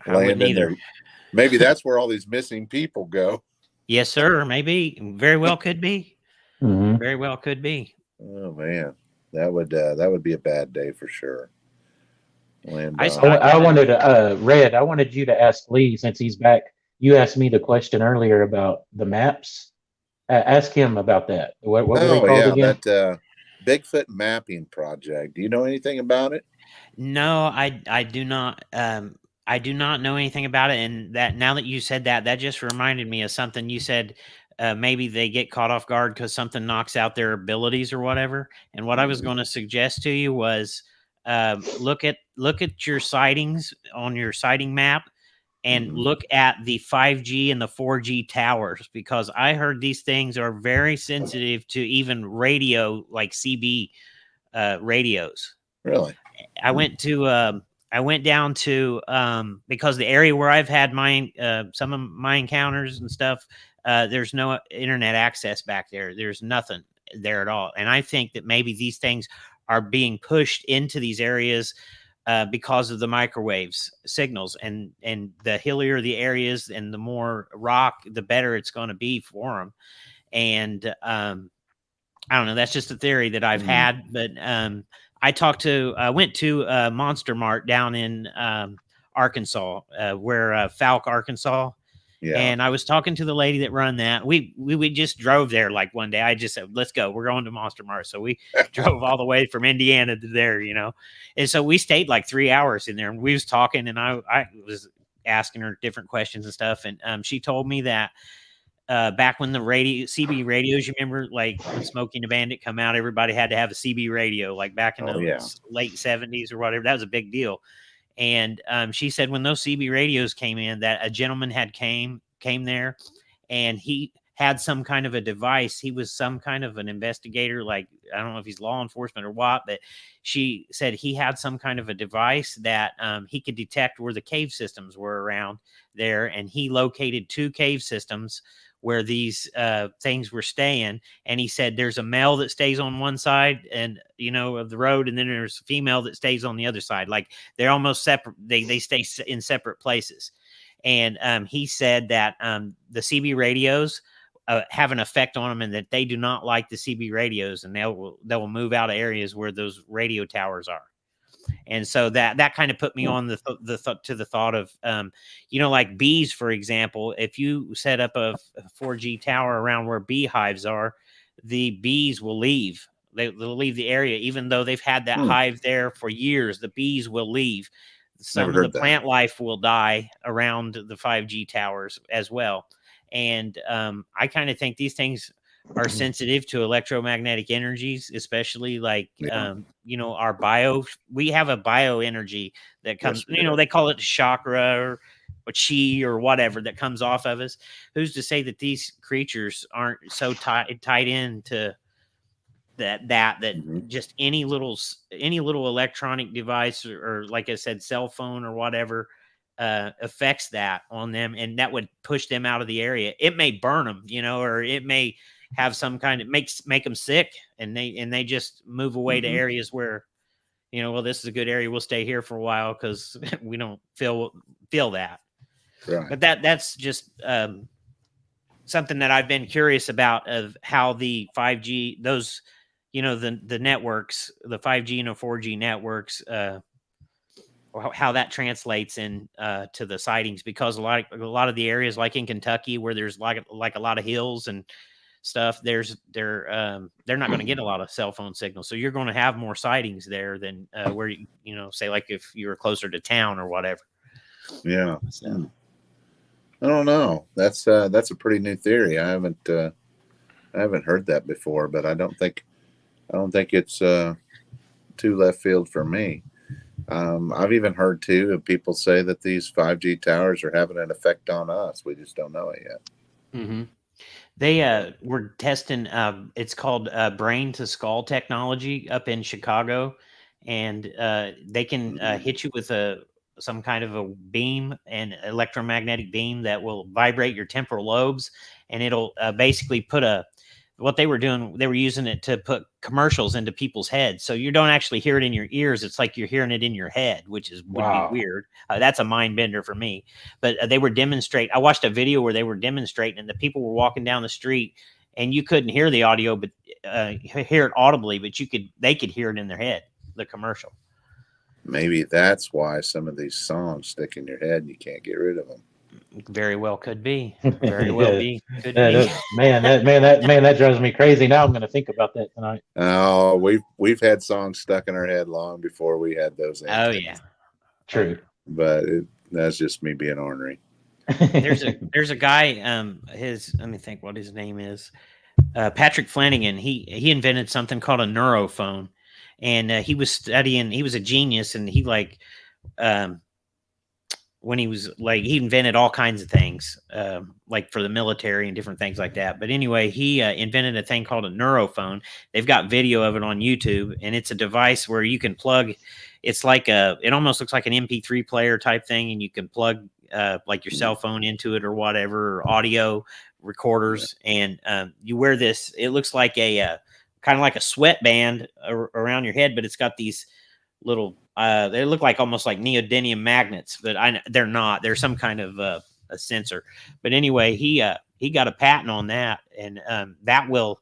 I wouldn't landing either. there. Maybe that's where all these missing people go. Yes, sir. Maybe. Very well could be. mhm. Very well could be. Oh man, that would be a bad day for sure. And I, s- I, I I gotta, wanted to, Red, I wanted you to ask Lee since he's back. You asked me the question earlier about the maps. Ask him about that. What were they oh called yeah, again? that Bigfoot mapping project. Do you know anything about it? no, I do not. I do not know anything about it. And that now that you said that, that just reminded me of something you said. Maybe they get caught off guard because something knocks out their abilities or whatever. And what I was Mhm. going to suggest to you was look at your sightings on your sighting map and Mhm. look at the 5G and the 4G towers, because I heard these things are very sensitive to even radio, like CB radios. Really? I went to I went down to because the area where I've had my some of my encounters and stuff, there's no internet access back there. There's nothing there at all. And I think that maybe these things are being pushed into these areas because of the microwaves signals, and the hillier the areas and the more rock, the better it's going to be for them. And I don't know. That's just a theory that I've Mm. had, but I went to Monster Mart down in Arkansas, where Falk, Arkansas, Yeah. and I was talking to the lady that run that. We just drove there like one day. I just said, "Let's go. We're going to Monster Mart." So we drove all the way from Indiana to there, and so we stayed like 3 hours in there, and we was talking, and I was asking her different questions and stuff, and she told me that back when the radio CB radios, you remember, like when Smokey and the Bandit come out, everybody had to have a CB radio, like back in Oh the yeah. late 70s or whatever. That was a big deal. And she said when those CB radios came in, that a gentleman had came there, and he had some kind of a device. He was some kind of an investigator, like I don't know if he's law enforcement or what, but she said he had some kind of a device that he could detect where the cave systems were around there, and he located 2 cave systems where these things were staying. And he said there's a male that stays on one side and of the road, and then there's a female that stays on the other side. Like they're almost separate. They stay in separate places. And he said that the CB radios have an effect on them, and that they do not like the CB radios, and they will move out of areas where those radio towers are. And so that kind of put me on the thought of like bees, for example. If you set up a 4G tower around where beehives are, the bees will leave. They'll leave the area, even though they've had that Hmm. hive there for years. The bees will leave. Never Some of the heard that. plant life will die around the 5G towers as well. And I kind of think these things are sensitive to electromagnetic energies, especially like Yeah. our bio. We have a bioenergy that Yes, comes. we do. They call it chakra or chi or whatever that comes off of us. Who's to say that these creatures aren't so tied into that Mhm. just any little electronic device, or like I said, cell phone or whatever affects that on them, and that would push them out of the area. It may burn them, or it may have some kind of make them sick, and they just move away to Mhm. areas where well, this is a good area, we'll stay here for a while because we don't feel that. Right. But that's just something that I've been curious about, of how the 5G, those, the networks, the 5G and the 4G networks, how that translates in to the sightings, because a lot of the areas, like in Kentucky, where there's like a lot of hills and stuff, they're not going to get a lot of cell phone signals, so you're going to have more sightings there than where say like if you were closer to town or whatever. Yeah. So. Hmm. I don't know. That's a pretty new theory. I haven't heard that before, but I don't think it's too left field for me. I've even heard too of people say that these 5G towers are having an effect on us. We just don't know it yet. Mm-hmm. They were testing. It's called brain to skull technology up in Chicago, and they can hit you with some kind of a beam, an electromagnetic beam that will vibrate your temporal lobes, and it'll basically what they were doing. They were using it to put commercials into people's heads, so you don't actually hear it in your ears. It's like you're hearing it in your head, which would be Wow. weird. That's a mind bender for me. But they were demonstrating. I watched a video where they were demonstrating, and the people were walking down the street, and you couldn't hear the audio, but hear it audibly, but they could hear it in their head, the commercial. Maybe that's why some of these songs stick in your head and you can't get rid of them. Very well could be. Very well Yeah. be. Could be. That drives me crazy. Now I'm going to think about that tonight. Oh, we've had songs stuck in our head long before we had those Oh antennas. yeah. True. But that's just me being ornery. There's a guy. Let me think what his name is. Patrick Flanagan. He invented something called a neurophone, and he was studying. He was a genius, and he when he was he invented all kinds of things, like for the military and different things like that. But anyway, he invented a thing called a neurophone. They've got video of it on YouTube, and it's a device where you can plug. It's it almost looks like an MP3 player type thing, and you can plug like your cell phone into it or whatever, or audio recorders, and you wear this. It looks like a kind of like a sweatband around your head, but it's got these little they look like almost like neodymium magnets, but they're not. They're some kind of a sensor. But anyway, he got a patent on that, and that will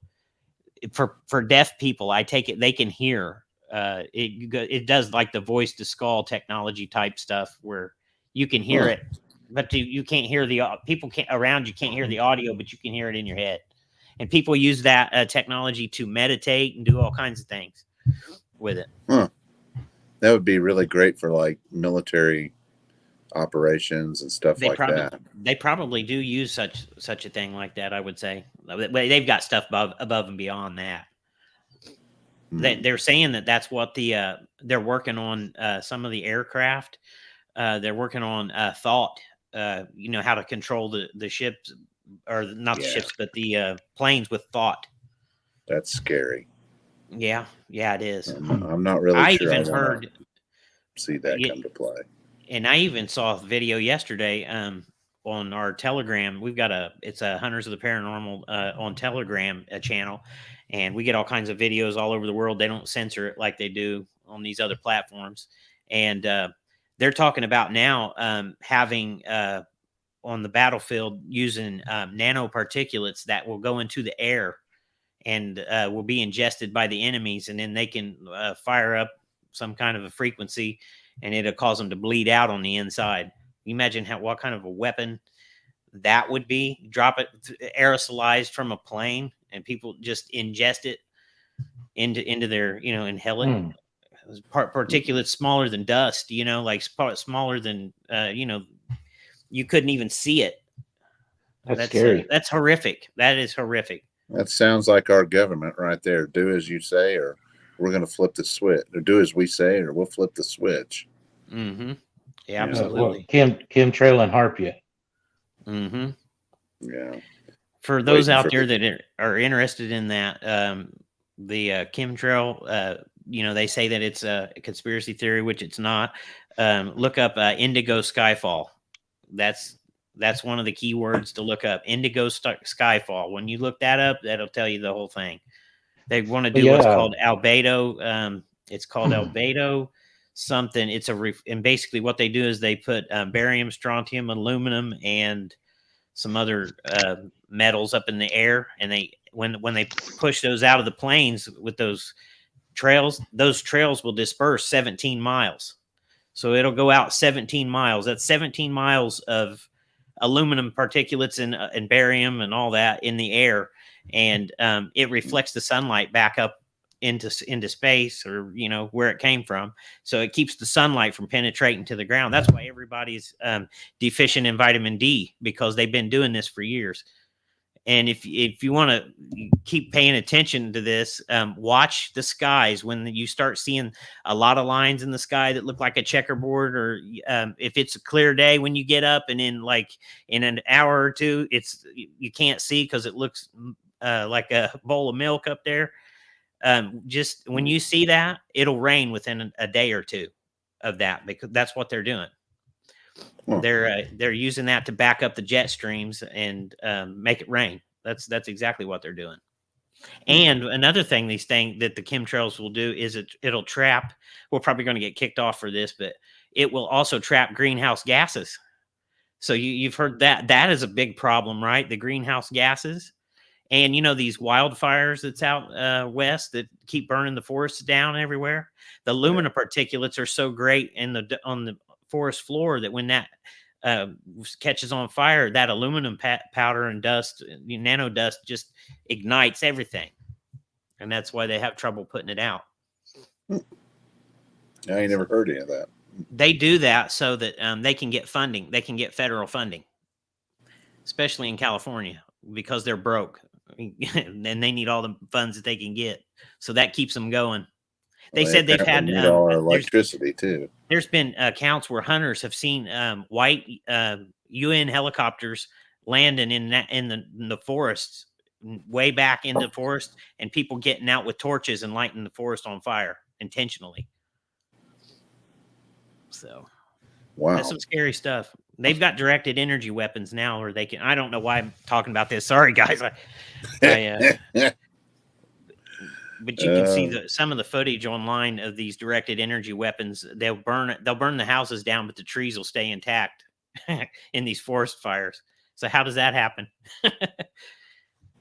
for deaf people. I take it they can hear. It does like the voice to skull technology type stuff where you can hear it, but you can't hear people around you can't hear the audio, but you can hear it in your head. And people use that technology to meditate and do all kinds of things with it. That would be really great for like military operations and stuff that. They probably do use such a thing like that. I would say they've got stuff above and beyond that. They're saying that's what they're working on. Some of the aircraft, they're working on thought. How to control the ships, or not the ships, but the planes with thought. That's scary. Yeah, it is. I'm not really I sure. even heard see that come to play. And I even saw a video yesterday on our Telegram. We've got it's a Hunters of the Paranormal on Telegram channel, and we get all kinds of videos all over the world. They don't censor it like they do on these other platforms, and they're talking about now having on the battlefield using nanoparticulates that will go into the air and will be ingested by the enemies, and then they can fire up some kind of a frequency, and it'll cause them to bleed out on the inside. You imagine what kind of a weapon that would be? Drop it aerosolized from a plane, and people just ingest it into their, inhale it. Particulates smaller than dust, like smaller than, you couldn't even see it. That's scary. That's horrific. That is horrific. That sounds like our government right there. Do as you say, or we're going to flip the switch. Or do as we say, or we'll flip the switch. Mm-hmm. Yeah, absolutely. Chemtrail and Harpia. Mm-hmm. Yeah. For those out there that are interested in that, the chemtrail, they say that it's a conspiracy theory, which it's not. Look up indigo skyfall. That's one of the key words to look up. Indigo skyfall. When you look that up, that'll tell you the whole thing. They want to do what's called albedo. It's called albedo something. And basically what they do is they put barium, strontium, aluminum, and some other metals up in the air. And when they push those out of the planes with those trails will disperse 17 miles. So it'll go out 17 miles. That's 17 miles of aluminum particulates and barium and all that in the air, and it reflects the sunlight back up into space, or where it came from. So it keeps the sunlight from penetrating to the ground. That's why everybody's deficient in vitamin D, because they've been doing this for years. And if you want to keep paying attention to this, watch the skies. When you start seeing a lot of lines in the sky that look like a checkerboard, or if it's a clear day when you get up, and in an hour or two, you can't see because it looks like a bowl of milk up there. Just when you see that, it'll rain within a day or two of that, because that's what they're doing. They're using that to back up the jet streams and make it rain. That's exactly what they're doing. And another thing that the chemtrails will do is it'll trap. We're probably going to get kicked off for this, but it will also trap greenhouse gases. So you've heard that is a big problem, right? The greenhouse gases. And you know these wildfires that's out west that keep burning the forests down everywhere. The aluminum particulates are so great on the forest floor that when that catches on fire, that aluminum powder and dust, nano dust, just ignites everything, and that's why they have trouble putting it out. I ain't never heard any of that. They do that so that they can get funding. They can get federal funding, especially in California, because they're broke and they need all the funds that they can get. So that keeps them going. They said they've had need all our electricity too. There's been accounts where hunters have seen white UN helicopters landing in the forests, way back into the forest, and people getting out with torches and lighting the forest on fire intentionally. So, wow, that's some scary stuff. They've got directed energy weapons now, where they can. I don't know why I'm talking about this. Sorry, guys. But you can see some of the footage online of these directed energy weapons. They'll burn the houses down, but the trees will stay intact in these forest fires. So how does that happen?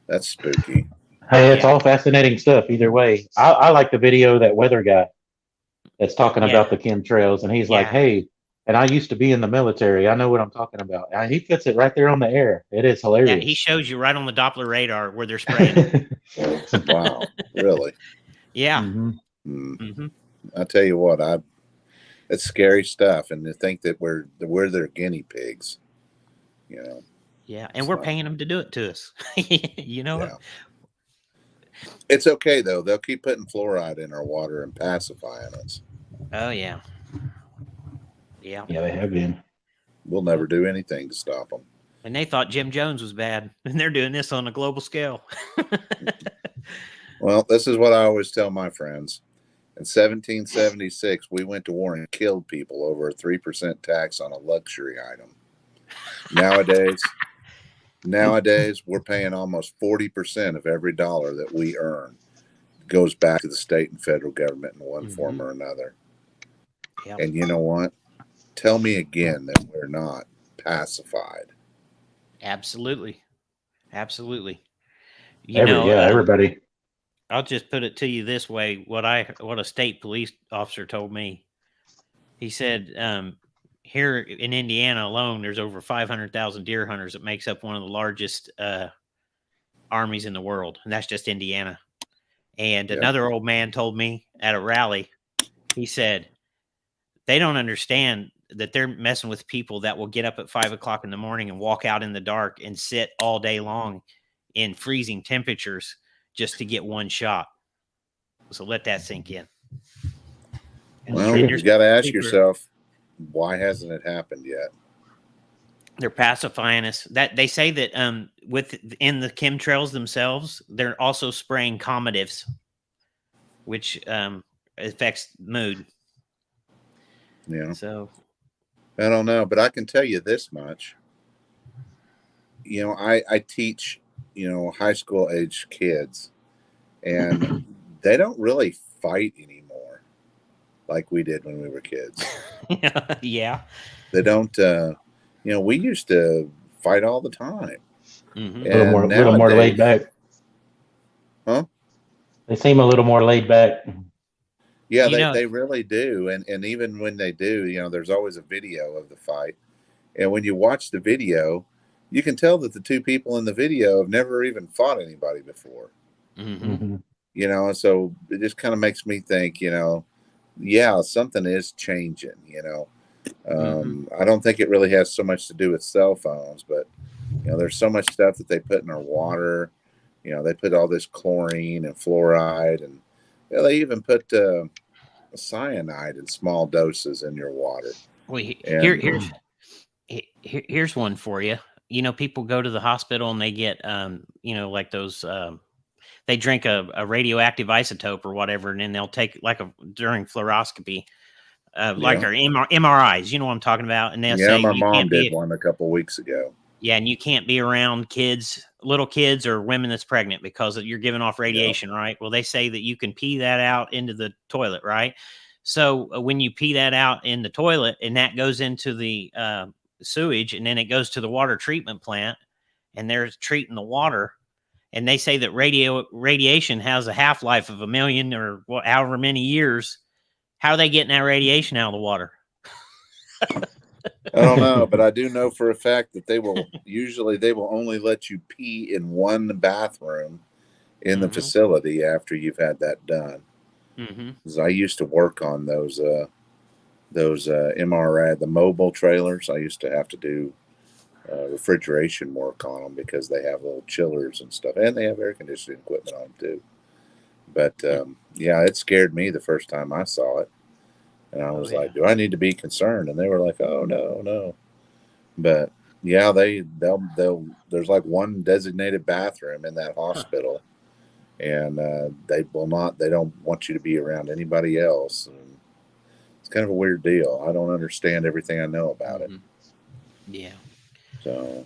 That's spooky. Hey, it's all fascinating stuff. Either way, I like the video of that weather guy that's talking about the chemtrails, and he's like, "Hey, and I used to be in the military. I know what I'm talking about." And he puts it right there on the air. It is hilarious. Yeah, he shows you right on the Doppler radar where they're spraying. Wow, really? Yeah. I tell you what, it's scary stuff, and to think that we're their guinea pigs, you know. Yeah, and we're paying them to do it to us. You know. Yeah. It's okay though. They'll keep putting fluoride in our water and pacifying us. Oh yeah. Yeah. Yeah, they have been. We'll never do anything to stop them. And they thought Jim Jones was bad, and they're doing this on a global scale. Well, this is what I always tell my friends. In 1776, we went to war and killed people over a 3% tax on a luxury item. Nowadays, we're paying almost 40% of every dollar that we earn goes back to the state and federal government in one form or another. Yep. And you know what? Tell me again that we're not pacified. Absolutely. Absolutely. Everybody. I'll just put it to you this way. What a state police officer told me. He said, here in Indiana alone, there's over 500,000 deer hunters. That makes up one of the largest armies in the world. And that's just Indiana. And another old man told me at a rally, he said, they don't understand that they're messing with people that will get up at 5 o'clock in the morning and walk out in the dark and sit all day long in freezing temperatures just to get one shot. So let that sink in. Well, you got to ask yourself, why hasn't it happened yet? They're pacifying us. That they say that in the chemtrails themselves, they're also spraying comatives, which affects mood. Yeah. So I don't know, but I can tell you this much. You know, I teach, high school age kids, and they don't really fight anymore like we did when we were kids. Yeah. They don't, we used to fight all the time. Mm-hmm. A little more laid back. Huh? They seem a little more laid back. Yeah, they really do. And even when they do, there's always a video of the fight. And when you watch the video, you can tell that the two people in the video have never even fought anybody before. Mm-hmm. So it just kind of makes me think, something is changing, I don't think it really has so much to do with cell phones, but, there's so much stuff that they put in our water. They put all this chlorine and fluoride, and they even put cyanide in small doses in your water. Well, here's one for you. People go to the hospital and they get, like those, they drink a radioactive isotope or whatever, and then they'll take during fluoroscopy, like our MRIs, you know what I'm talking about? And they'll say, my mom did one a couple of weeks ago. Yeah, and you can't be around little kids or women that's pregnant because you're giving off radiation, right? Well, they say that you can pee that out into the toilet, right? So when you pee that out in the toilet and that goes into the sewage, and then it goes to the water treatment plant, and they're treating the water, and they say that radiation has a half-life of 1,000,000 or however many years. How are they getting that radiation out of the water? I don't know, but I do know for a fact that they will only let you pee in one bathroom in the facility after you've had that done. Because I used to work on those MRI, the mobile trailers. I used to have to do refrigeration work on them because they have little chillers and stuff, and they have air conditioning equipment on them too. But yeah, it scared me the first time I saw it, and I was like, "Do I need to be concerned?" And they were like, "Oh no, no." But yeah, they'll there's like one designated bathroom in that hospital, and they don't want you to be around anybody else. And it's kind of a weird deal. I don't understand everything I know about it. Yeah. So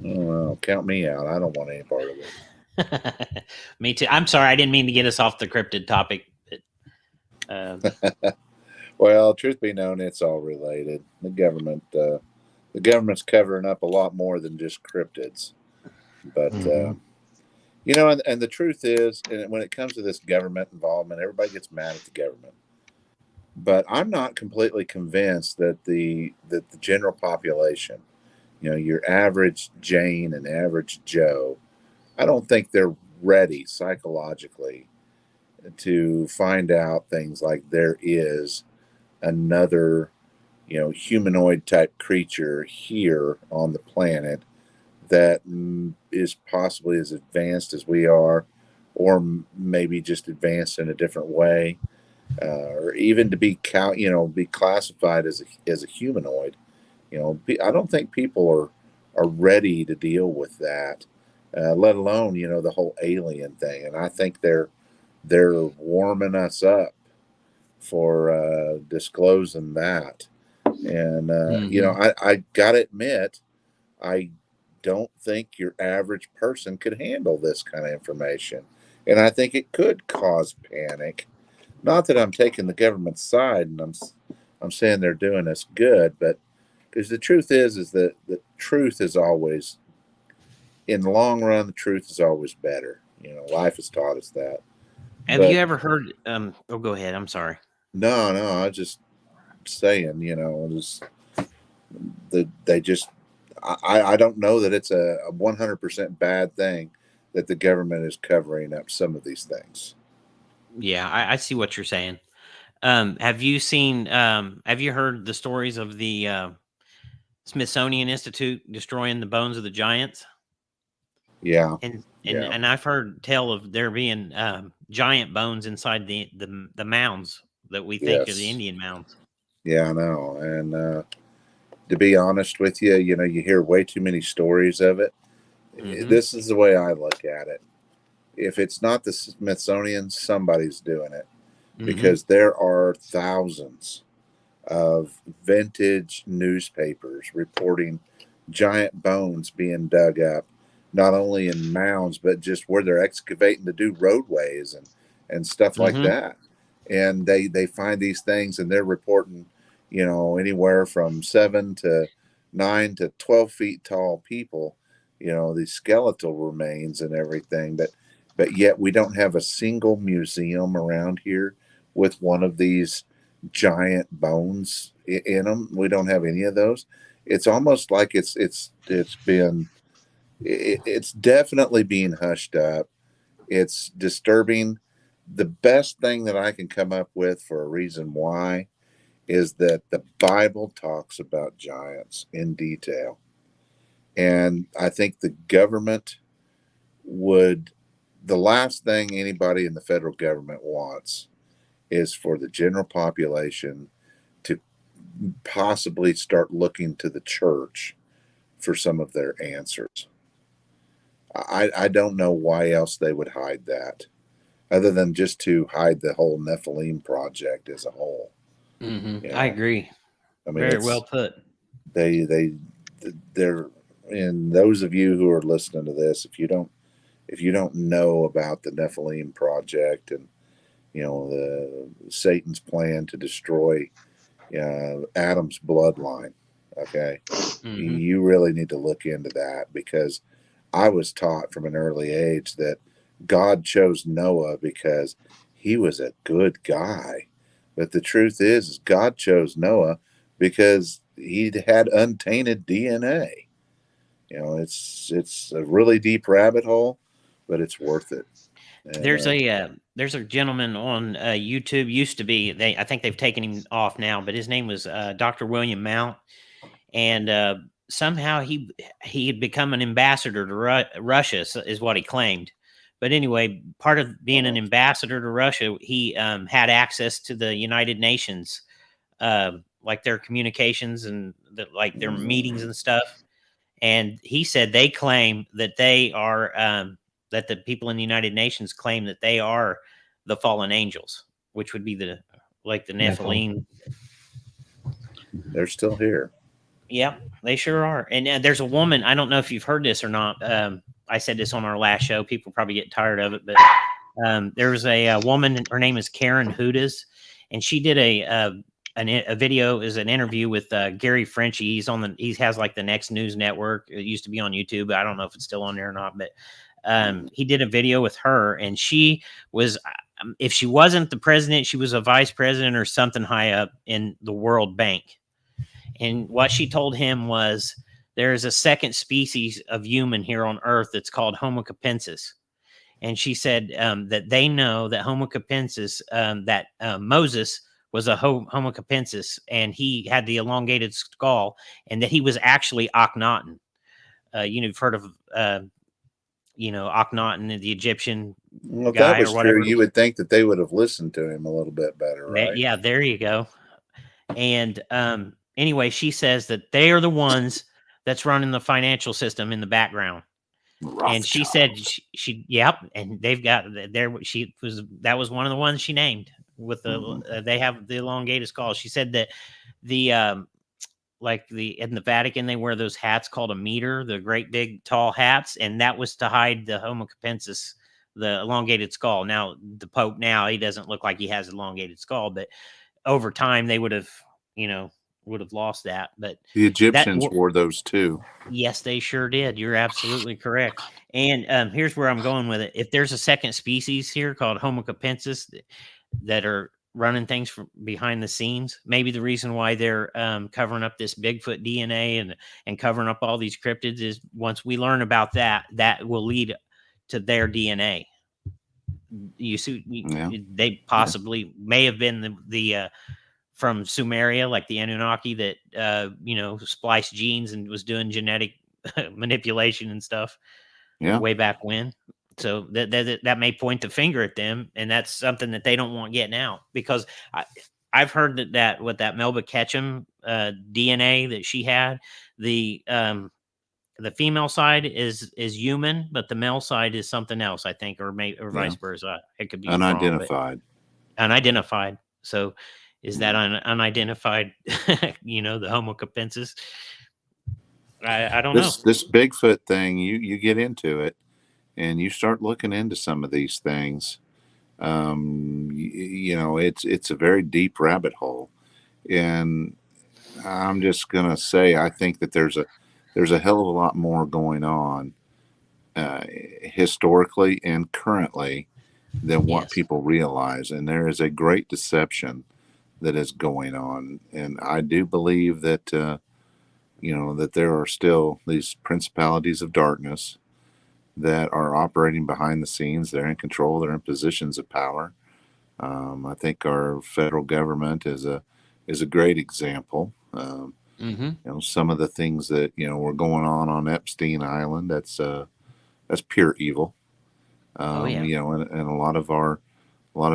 I don't know. Count me out. I don't want any part of it. Me too. I'm sorry, I didn't mean to get us off the cryptid topic. But, well, truth be known, it's all related. The government's covering up a lot more than just cryptids. But you know, and the truth is, and when it comes to this government involvement, everybody gets mad at the government. But I'm not completely convinced that the general population, you know, your average Jane and average Joe, I don't think they're ready psychologically to find out things like there is another, you know, humanoid type creature here on the planet that is possibly as advanced as we are, or maybe just advanced in a different way, or even to be be classified as a humanoid. You know, I don't think people are ready to deal with that, let alone the whole alien thing. And I think they're warming us up for disclosing that. And I gotta admit, I don't think your average person could handle this kind of information, and I think it could cause panic. Not that I'm taking the government's side and I'm saying they're doing us good, but because the truth is that the truth is always, in the long run, the truth is always better. You know, life has taught us that. Have you ever heard? Oh, go ahead. I'm sorry. No, I was just saying, they just. I don't know that it's a 100% bad thing that the government is covering up some of these things. Yeah, I see what you're saying. Have you seen? Have you heard the stories of the Smithsonian Institute destroying the bones of the giants? Yeah, and I've heard tell of there being giant bones inside the mounds that we think are the Indian mounds. Yeah, I know. And to be honest with you, you hear way too many stories of it. This is the way I look at it. If it's not the Smithsonian, somebody's doing it, because there are thousands of vintage newspapers reporting giant bones being dug up, not only in mounds, but just where they're excavating to do roadways and stuff like that. And they find these things, and they're reporting, anywhere from 7 to 9 to 12 feet tall people, these skeletal remains and everything. But yet we don't have a single museum around here with one of these giant bones in them. We don't have any of those. It's almost like it's definitely being hushed up. It's disturbing. The best thing that I can come up with for a reason why is that the Bible talks about giants in detail. And I think the government the last thing anybody in the federal government wants is for the general population to possibly start looking to the church for some of their answers. I don't know why else they would hide that, other than just to hide the whole Nephilim project as a whole. I agree. I mean, very well put. They're, and those of you who are listening to this, if you don't know about the Nephilim project and the Satan's plan to destroy Adam's bloodline, okay, you really need to look into that, because I was taught from an early age that God chose Noah because he was a good guy. But the truth is God chose Noah because he had untainted DNA. You know, it's a really deep rabbit hole, but it's worth it. And There's a gentleman on YouTube. Used to be, I think they've taken him off now, but his name was Dr. William Mount, and somehow he had become an ambassador to Russia, is what he claimed. But anyway, part of being an ambassador to Russia, he had access to the United Nations, like their communications and like their meetings and stuff. And he said they claim that they are that the people in the United Nations claim that they are the fallen angels, which would be the Nephilim. they're still here. Yeah, they sure are. And there's a woman. I don't know if you've heard this or not. I said this on our last show. People probably get tired of it, but there was a woman. Her name is Karen Hudas, and she did a video, is an interview with Gary Frenchie. He has like the Next News Network. It used to be on YouTube. I don't know if it's still on there or not, but he did a video with her, and she was, if she wasn't the president, she was a vice president or something high up in the World Bank. And what she told him was, there is a second species of human here on Earth that's called Homo capensis. And she said that they know that Homo capensis, that Moses was a Homo capensis, and he had the elongated skull, and that he was actually Akhenaten. You've heard of, Akhenaten, the Egyptian Well, if guy that was or whatever. true, you would think that they would have listened to him a little bit better, right? Yeah, there you go. And anyway, she says that they are the ones that's running the financial system in the background. And she said yep, and they've got there. That was one of the ones she named with the they have the elongated skull. She said that the in the Vatican they wear those hats called a mitre, the great big tall hats, and that was to hide the Homo capensis, the elongated skull. Now the Pope, now he doesn't look like he has an elongated skull, but over time they would have lost that. But the Egyptians wore those too. Yes, they sure did. You're absolutely correct. And here's where I'm going with it. If there's a second species here called Homo capensis that are running things from behind the scenes, maybe the reason why they're covering up this Bigfoot DNA and covering up all these cryptids is, once we learn about that, that will lead to their DNA. You see, they possibly may have been the from Sumeria, like the Anunnaki that, spliced genes and was doing genetic manipulation and stuff way back when. So that may point the finger at them. And that's something that they don't want getting out, because I've heard that with that Melba Ketchum DNA that she had, the female side is human, but the male side is something else, I think, or vice versa. It could be unidentified. Unidentified. So is that unidentified, the Homo capensis? I don't know. This Bigfoot thing, you get into it and you start looking into some of these things. It's a very deep rabbit hole. And I'm just going to say, I think that there's a hell of a lot more going on historically and currently than what people realize. And there is a great deception that is going on. And I do believe that, that there are still these principalities of darkness that are operating behind the scenes. They're in control. They're in positions of power. I think our federal government is a great example. Some of the things that, were going on Epstein Island, that's pure evil. And a lot of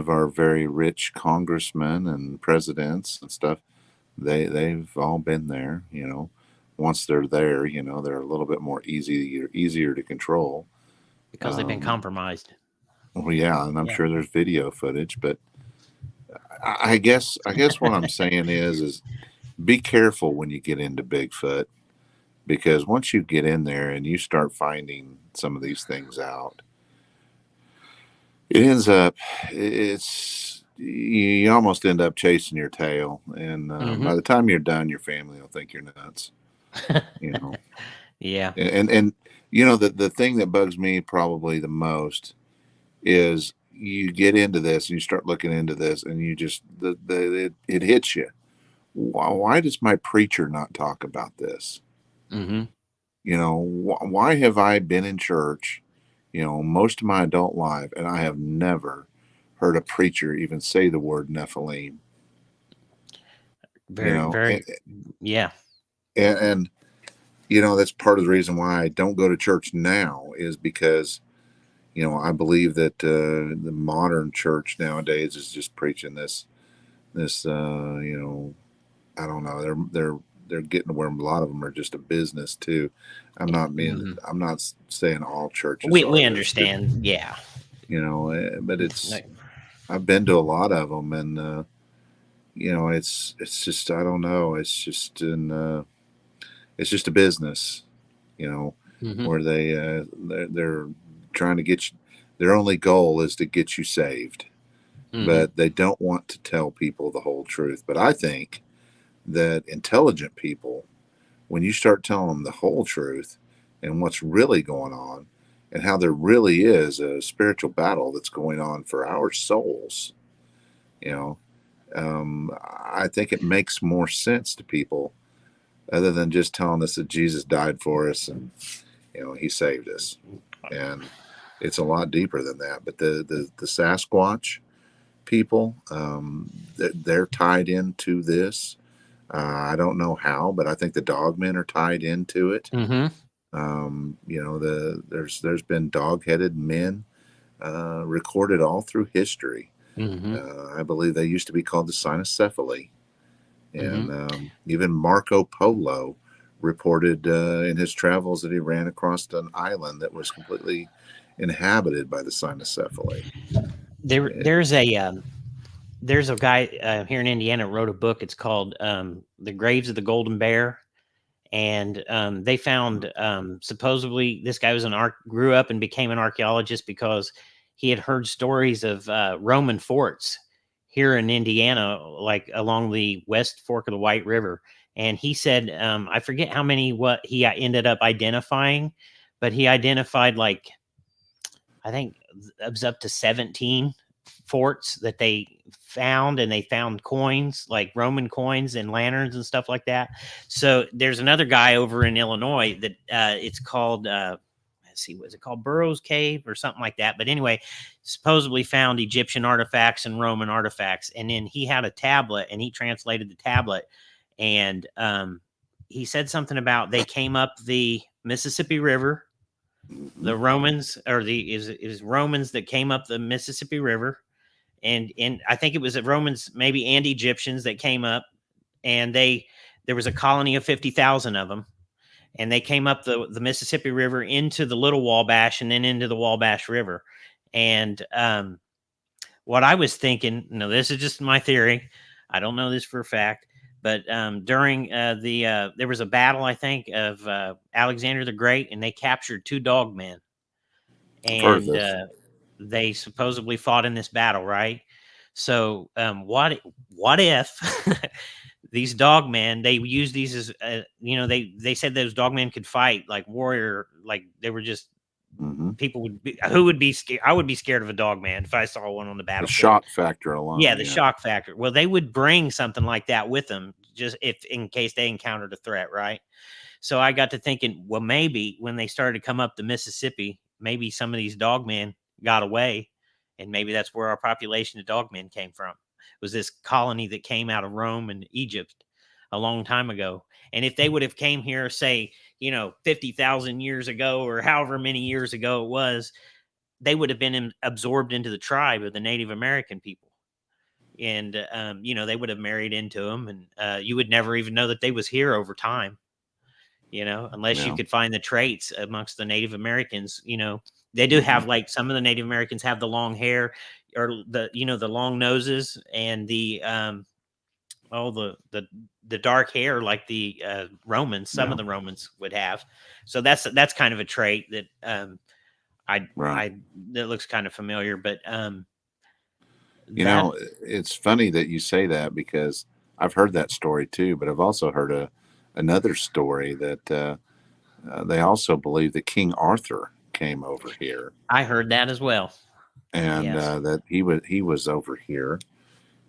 our very rich congressmen and presidents and stuff, they've all been there. Once they're there, they're a little bit more easier to control because they've been compromised. Well, yeah, and I'm sure there's video footage, but I guess what I'm saying is be careful when you get into Bigfoot, because once you get in there and you start finding some of these things out, it ends up, you almost end up chasing your tail. And by the time you're done, your family will think you're nuts. Yeah. And you know, the thing that bugs me probably the most is you get into this and you start looking into this and you just it hits you. Why does my preacher not talk about this? Mm-hmm. You know, why have I been in church, you know, most of my adult life, and I have never heard a preacher even say the word Nephilim? You Very, know, very. Yeah. and you know, that's part of the reason why I don't go to church now is because, you know, I believe that the modern church nowadays is just preaching this you know, I don't know, they're getting to where a lot of them are just a business too. Mhm. I'm not saying all churches We are. understand. Yeah. You know, but Like, I've been to a lot of them, and you know, it's just I don't know, it's just a business, you know, mhm. where they're trying to get you. Their only goal is to get you saved, Mhm. but they don't want to tell people the whole truth. But I think that intelligent people, when you start telling them the whole truth and what's really going on, and how there really is a spiritual battle that's going on for our souls, you know, I think it makes more sense to people other than just telling us that Jesus died for us and, you know, he saved us. And it's a lot deeper than that. But the Sasquatch people, they're tied into this. I don't know how, but I think the dogmen are tied into it. Mhm. You know, there's been dog-headed men recorded all through history. Mhm. I believe they used to be called the cynocephaly, and Mhm. even Marco Polo reported in his travels that he ran across an island that was completely inhabited by the cynocephaly. There, Eh, there's a guy here in Indiana wrote a book. It's called "The Graves of the Golden Bear," and they found supposedly this guy was grew up and became an archaeologist because he had heard stories of Roman forts here in Indiana, like along the West Fork of the White River. And he said, I forget how many what he ended up identifying, but he identified like I think it was up to 17 forts that they found, and they found coins like Roman coins and lanterns and stuff like that. So there's another guy over in Illinois that it's called let's see, was it called Burroughs Cave or something like that? But anyway, supposedly found Egyptian artifacts and Roman artifacts, and then he had a tablet and he translated the tablet, and he said something about they came up the Mississippi River, mhm. the Romans, or the is Romans that came up the Mississippi River, and I think it was the Romans, maybe, and Egyptians that came up, and there was a colony of 50,000 of them, and they came up the Mississippi River into the Little Wabash and then into the Wabash River, and what I was thinking, no, this is just my theory. I don't know this for a fact, but during there was a battle, I think, of Alexander the Great, and they captured two dogmen, I've heard of and this. they supposedly fought in this battle, right? So, what if these dogmen, they use these as they said those dogmen could fight like warrior, like they were just Hmm. people would be who would be scared. I would be scared of a dogman if I saw one on the The battlefield. shock factor Yeah, alone, the yeah. shock factor. Well, they would bring something like that with them, just if in case they encountered a threat, right? So I got to thinking, well, maybe when they started to come up the Mississippi, maybe some of these dogmen got away, and maybe that's where our population of dogmen came from. It was this colony that came out of Rome and Egypt a long time ago. And if they would have came here, say, 50,000 years ago or however many years ago it was, they would have been absorbed into the tribe of the Native American people. And, they would have married into them, and you would never even know that they was here over time, unless you Yeah. could find the traits amongst the Native Americans. They do Hmm. have, like, some of the Native Americans have the long hair, or the long noses, and the dark hair, like the Romans. Some Yeah. of the Romans would have. So that's kind of a trait that I Right. I that looks kind of familiar, but You that know, it's funny that you say that because I've heard that story too, but I've also heard another story that they also believe that King Arthur came over here, I heard that as well. and Yes. that he was over here,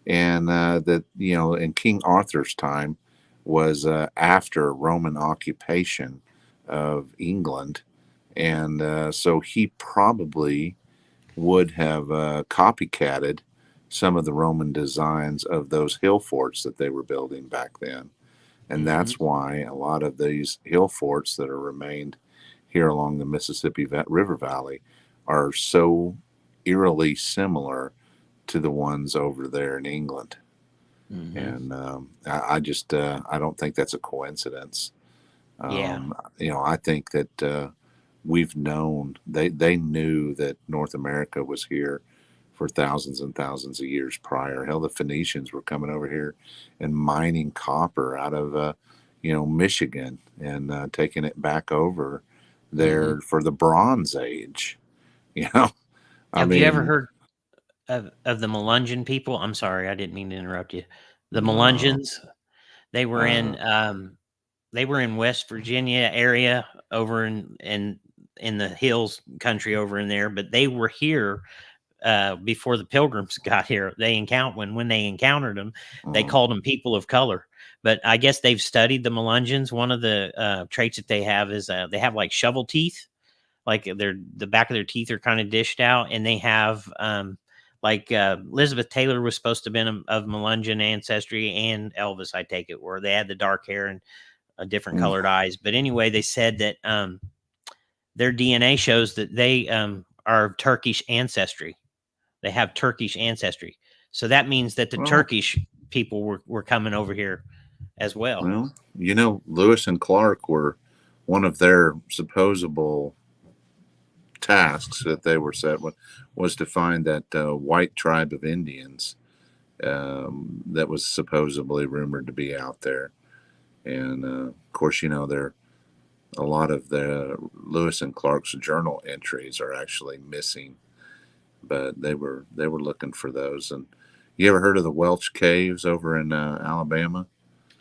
and that in King Arthur's time was after Roman occupation of England, and so he probably would have copycatted some of the Roman designs of those hill forts that they were building back then. And that's why a lot of these hill forts that are remained here along the Mississippi River Valley are so eerily similar to the ones over there in England. And I just I don't think that's a coincidence. Yeah. I think that we've known they knew that North America was here for thousands and thousands of years prior. Hell, the Phoenicians were coming over here and mining copper out of Michigan and taking it back over there for the Bronze Age. Have you ever heard of the Melungeon people? I'm sorry, I didn't mean to interrupt you. The Melungeons, they were in West Virginia area over in the hills country over in there, but they were here before the Pilgrims got here. When they encountered them, they called them people of color. But I guess they've studied the Melungeons. One of the traits that they have is they have like shovel teeth, like the back of their teeth are kind of dished out, and they have Elizabeth Taylor was supposed to have been of Melungeon ancestry, and Elvis, I take it, where they had the dark hair and different colored eyes. But anyway, they said that their DNA shows that they are of Turkish ancestry. They have Turkish ancestry. So that means that the Turkish people were coming over here as well. Well, Lewis and Clark were one of their supposable tasks that they were set with was to find that white tribe of Indians that was supposedly rumored to be out there. And of course, there a lot of the Lewis and Clark's journal entries are actually missing, but they were looking for those. And you ever heard of the Welch Caves over in Alabama?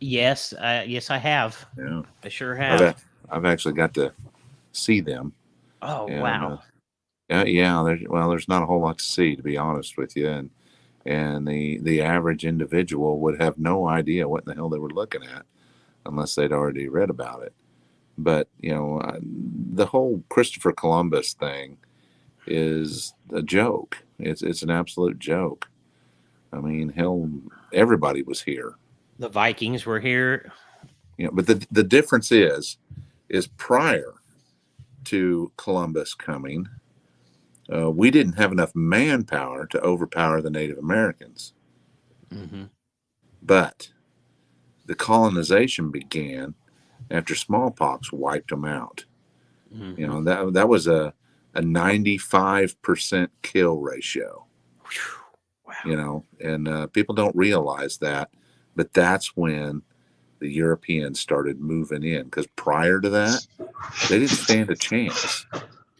Yes, yes, I have. Yeah, I sure have. I've actually got to see them. Oh, And, wow. yeah. There's not a whole lot to see, to be honest with you, and the average individual would have no idea what in the hell they were looking at unless they'd already read about it. But the whole Christopher Columbus thing is a joke. It's an absolute joke. I mean, hell, everybody was here. The Vikings were here. But the difference is prior to Columbus coming, we didn't have enough manpower to overpower the Native Americans. But the colonization began after smallpox wiped them out. That was a 95% kill ratio. Wow. And people don't realize that, but that's when the Europeans started moving in, because prior to that, they didn't stand a chance.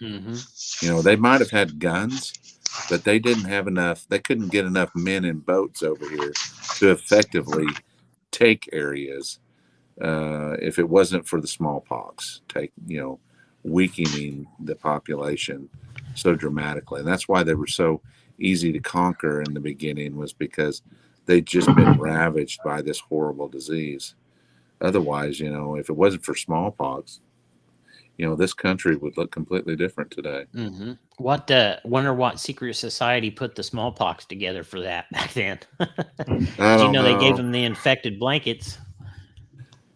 They might have had guns, but they didn't have enough. They couldn't get enough men in boats over here to effectively take areas if it wasn't for the smallpox, weakening the population so dramatically. And that's why they were so easy to conquer in the beginning, was because they'd just been ravaged by this horrible disease. Otherwise, if it wasn't for smallpox, this country would look completely different today. Wonder what secret society put the smallpox together for that back then? I don't know. They gave them the infected blankets.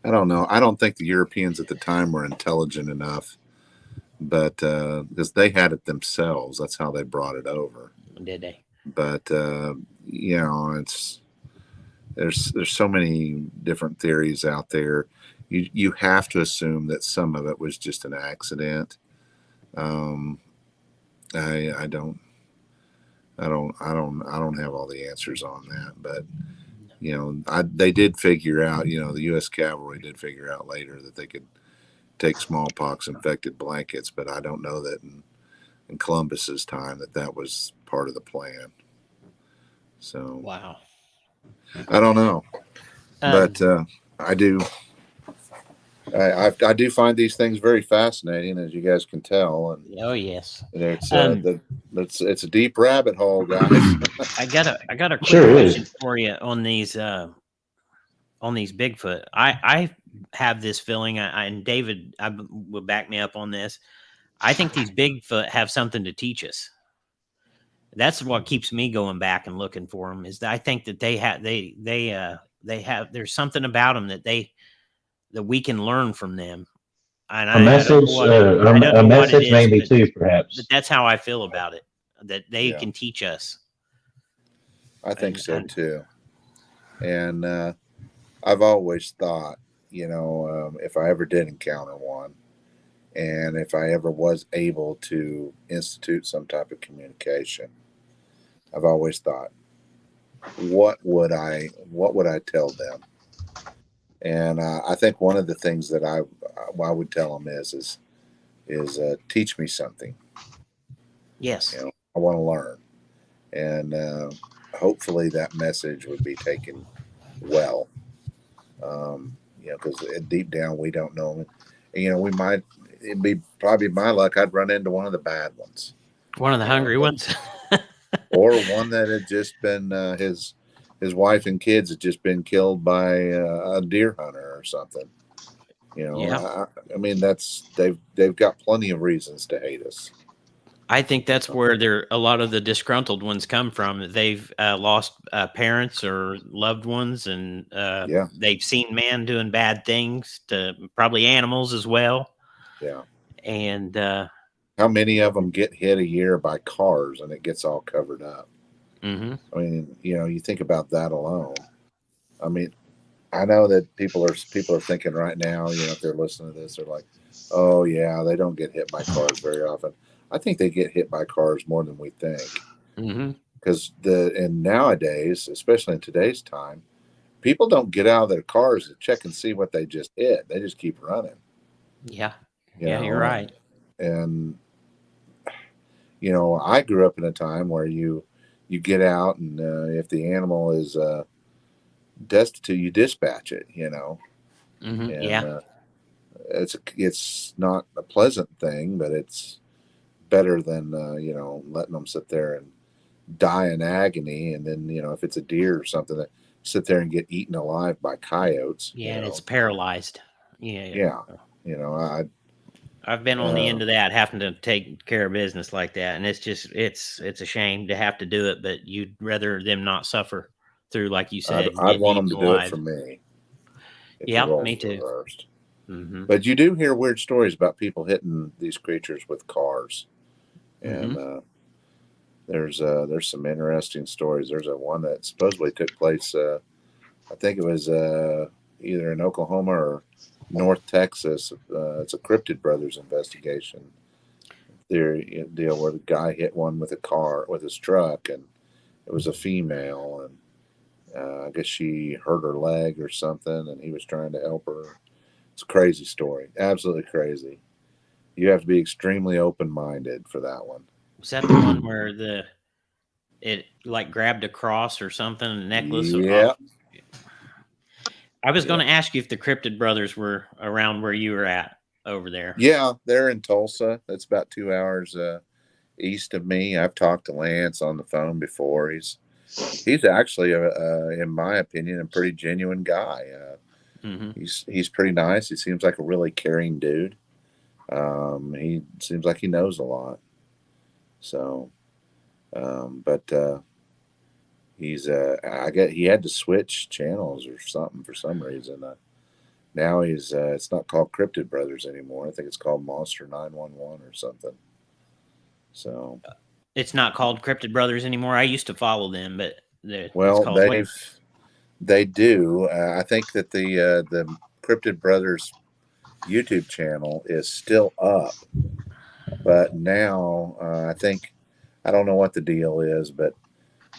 I don't know. I don't think the Europeans at the time were intelligent enough, but because they had it themselves, that's how they brought it over. Did they? But it's there's so many different theories out there. You have to assume that some of it was just an accident. I don't have all the answers on that, but they did figure out, the U.S. cavalry did figure out later that they could take smallpox infected blankets, but I don't know that in Columbus's time that was part of the plan. So wow, I don't know, but I do I do find these things very fascinating, as you guys can tell, and Oh yes. it's Um, it's a deep rabbit hole, guys. I got a quick Sure question is. for you on these Bigfoot. I have this feeling, and David will back me up on this. I think these Bigfoot have something to teach us. That's what keeps me going back and looking for them. Is that I think that they have there's something about them that we can learn from them. And A I don't know message, what I don't a know what it message is, maybe but too, perhaps. that's how I feel about it. That they Yeah. can teach us. I think so And too. And I've always thought, if I ever did encounter one, and if I ever was able to institute some type of communication, I've always thought, what would I tell them? And I think one of the things that I would tell them is teach me something. yes, I want to learn, and hopefully that message would be taken well. Because deep down we don't know. We might. It'd be probably my luck. I'd run into one of the bad ones, one of the hungry ones. or one that had just been his wife and kids had just been killed by a deer hunter or something. Yeah. I mean they've got plenty of reasons to hate us. I think that's where a lot of the disgruntled ones come from. They've lost parents or loved ones, and Yeah, they've seen man doing bad things to probably animals as well. yeah. And How many of them get hit a year by cars and it gets all covered up? mhm. I mean, you think about that alone. I mean, I know that people are thinking right now, if they're listening to this, they're like, "Oh yeah, they don't get hit by cars very often." I think they get hit by cars more than we think. Mhm. Because and nowadays, especially in today's time, people don't get out of their cars to check and see what they just hit. They just keep running. Yeah. You Yeah, you're know, right. and I grew up in a time where you get out and if the animal is destitute, you dispatch it. Mhm. And Yeah. it's not a pleasant thing, but it's better than letting them sit there and die in agony, and then if it's a deer or something, that sit there and get eaten alive by coyotes. Yeah, and it's paralyzed. Yeah. Yeah, I I've been on the uh, end of that, having to take care of business like that, and it's just it's a shame to have to do it, but you'd rather them not suffer through, like you said, I'd getting want them eaten to do it alive. for me if the Yeah, roles me were too. reversed. Mhm. But you do hear weird stories about people hitting these creatures with cars, and Mhm. there's some interesting stories. There's a one that supposedly took place. I think it was either in Oklahoma or North Texas. It's a Cryptid Brothers investigation deal where the guy hit one with a car with his truck, and it was a female, and I guess she hurt her leg or something, and he was trying to help her. It's a crazy story, absolutely crazy. You have to be extremely open minded for that one. Was that the one where it like grabbed a cross or something, a necklace Yeah, off? I was yeah, going to ask you if the Cryptid brothers were around where you were at over there. yeah. They're in Tulsa. That's about 2 hours east of me. I've talked to Lance on the phone before. He's actually, in my opinion, a pretty genuine guy. Hmm. He's pretty nice. He seems like a really caring dude. He seems like he knows a lot. So, but he's I get he had to switch channels or something for some reason. Now he's it's not called Cryptid Brothers anymore. I think it's called Monster 911 or something. So, It's not called Cryptid brothers anymore. I used to follow them, but it's well, called what? they do. I think that the Cryptid Brothers YouTube channel is still up, but now I don't know what the deal is, but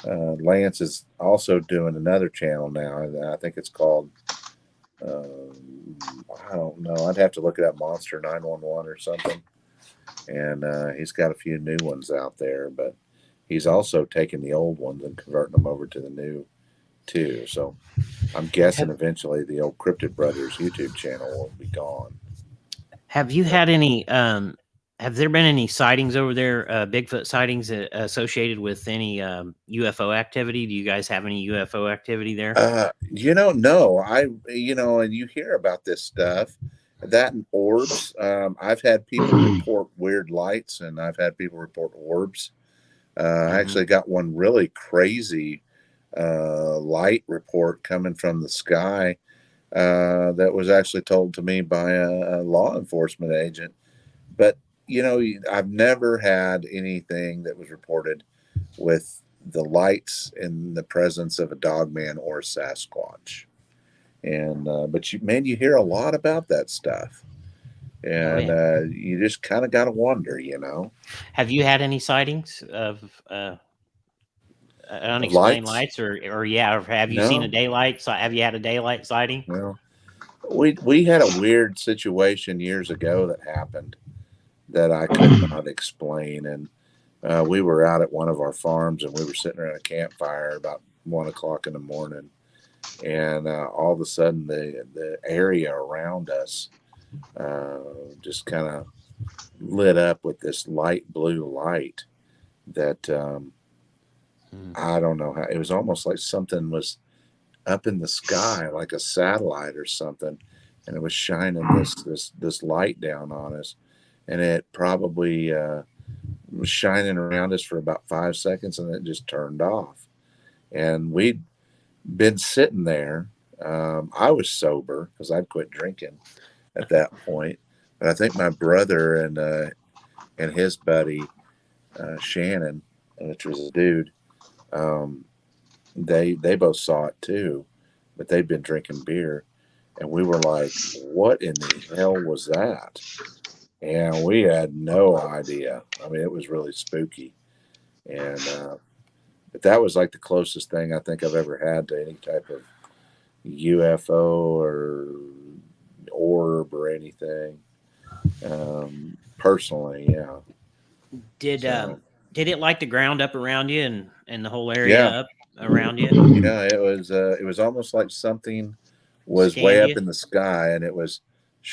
Lance is also doing another channel now. I think it's called I don't know. I'd have to look it up, Monster 911 or something. And he's got a few new ones out there, but he's also taking the old ones and converting them over to the new too. So I'm guessing eventually the old Cryptid Brothers YouTube channel will be gone. Have you had any? Have there been any sightings over there? Bigfoot sightings associated with any UFO activity? Do you guys have any UFO activity there? No, and you hear about this stuff, that and orbs. I've had people report weird lights, and I've had people report orbs. I actually got one really crazy light report coming from the sky that was actually told to me by a law enforcement agent. But I've never had anything that was reported with the lights in the presence of a dogman or a Sasquatch. And but you hear a lot about that stuff, and you just kind of got to wonder, Have you had any sightings of unexplained lights, or have you seen a No. daylight? Have you had a daylight sighting? Well, we had a weird situation years ago that happened that I could not explain, and we were out at one of our farms, and we were sitting around a campfire about 1 o'clock in the morning, and all of a sudden the area around us just kind of lit up with this light blue light that I don't know how. It was almost like something was up in the sky, like a satellite or something, and it was shining this light down on us, and it probably was shining around us for about 5 seconds, and then it just turned off. And we'd been sitting there. I was sober because I'd quit drinking at that point, but I think my brother and his buddy Shannon, which was a dude, they both saw it too, but they'd been drinking beer, and we were like, "What in the hell was that?" And we had no idea. I mean, it was really spooky, and but that was like the closest thing I think I've ever had to any type of UFO or orb or anything. Personally, yeah. Did it light the ground up around you and the whole area up around you? Yeah, it was almost like something was Scanned way up you? in the sky, and it was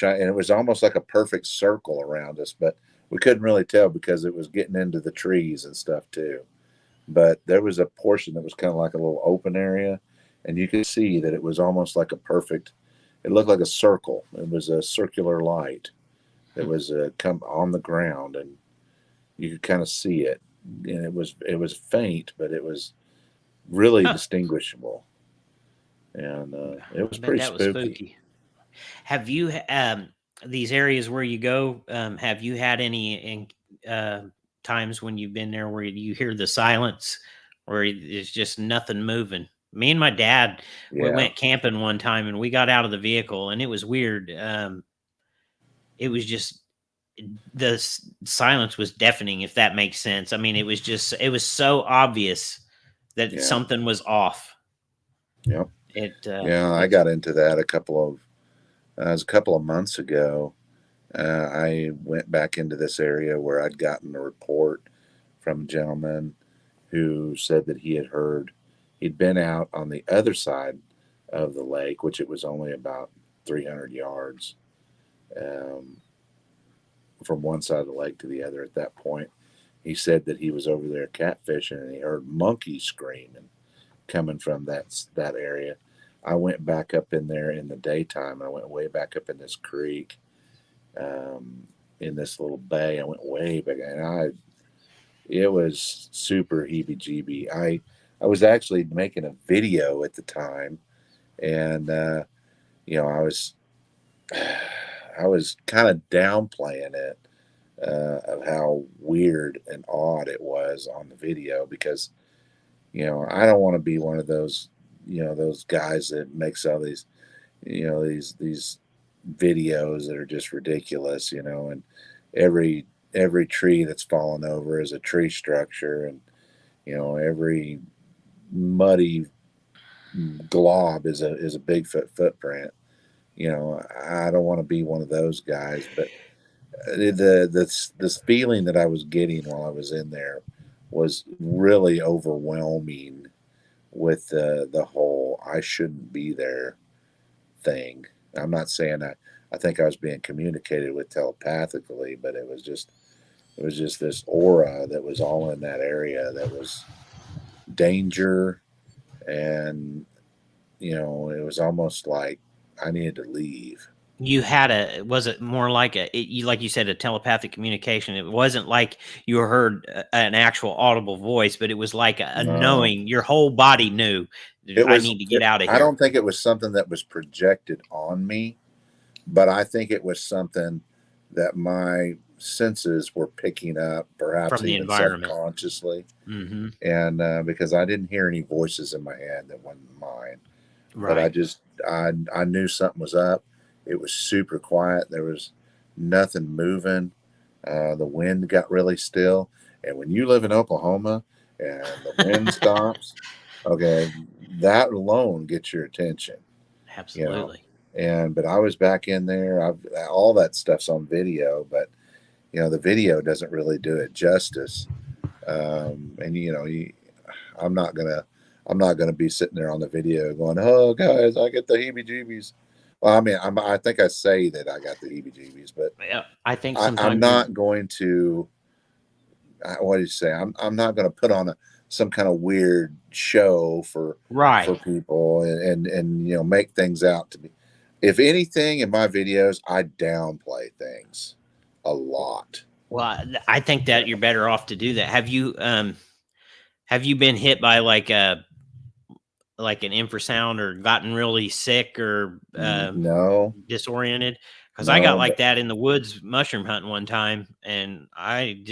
and it was almost like a perfect circle around us, but we couldn't really tell because it was getting into the trees and stuff too. But there was a portion that was kind of like a little open area, and you could see that it was almost like a perfect. It looked like a circle. It was a circular light that was come on the ground, and you could kind of see it. And it was faint, but it was really distinguishable, and it was pretty spooky. Have you these areas where you go? Have you had any times when you've been there where you hear the silence, or it's just nothing moving? Me and my dad, we went camping one time, and we got out of the vehicle, and it was weird. It was just the silence was deafening, if that makes sense. I mean, it was so obvious that something was off. Yep. I got into that a couple of months ago. I went back into this area where I'd gotten a report from a gentleman who said that he'd been out on the other side of the lake, which it was only about 300 yards from one side of the lake to the other at that point. He said that he was over there catfishing, and he heard monkeys screaming coming from that area. I went back up in there in the daytime. I went way back up in this creek, in this little bay. I went way back, and it was super heebie-jeebie. I was actually making a video at the time, and I was kind of downplaying it of how weird and odd it was on the video, because I don't want to be one of those those guys that makes all these these videos that are just ridiculous, and every tree that's fallen over is a tree structure, and every muddy glob is a Bigfoot footprint. I don't want to be one of those guys, but this feeling that I was getting while I was in there was really overwhelming with the whole "I shouldn't be there" thing. I'm not saying I think I was being communicated with telepathically, but it was just this aura that was all in that area that was danger, and it was almost like I needed to leave. You had was it more like like you said, a telepathic communication? It wasn't like you heard an actual audible voice, but it was like a No, knowing. Your whole body knew, it I was. need to get out of I here. don't think it was something that was projected on me, but I think it was something that my senses were picking up, perhaps From the even environment. subconsciously. Mm-hmm. And because I didn't hear any voices in my head that wasn't mine, but Right. I knew something was up. It was super quiet. There was nothing moving. The wind got really still, and when you live in Oklahoma and the wind stops, okay, that alone gets your attention. You know, Absolutely. but I was back in there. All that stuff's on video, but the video doesn't really do it justice. And I'm not gonna be sitting there on the video going, "Oh, guys, I get the heebie-jeebies." Well, I mean, I think I say that I got the heebie-jeebies, but Yeah, I think I'm sometimes not going to. What do you say? I'm not going to put on some kind of weird show for right. people and make things out to be. If anything, in my videos, I downplay things a lot. Well, I think that you're better off to do that. Have you been hit by like an infrasound or gotten really sick or No, disoriented? Because I got no, like but that in the woods mushroom hunting one time, and mm,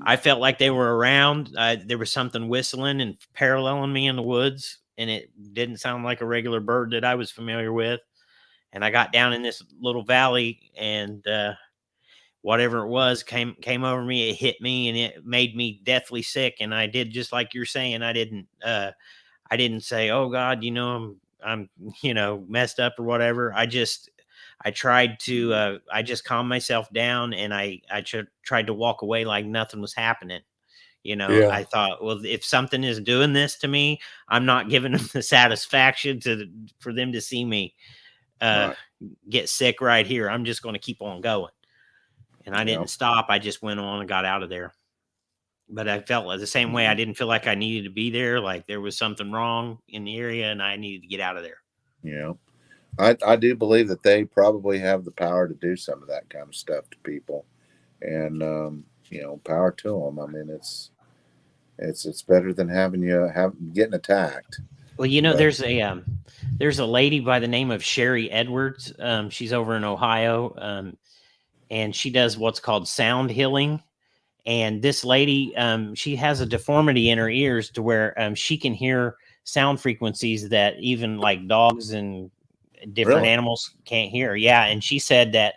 I felt like they were around. There was something whistling and paralleling me in the woods, and it didn't sound like a regular bird that I was familiar with. And I got down in this little valley, and whatever it was came over me. It hit me, and it made me deathly sick. And I did just like you're saying. I didn't say, "Oh God, I'm messed up or whatever." I tried to I just calmed myself down, and I tried to walk away like nothing was happening. yeah, I thought, well, if something is doing this to me, I'm not giving them the satisfaction for them to see me uh, right, get sick right here. I'm just going to keep on going. And I yeah, didn't stop. I just went on and got out of there. But I felt like the same way. I didn't feel like I needed to be there. Like there was something wrong in the area, and I needed to get out of there. yeah. I do believe that they probably have the power to do some of that kind of stuff to people, and power to them. I mean, it's better than having getting attacked. Well, But there's a lady by the name of Sherry Edwards. She's over in Ohio, and she does what's called sound healing. And this lady, she has a deformity in her ears to where she can hear sound frequencies that even like dogs and different really, animals can't hear. Yeah, and she said that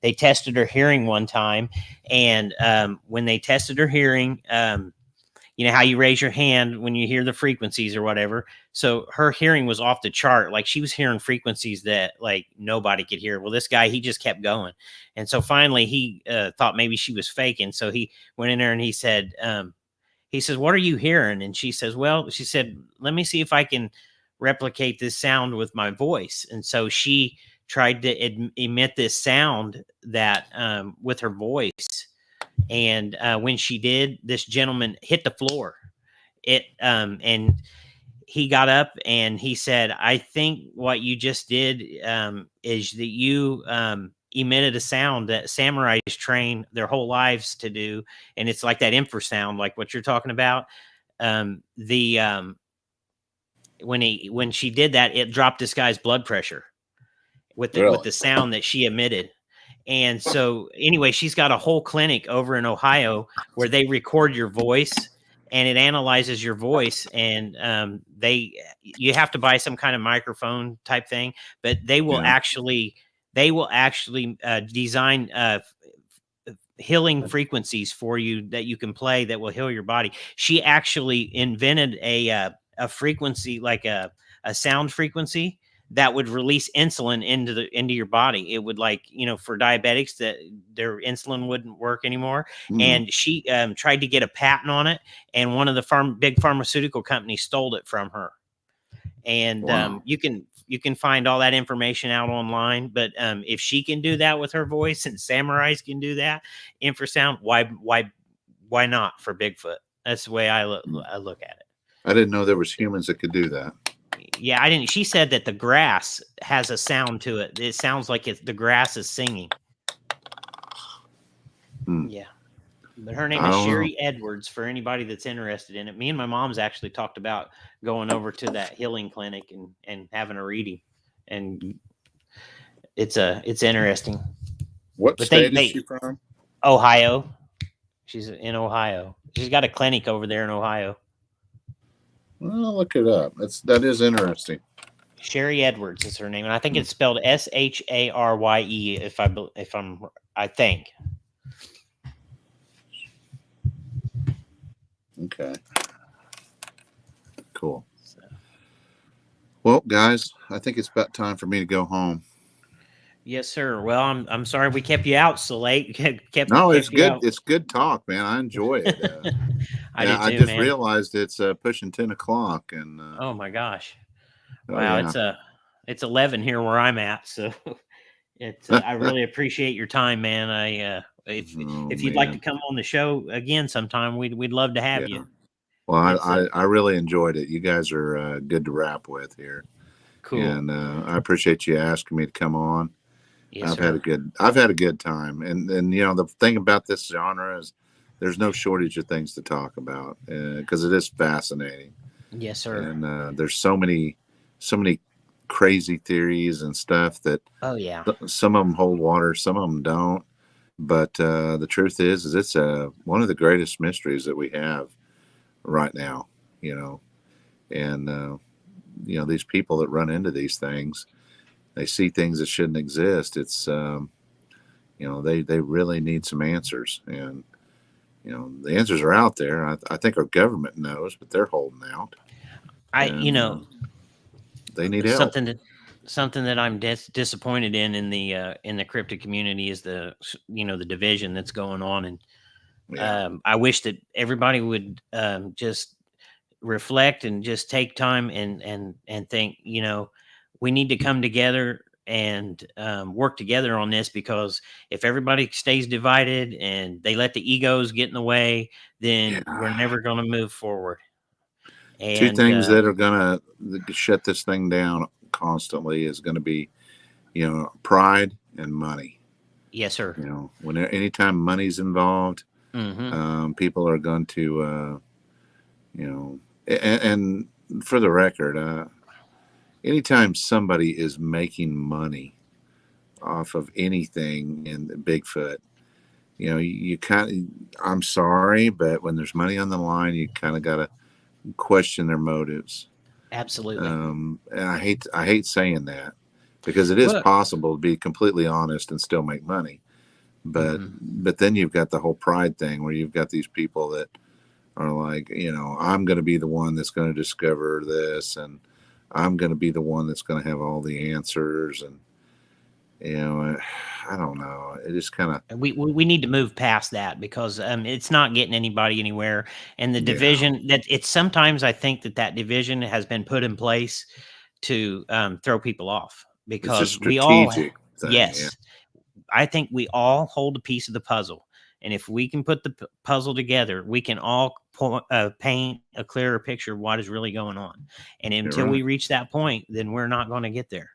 they tested her hearing one time, and when they tested her hearing, you know how you raise your hand when you hear the frequencies or whatever. So her hearing was off the chart. Like she was hearing frequencies that like nobody could hear. Well, this guy, he just kept going. And so finally he thought maybe she was faking. So he went in there and he says, "What are you hearing?" And she says, "Well," she said, "let me see if I can replicate this sound with my voice." And so she tried to emit this sound that with her voice. And when she did, this gentleman hit the floor. And he got up and he said, "I think what you just did is that you emitted a sound that samurais train their whole lives to do, and it's like that infrasound, like what you're talking about." The When she did that, it dropped this guy's blood pressure with really, the sound that she emitted. And so, anyway, she's got a whole clinic over in Ohio where they record your voice and it analyzes your voice. And you have to buy some kind of microphone type thing, but yeah, they will actually design healing frequencies for you that you can play that will heal your body. She actually invented a frequency, like a sound frequency that would release insulin into your body. It would, like, for diabetics that their insulin wouldn't work anymore. And she tried to get a patent on it, and one of the big pharmaceutical companies stole it from her. And Wow. you can find all that information out online. But if she can do that with her voice, and Samurais can do that, infrasound, why not for Bigfoot? That's the way I look at it. I didn't know there was humans that could do that. Yeah, I didn't. She said that the grass has a sound to it. It sounds like the grass is singing. Yeah. But her name is Sherry Edwards, for anybody that's interested in it. Me and my mom's actually talked about going over to that healing clinic and having a reading. And it's interesting. What state is she from? Ohio. She's in Ohio. She's got a clinic over there in Ohio. Well, look it up. That is interesting. Sherry Edwards is her name, and I think it's spelled Sharye. I think. Okay. Cool. Well, guys, I think it's about time for me to go home. Yes, sir. Well, I'm sorry we kept you out so late. It's good. It's good talk, man. I enjoy it. I just realized it's pushing 10 o'clock, and oh my gosh! Wow, it's 11 here where I'm at. So I really appreciate your time, man. If you'd like to come on the show again sometime, we'd love to have you. Well, I really enjoyed it. You guys are good to rap with here. Cool. And I appreciate you asking me to come on. Yes, I've had a good time. And the thing about this genre is there's no shortage of things to talk about because it is fascinating. Yes, sir. And there's so many crazy theories and stuff that some of them hold water, some of them don't. But the truth is it's one of the greatest mysteries that we have right now, and these people that run into these things, they see things that shouldn't exist. It's they really need some answers, and the answers are out there. I think our government knows, but they're holding out. They need help. Something that I'm disappointed in the cryptid community is the division that's going on, and I wish that everybody would just reflect and just take time and think, we need to come together and work together on this, because if everybody stays divided and they let the egos get in the way, then we're never going to move forward. And two things that are going to shut this thing down constantly is going to be, pride and money. Yes, sir. Anytime money's involved, people are going to, and for the record, anytime somebody is making money off of anything in Bigfoot, you kind of, I'm sorry, but when there's money on the line, you kind of got to question their motives. Absolutely. And I hate saying that, because it is possible to be completely honest and still make money. But then you've got the whole pride thing, where you've got these people that are like, I'm going to be the one that's going to discover this, and I'm going to be the one that's going to have all the answers. And, I don't know. It just kind of, we need to move past that, because it's not getting anybody anywhere. And the division sometimes I think that division has been put in place to throw people off, because we all, I think we all hold a piece of the puzzle. And if we can put the puzzle together, we can all paint a clearer picture of what is really going on. And until we reach that point, then we're not going to get there.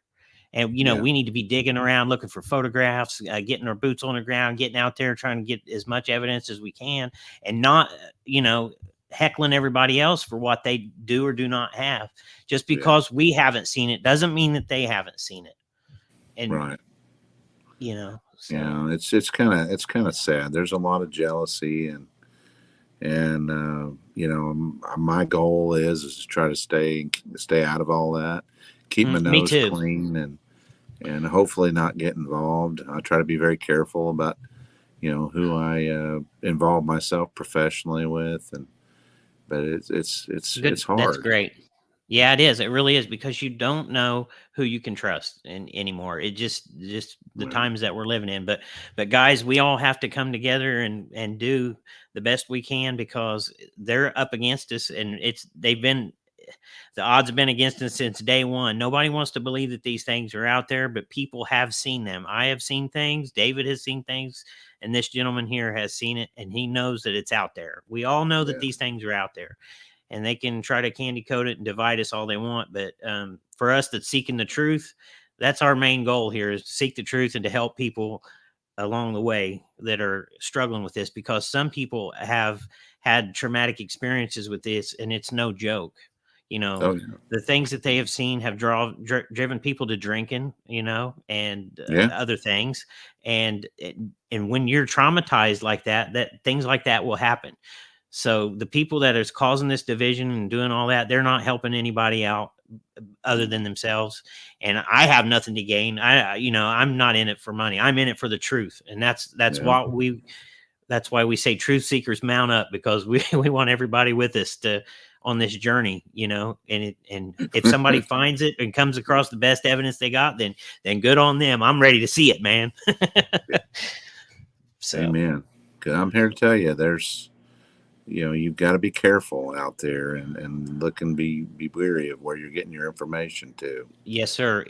And, we need to be digging around, looking for photographs, getting our boots on the ground, getting out there, trying to get as much evidence as we can, and not, heckling everybody else for what they do or do not have. Just because we haven't seen it doesn't mean that they haven't seen it. And, so. It's kind of sad. There's a lot of jealousy, and my goal is to try to stay out of all that, keep my nose clean, and hopefully not get involved. I try to be very careful about who I involve myself professionally with, but it's hard. That's great. Yeah, it is. It really is, because you don't know who you can trust anymore. It just the Well, times that we're living in. But guys, we all have to come together and do the best we can, because they're up against us, and the odds have been against us since day one. Nobody wants to believe that these things are out there, but people have seen them. I have seen things. David has seen things, and this gentleman here has seen it, and he knows that it's out there. We all know that yeah, these things are out there, and they can try to candy coat it and divide us all they want. But for us that's seeking the truth, that's our main goal here, is to seek the truth and to help people along the way that are struggling with this, because some people have had traumatic experiences with this, and it's no joke. You know, oh yeah, the things that they have seen have driven people to drinking, and yeah, other things. And when you're traumatized like that, things like that will happen. So the people that is causing this division and doing all that, they're not helping anybody out other than themselves. And I have nothing to gain. I'm not in it for money. I'm in it for the truth. And yeah. that's why we say truth seekers mount up, because we, we want everybody with us on this journey, and if somebody finds it and comes across the best evidence they got, then good on them. I'm ready to see it, man. So Amen. 'Cause I'm here to tell you, you've got to be careful out there and look and be wary of where you're getting your information to. yes, sir.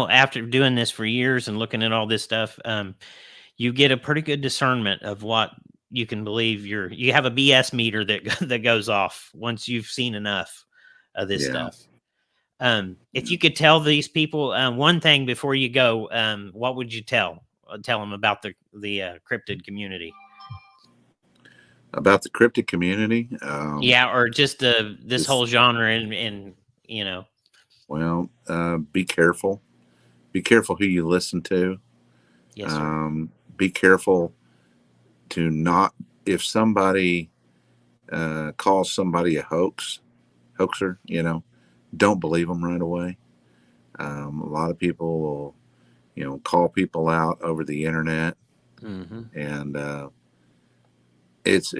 After doing this for years and looking at all this stuff, you get a pretty good discernment of what you can believe. You have a BS meter that that goes off once you've seen enough of this Yeah. stuff. If you could tell these people one thing before you go, what would you tell them about the cryptid community? About the cryptid community, Yeah, or just this just whole genre, and well, be careful. Be careful who you listen to. yes, sir. Be careful to not, if somebody calls somebody a hoaxer, don't believe them right away. A lot of people will, call people out over the internet, Mm-hmm. and it's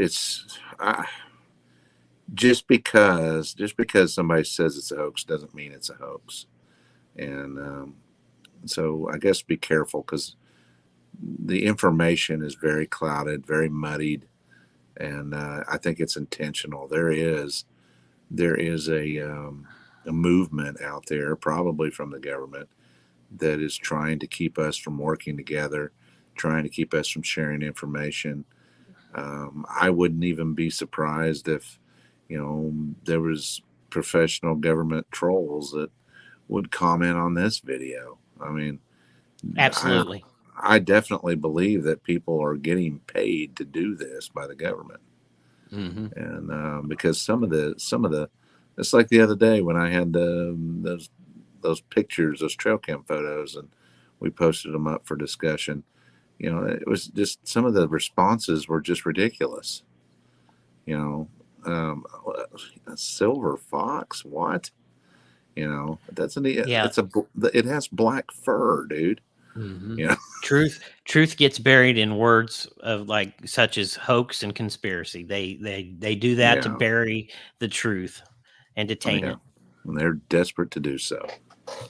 just because somebody says it's a hoax doesn't mean it's a hoax. And so I guess be careful, because the information is very clouded, very muddied, and I think it's intentional. There is a movement out there, probably from the government, that is trying to keep us from working together, trying to keep us from sharing information. I wouldn't even be surprised if, there was professional government trolls that would comment on this video. I mean, I Absolutely. I definitely believe that people are getting paid to do this by the government, Mm-hmm. and because some of the, it's like the other day when I had those pictures, those trail cam photos, and we posted them up for discussion. It was just, some of the responses were just ridiculous. You know, a silver fox, what? That's Yeah. it has black fur, dude. Mm-hmm. You know, Truth gets buried in words of like such as hoax and conspiracy. They do that to yeah, bury the truth and to oh taint yeah, it. and they're desperate to do so.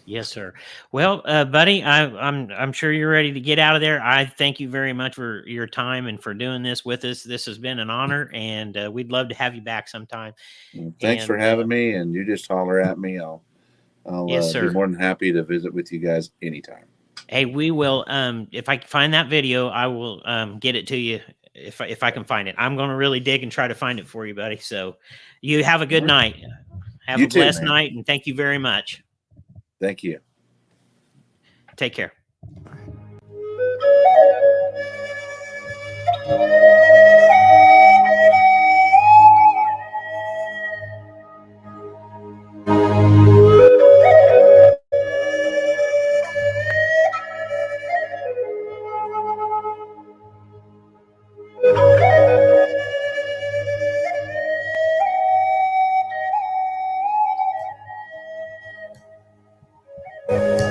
Yes, sir. Well, buddy, I'm sure you're ready to get out of there. I thank you very much for your time and for doing this with us. This has been an honor, and we'd love to have you back sometime. Well, thanks for And having me, and you just holler at me. I'll yes, be sir. more than happy to visit with you guys anytime. Hey, we will. If I can find that video, I will get it to you if I can find it. I'm going to really dig and try to find it for you, buddy. So, you have a All good right. night. Have You a too, blessed man. night, and thank you very much. Thank you. Take care.